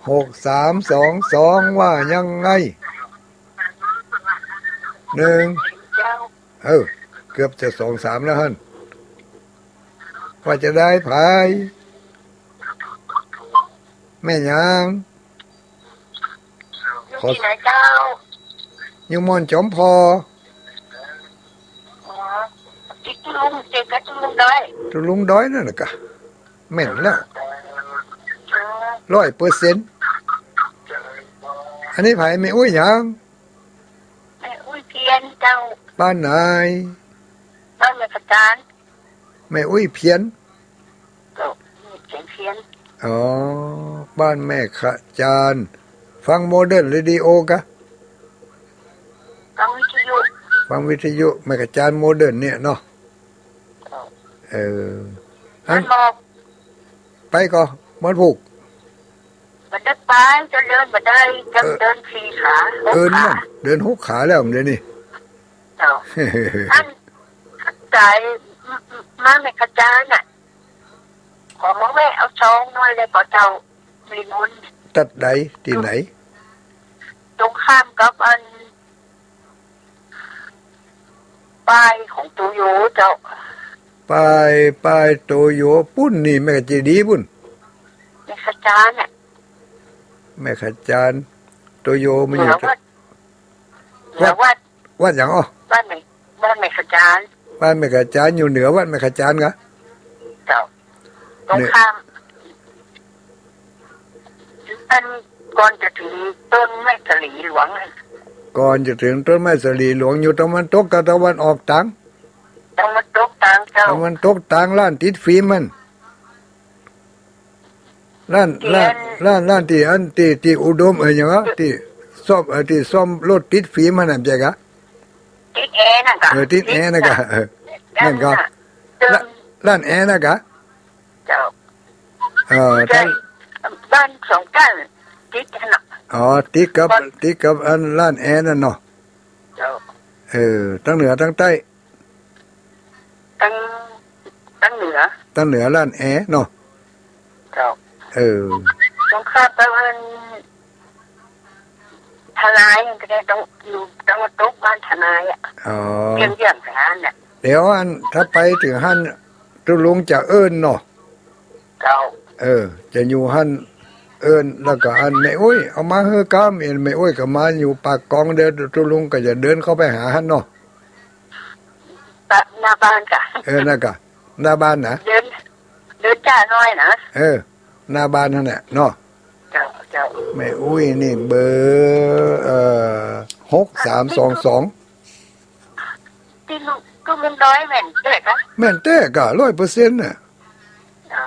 Speaker 1: 6322ว่ายังไงหนึ่งเกือบจะ23แล้วฮันว่าจะได้ภายแม่ยาง
Speaker 3: อยู่ที่ไหนเจ้า
Speaker 1: อยู่มอนจอมพอ
Speaker 3: จิกลุงเจ๊กจุลุงได้
Speaker 1: ตุลุงด้อยนั่นน่ะกะแม่นแล้ว100%อันนี้ไผไม่อุ้ยหยัง
Speaker 3: แม่อุ้ยเพียนเจ้า
Speaker 1: บ้านไหน
Speaker 3: บ้านแม่ขจาน
Speaker 1: แม่อุ้ยเพียน
Speaker 3: เจ้าเสียงเพียน
Speaker 1: อ๋อบ้านแม่ขจานฟังโมเดิร์นเรดิโอกะ
Speaker 3: ฟังวิทยุ
Speaker 1: ฟังวิทยุแม่ขจานโมเดิร์นเนี่ยเนาะอั
Speaker 3: มัน นบอก
Speaker 1: ไปก็มันผูก
Speaker 3: บันไดไปจะเดินบันไดจะเดินสี่ขาหก
Speaker 1: นั่
Speaker 3: ขาน
Speaker 1: เดิน6ขาแล้วเดี๋ยวนี้
Speaker 3: เจ้าอันใจมาแม่ขจานน่ะขอมาแม่เอาซองหน่อยเลยก็เจ้ามีมุน
Speaker 1: ตัดใดที่ไหน
Speaker 3: ตรงข้ามกับอันป้ายของตูโยเจ้า
Speaker 1: ไปโตโยปุ้นนี่แม่ขจดีปุ้น
Speaker 3: ในขจานน่ะ
Speaker 1: แม่ขจานโตโยมัน
Speaker 3: เห
Speaker 1: อ
Speaker 3: นื
Speaker 1: ยู่
Speaker 3: อวัด
Speaker 1: วัดหยังอ๋อ
Speaker 3: บ้านไหนขจาน
Speaker 1: บ้านแม่ขจานอยู่เหนือวัดแม่ขจานกะ
Speaker 3: เจ้าตรงข้ามอันก่อนจะถึงต้นแม่กะหลีหลวงน่ะ
Speaker 1: ก่อนจะถึงต้นไม้สลีหลวงอยู่ตะวันตกกับตะวันออกตัง
Speaker 3: ต้องมาตกตางเจ้า
Speaker 1: ตะวันตกตังล้านติดฟิล์มมันล้านที่อันที่อุดมหยังอ่ะที่ซ่อมรถติดฟิล์มมันน่ะใช่กะ
Speaker 3: ติดแอร์น่ะกะ
Speaker 1: ติดแอร์นะกะนั่นก็
Speaker 3: เดิน
Speaker 1: ร้านแอร์นะกะ
Speaker 3: เจ้า
Speaker 1: ท่าน
Speaker 3: บ้านสองกันติดขนาด
Speaker 1: ติดกับอันร้านแอร์นั่นเนาะ
Speaker 3: เจ้า
Speaker 1: ทั้งเหนือทั้งใต้
Speaker 3: ตั้งเหนือ
Speaker 1: ทั้งเหนือร้านแอร์เนาะ
Speaker 3: เจ้า
Speaker 1: Ừ.
Speaker 3: ต้องข้ามไปวันทนายก็ได้ต้องอยู่ต้องมาตกบ้านทนายอ่ะ
Speaker 1: อ๋อ
Speaker 3: เยี่ยมสารน่ะ
Speaker 1: เดี๋ยวอันถ้าไปถึงหันตุลุงจะเอิ้นเนาะ
Speaker 3: เจ้า
Speaker 1: จะอยู่หันเอิ้นแล้วก็อันแม่อุ้ยเอามาเฮือกามเอ็นแม่อุ้ยก็มาอยู่ปากกองเดินตุลุงก็จะเดินเข้าไปหาหันเนาะ
Speaker 3: หน้าบ้านกะ
Speaker 1: นั่นก็หน้าบ้านนะ
Speaker 3: เดินจ้าน้อยนะ
Speaker 1: หน้าบ้านนั่นแหละเนาะ
Speaker 3: เจ้าเจ้า
Speaker 1: แม่อุ้ยนี่เบอร์6322
Speaker 3: ที่ลูกก็มึงน้อยแม่นเด็กอะ
Speaker 1: แม่นแต่ก็100%น่ะ
Speaker 3: อ๋อ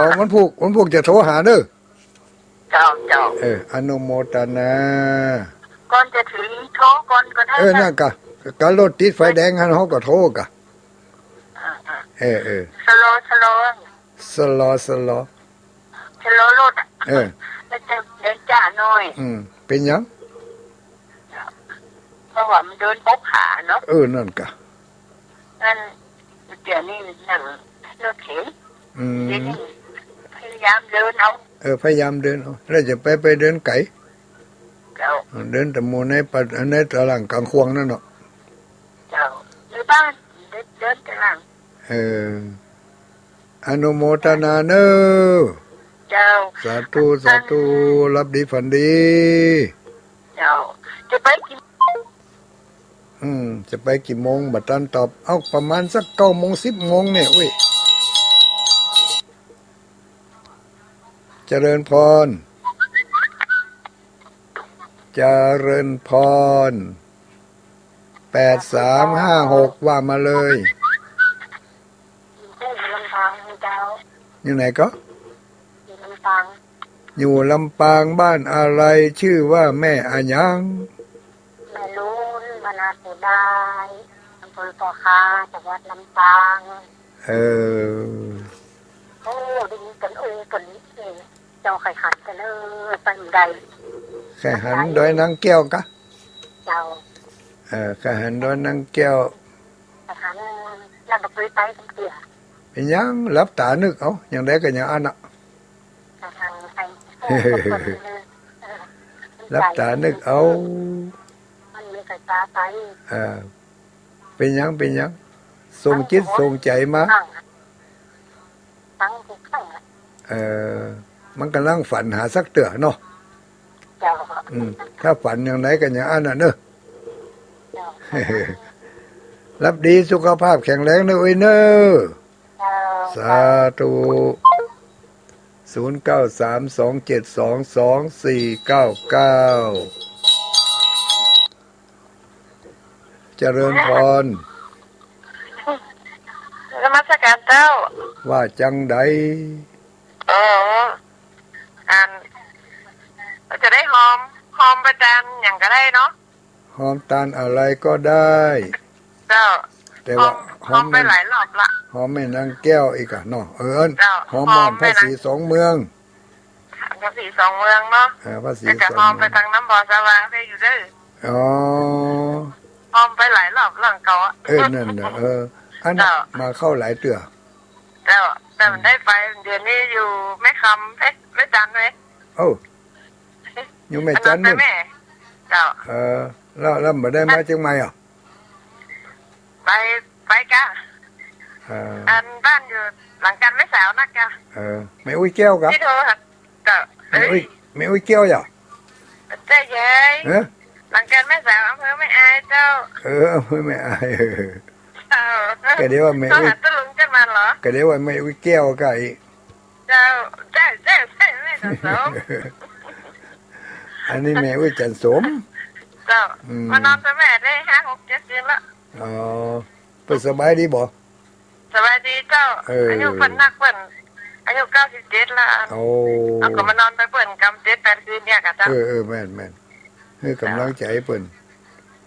Speaker 1: 6322มันผูกจะโทรหาเด้อ
Speaker 3: เจ้าเจ้า
Speaker 1: อนุโมทนา
Speaker 3: ก่อนจะถึงโทรก่อนก็ได้
Speaker 1: นั่นกะการรถติดไฟแดงหันเฮาก็โทรกะ
Speaker 3: สโล
Speaker 1: สลอ
Speaker 3: ชะโลรถแล้วจะเดินจ้าน้อย
Speaker 1: เป็นหยัง
Speaker 3: เพราะว่ามันเดินพบขาเนาะ
Speaker 1: นั่นกะ
Speaker 3: นั่นเดี๋ยวนี้นั่งรถเข็นเดี๋ยวนี้พยายามเดินเอา
Speaker 1: พยายามเดินเอาแล้วจะไปเดินไกล
Speaker 3: เจ้า
Speaker 1: เดินแต่หมู่ในตารางกลางควงนั่นเนาะ
Speaker 3: เจ้าในบ้านเดินแต่หลัง
Speaker 1: อนุโมทนาเนอ
Speaker 3: เจ้า
Speaker 1: สาธุรับดีฝันดี
Speaker 3: จ้าจะไปกี่
Speaker 1: จะไปกี่โมงบัดตันตอบเอาประมาณสัก9 โมง 10 โมงเนี่ยอุ้ยเจริญพรเจริญพร8356ว่ามาเลย
Speaker 3: อยู่ลำปางเจ้า
Speaker 1: อยู่ไหนก็
Speaker 3: อยู่ลำปาง
Speaker 1: อยู่ลำปางบ้านอะไรชื่อว่าแม่อายัง
Speaker 3: แม่ลุ้นบรรณาเสดายอำเภอปอคาจังหวัดลำปาง
Speaker 1: เออ
Speaker 3: โอ้ดินกันกันเจ้าไข่ขัดกันเลยไปใด
Speaker 1: แค่หันดอยนางแก้วกะ
Speaker 3: เจ้า
Speaker 1: แค่หันดอยนางแก้ว
Speaker 3: สถานเราไปไปกันเกี่ย
Speaker 1: เป็นหยังรับตานึกเอาอย่างใดก็อย่างอันน่ะ
Speaker 3: สถานไป
Speaker 1: รับตานึกเอา
Speaker 3: มันมีสายตาไป
Speaker 1: เป็นหยังทรงจิตทรงใจมา
Speaker 3: ตั้งทุกครั้ง
Speaker 1: มันกำลังฝันหาสักเตือเนาะ
Speaker 3: เจ้า
Speaker 1: ถ้าฝันอย่างไหนกันอย่างอันน่ะเนอะ
Speaker 3: เจ้า
Speaker 1: รับดีสุขภาพแข็งแรงนะเอ้ยเนอะสาธุ0932722499เจริญพร
Speaker 3: นมัสการเจ้า
Speaker 1: ว่าจังใด
Speaker 3: เราจะได้หอมประจานอย่างก็ได้เนาะ
Speaker 1: หอมตาลอะไรก็ได้
Speaker 3: เจ้า
Speaker 1: แต่ว่า
Speaker 3: หอมไปหลายรอบละ
Speaker 1: หอมแม่นางแก้วอีกอะเนาะ
Speaker 3: เจ้า
Speaker 1: หอมบ้านพระศรีสองเมือง
Speaker 3: ภาษีสองเมืองเนาะ
Speaker 1: พระศรี
Speaker 3: จะ
Speaker 1: สอง
Speaker 3: หอม
Speaker 1: เมื
Speaker 3: ไป
Speaker 1: อง
Speaker 3: ทางน้ำบ่อสว่างได้อยู่เด้อ
Speaker 1: อ๋อ
Speaker 3: หอมไปหลายรอบหลังเก่าอะ
Speaker 1: นั่นน่ะอันนั้นมาเข้าหลายเตือ
Speaker 3: เจ้าแต่มันได้ไปเดือนนี้อยู่ไม่คำไม่จันเลย
Speaker 1: เอ้าอยู่แม่จันนู่น
Speaker 3: แม่เจ้า
Speaker 1: แล้วมาได้มาจังไหมอ่ะ
Speaker 3: ไปกะอันบ้านอยู่หลังกันไม่สาวนักกะ
Speaker 1: ไม่อุ้ยแก้วกะ
Speaker 3: ที่โทรค่ะเจ้า
Speaker 1: ไม่อุ้ยแก้วอย่า
Speaker 3: เจ้าเย้ยหลังกันไม่สาวอำเภอไม่อายเจ้า
Speaker 1: ไม่อาย
Speaker 3: เจ้า
Speaker 1: ก็เดี๋ยวว่าไม่
Speaker 3: เขา
Speaker 1: อุ้ย
Speaker 3: หาตะลุงกันมาเหรอ
Speaker 1: ก็เดี๋ยวว่าไม่อุ้ยแก้วกะอี
Speaker 3: เจ้าไม่สาว
Speaker 1: อันนี้แม่อุ้ยจันสม
Speaker 3: เจ้ามานอนกับแม่ได้5-6-7 คืนละ
Speaker 1: อ๋อเปิดสบายดีบ่
Speaker 3: สวัสดีเจ้าอายุเพิ่นนักเพิ่นอายุ97ละเอาก็มานอนไปเพิ่นกำ7-8 คืนเนี่ยกะเจ้า
Speaker 1: แม่นให้กำลังใจเปิ้น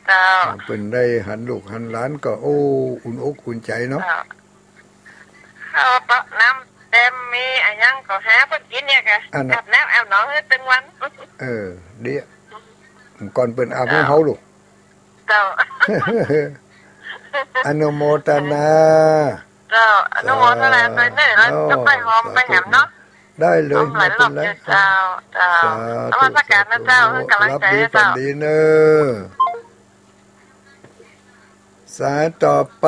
Speaker 3: เจ้า
Speaker 1: เปิ้นได้หันลูกหันหลานก็อุ่นอกอุ่นใจเนาะ
Speaker 3: ข้าวปะน้ำเต็มมีอะไรยังก็หาเพิ่นกินเนี่ยกะอาบน้ำอาบหนองให้ตึงวัน
Speaker 1: เดี๋ยวก่อนเปิ้นอาบให้เฮาลูก
Speaker 3: เจ้า
Speaker 1: อนุโมทนา
Speaker 3: เจ้าอนุโมทนาด้วยเด้อแล้วจะไปหอมไปแหมเนาะ
Speaker 1: ได้เลย
Speaker 3: หลายรอบเจ้านมัสการนะเจ้าให้กำลังใจนะเจ้า
Speaker 1: ดีเนอสายต่อไป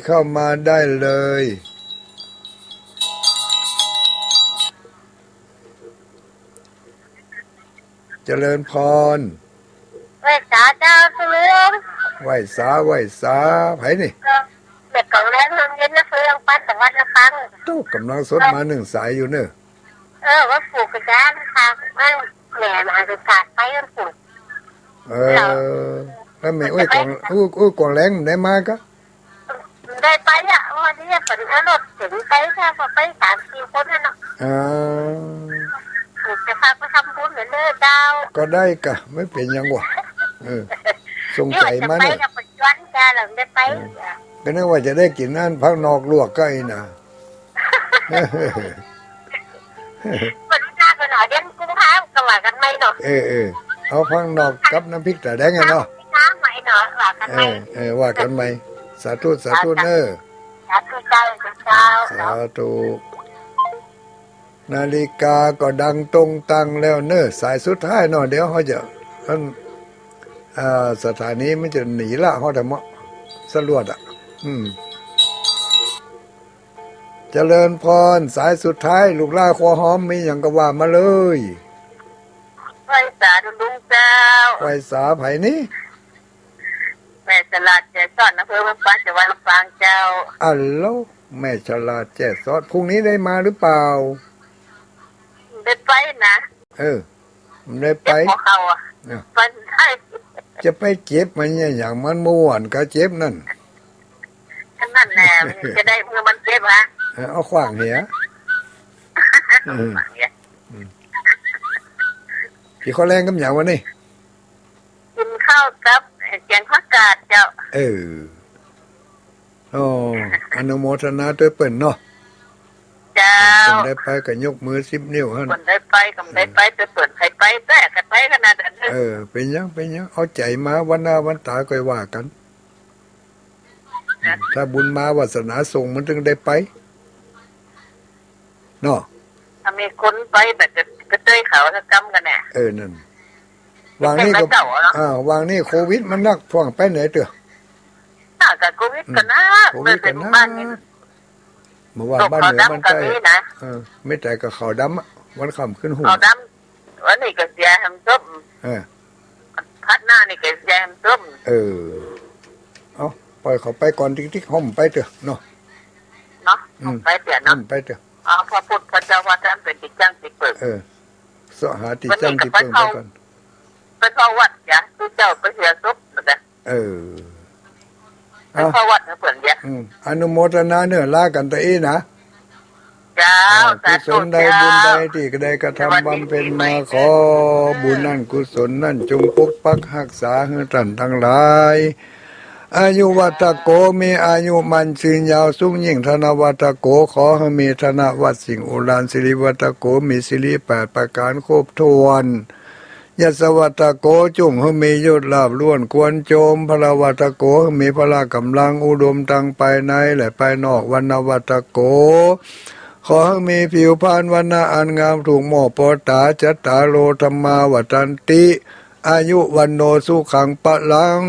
Speaker 1: เข้ามาได้เลยเจริญพร
Speaker 3: เวทจ้าเจ้าเฟือง
Speaker 1: ไหวสาไผนี่
Speaker 3: เด็กของแรงเย็นนะเฟืองปั้นแต่วัดละปัง
Speaker 1: โต้กำลังสดมา1 สายอยู่เนอะ
Speaker 3: ว่าปลูกกระจานค่ะมันแหน่มาจะกาดไปมันปลูก
Speaker 1: แล้วแม่กวางแรงได้มาก็
Speaker 3: ได้ไปอ่ะวันนี้ฝนรถถึงไปค่ะพอไป3-4 คนน่ะ จะพาไปทำบุญเหมือนเดิมเจ้า
Speaker 1: ก็ได้กะไม่เป็นยังวะสงใจมา
Speaker 3: เนี่
Speaker 1: เนี่ย
Speaker 3: ยจะไปกับย้อนจ้าหลังได้ไป
Speaker 1: ก็นึกว่าจะได้กินนั่นพักนอกลวกใกล้นะ
Speaker 3: วันหน้าก็หน่อยเดือนกุมภาพันธ์ก็ว่ากันไม่เนาะ
Speaker 1: เอาพักนอกกับน้ำพริกตาแดงไงเนาะ
Speaker 3: น้ำไม่เนาะว่ากันไม่
Speaker 1: ว่ากันไหมสาธุเนอ
Speaker 3: สาธุเจ้าเจ้า
Speaker 1: สาธุนาฬิกาก็ดังตรงตังแล้วเนอสายสุดท้ายเนาะเดี๋ยวเขาจะสถานีมันจะหนีละเขาแต่เมาะสรวดเจริญพรสายสุดท้ายลูกล่าคอหอมมีอย่างก็ว่ามาเลย
Speaker 3: ไว้ สาดุลุงเจ้า
Speaker 1: ไหวสาไผนี่
Speaker 3: แม่สลัดเจสอนอำเภอเมืองปานจังหวัดลำปางเจ้า
Speaker 1: อัลโหลแม่ฉลาดแจ้ซอดพรุ่งนี้ได้มาหรือเปล่า
Speaker 3: ได้ไปนะ
Speaker 1: มันได้ไป
Speaker 3: เจ็บหัวเข่าอ่ะ
Speaker 1: เนี่ย
Speaker 3: ฟันได้
Speaker 1: จะไปเจ็บมันเนี่ยอย่างมันเมื่อวานก็เจ็บนั่น
Speaker 3: ขนาดแน่มันจะได้เมื่อมันเจ็บฮะ
Speaker 1: เอาขว้างเหียพี่เขาแรงกับอย่างวะนี่
Speaker 3: กินข้าวกับแกงผักกาดเจ้า
Speaker 1: โอ้อนุโมทนาด้วยเปิ่นเนาะ
Speaker 3: เจ้า
Speaker 1: คนได้ไปก็ยกมือ10 นิ้วหั่น
Speaker 3: คนได้ไปกับได้ไปจะเปิดใครไปแต่กันไปขนาดนั้น
Speaker 1: เป็นยังเอาใจมาวันหน้าวันตาก็ว่ากัน ถ้าบุญมาวาสนาส่งมันถึงได้ไปเนาะ
Speaker 3: ถ้ามีคนไปแบบจะกระเตยเขาถ้ากำกันแน่
Speaker 1: นั่นวางนี่ก็วางนี่โควิดมันนักท่วงไปไหนเถอะ
Speaker 3: น่าจะโควิดกันนะ
Speaker 1: โควิดกันนะ
Speaker 3: บ้านนี้
Speaker 1: เมื่อวาน
Speaker 3: ตก
Speaker 1: บ้าน
Speaker 3: เขา
Speaker 1: เหนือมัน
Speaker 3: ดำกั
Speaker 1: ใก
Speaker 3: น
Speaker 1: ล้
Speaker 3: นี่นะ
Speaker 1: ไม่แต่กับเขาดำอะวันค่ำขึ้นหู
Speaker 3: เขาดำวันนี้ก็เสียทำส้ม
Speaker 1: เออ
Speaker 3: พัดหน้านี่ก็เสียทำส้ม
Speaker 1: เอาปล่อยเขาไปก่อนติ๊กๆห่มไปเถอะเนาะ
Speaker 3: เนาะไปเปลี่ยน
Speaker 1: ห่
Speaker 3: เนาะ
Speaker 1: มไปเถอะ
Speaker 3: พระพุทธพระเจ้าว่าท่านเป็นจิตจังจิตเปิด
Speaker 1: สหาติจังที่เพิ่งไปก่อน
Speaker 3: ไปเข้าวัดจ้ะทุกเจ้าไปเสียศพนะไปเข้าวัดนะเปิ่นเนี่ย
Speaker 1: อนุโมทนาเนื้อลากันตะอีนะ
Speaker 3: เจ้า
Speaker 1: กุศลใดบุญใดที่ก็ได้กระทำบำเพ็ญมาขอบุญนั่นกุศลนั่นจงปกปักรักษาให้ท่านทั้งหลายอายุวัตโกมีอายุมันยืนยาวสูงยิ่งธนวัตโกขอให้มีธนวัตสิ่งอุรานสิริวัตโกมีสิริ8 ประการครบถ้วนยศวัตโกจุงให้มียศลาภล้วนควรโจมพลวัตโกให้มีพละกำลังอุดมทั้งภายในและภายนอกวันวัตโกขอให้มีผิวพรรณวันนาอันงามถูกหมอปอตาจัตตาโลธรรมาวัตันติอายุวันโนสุขังปะลัง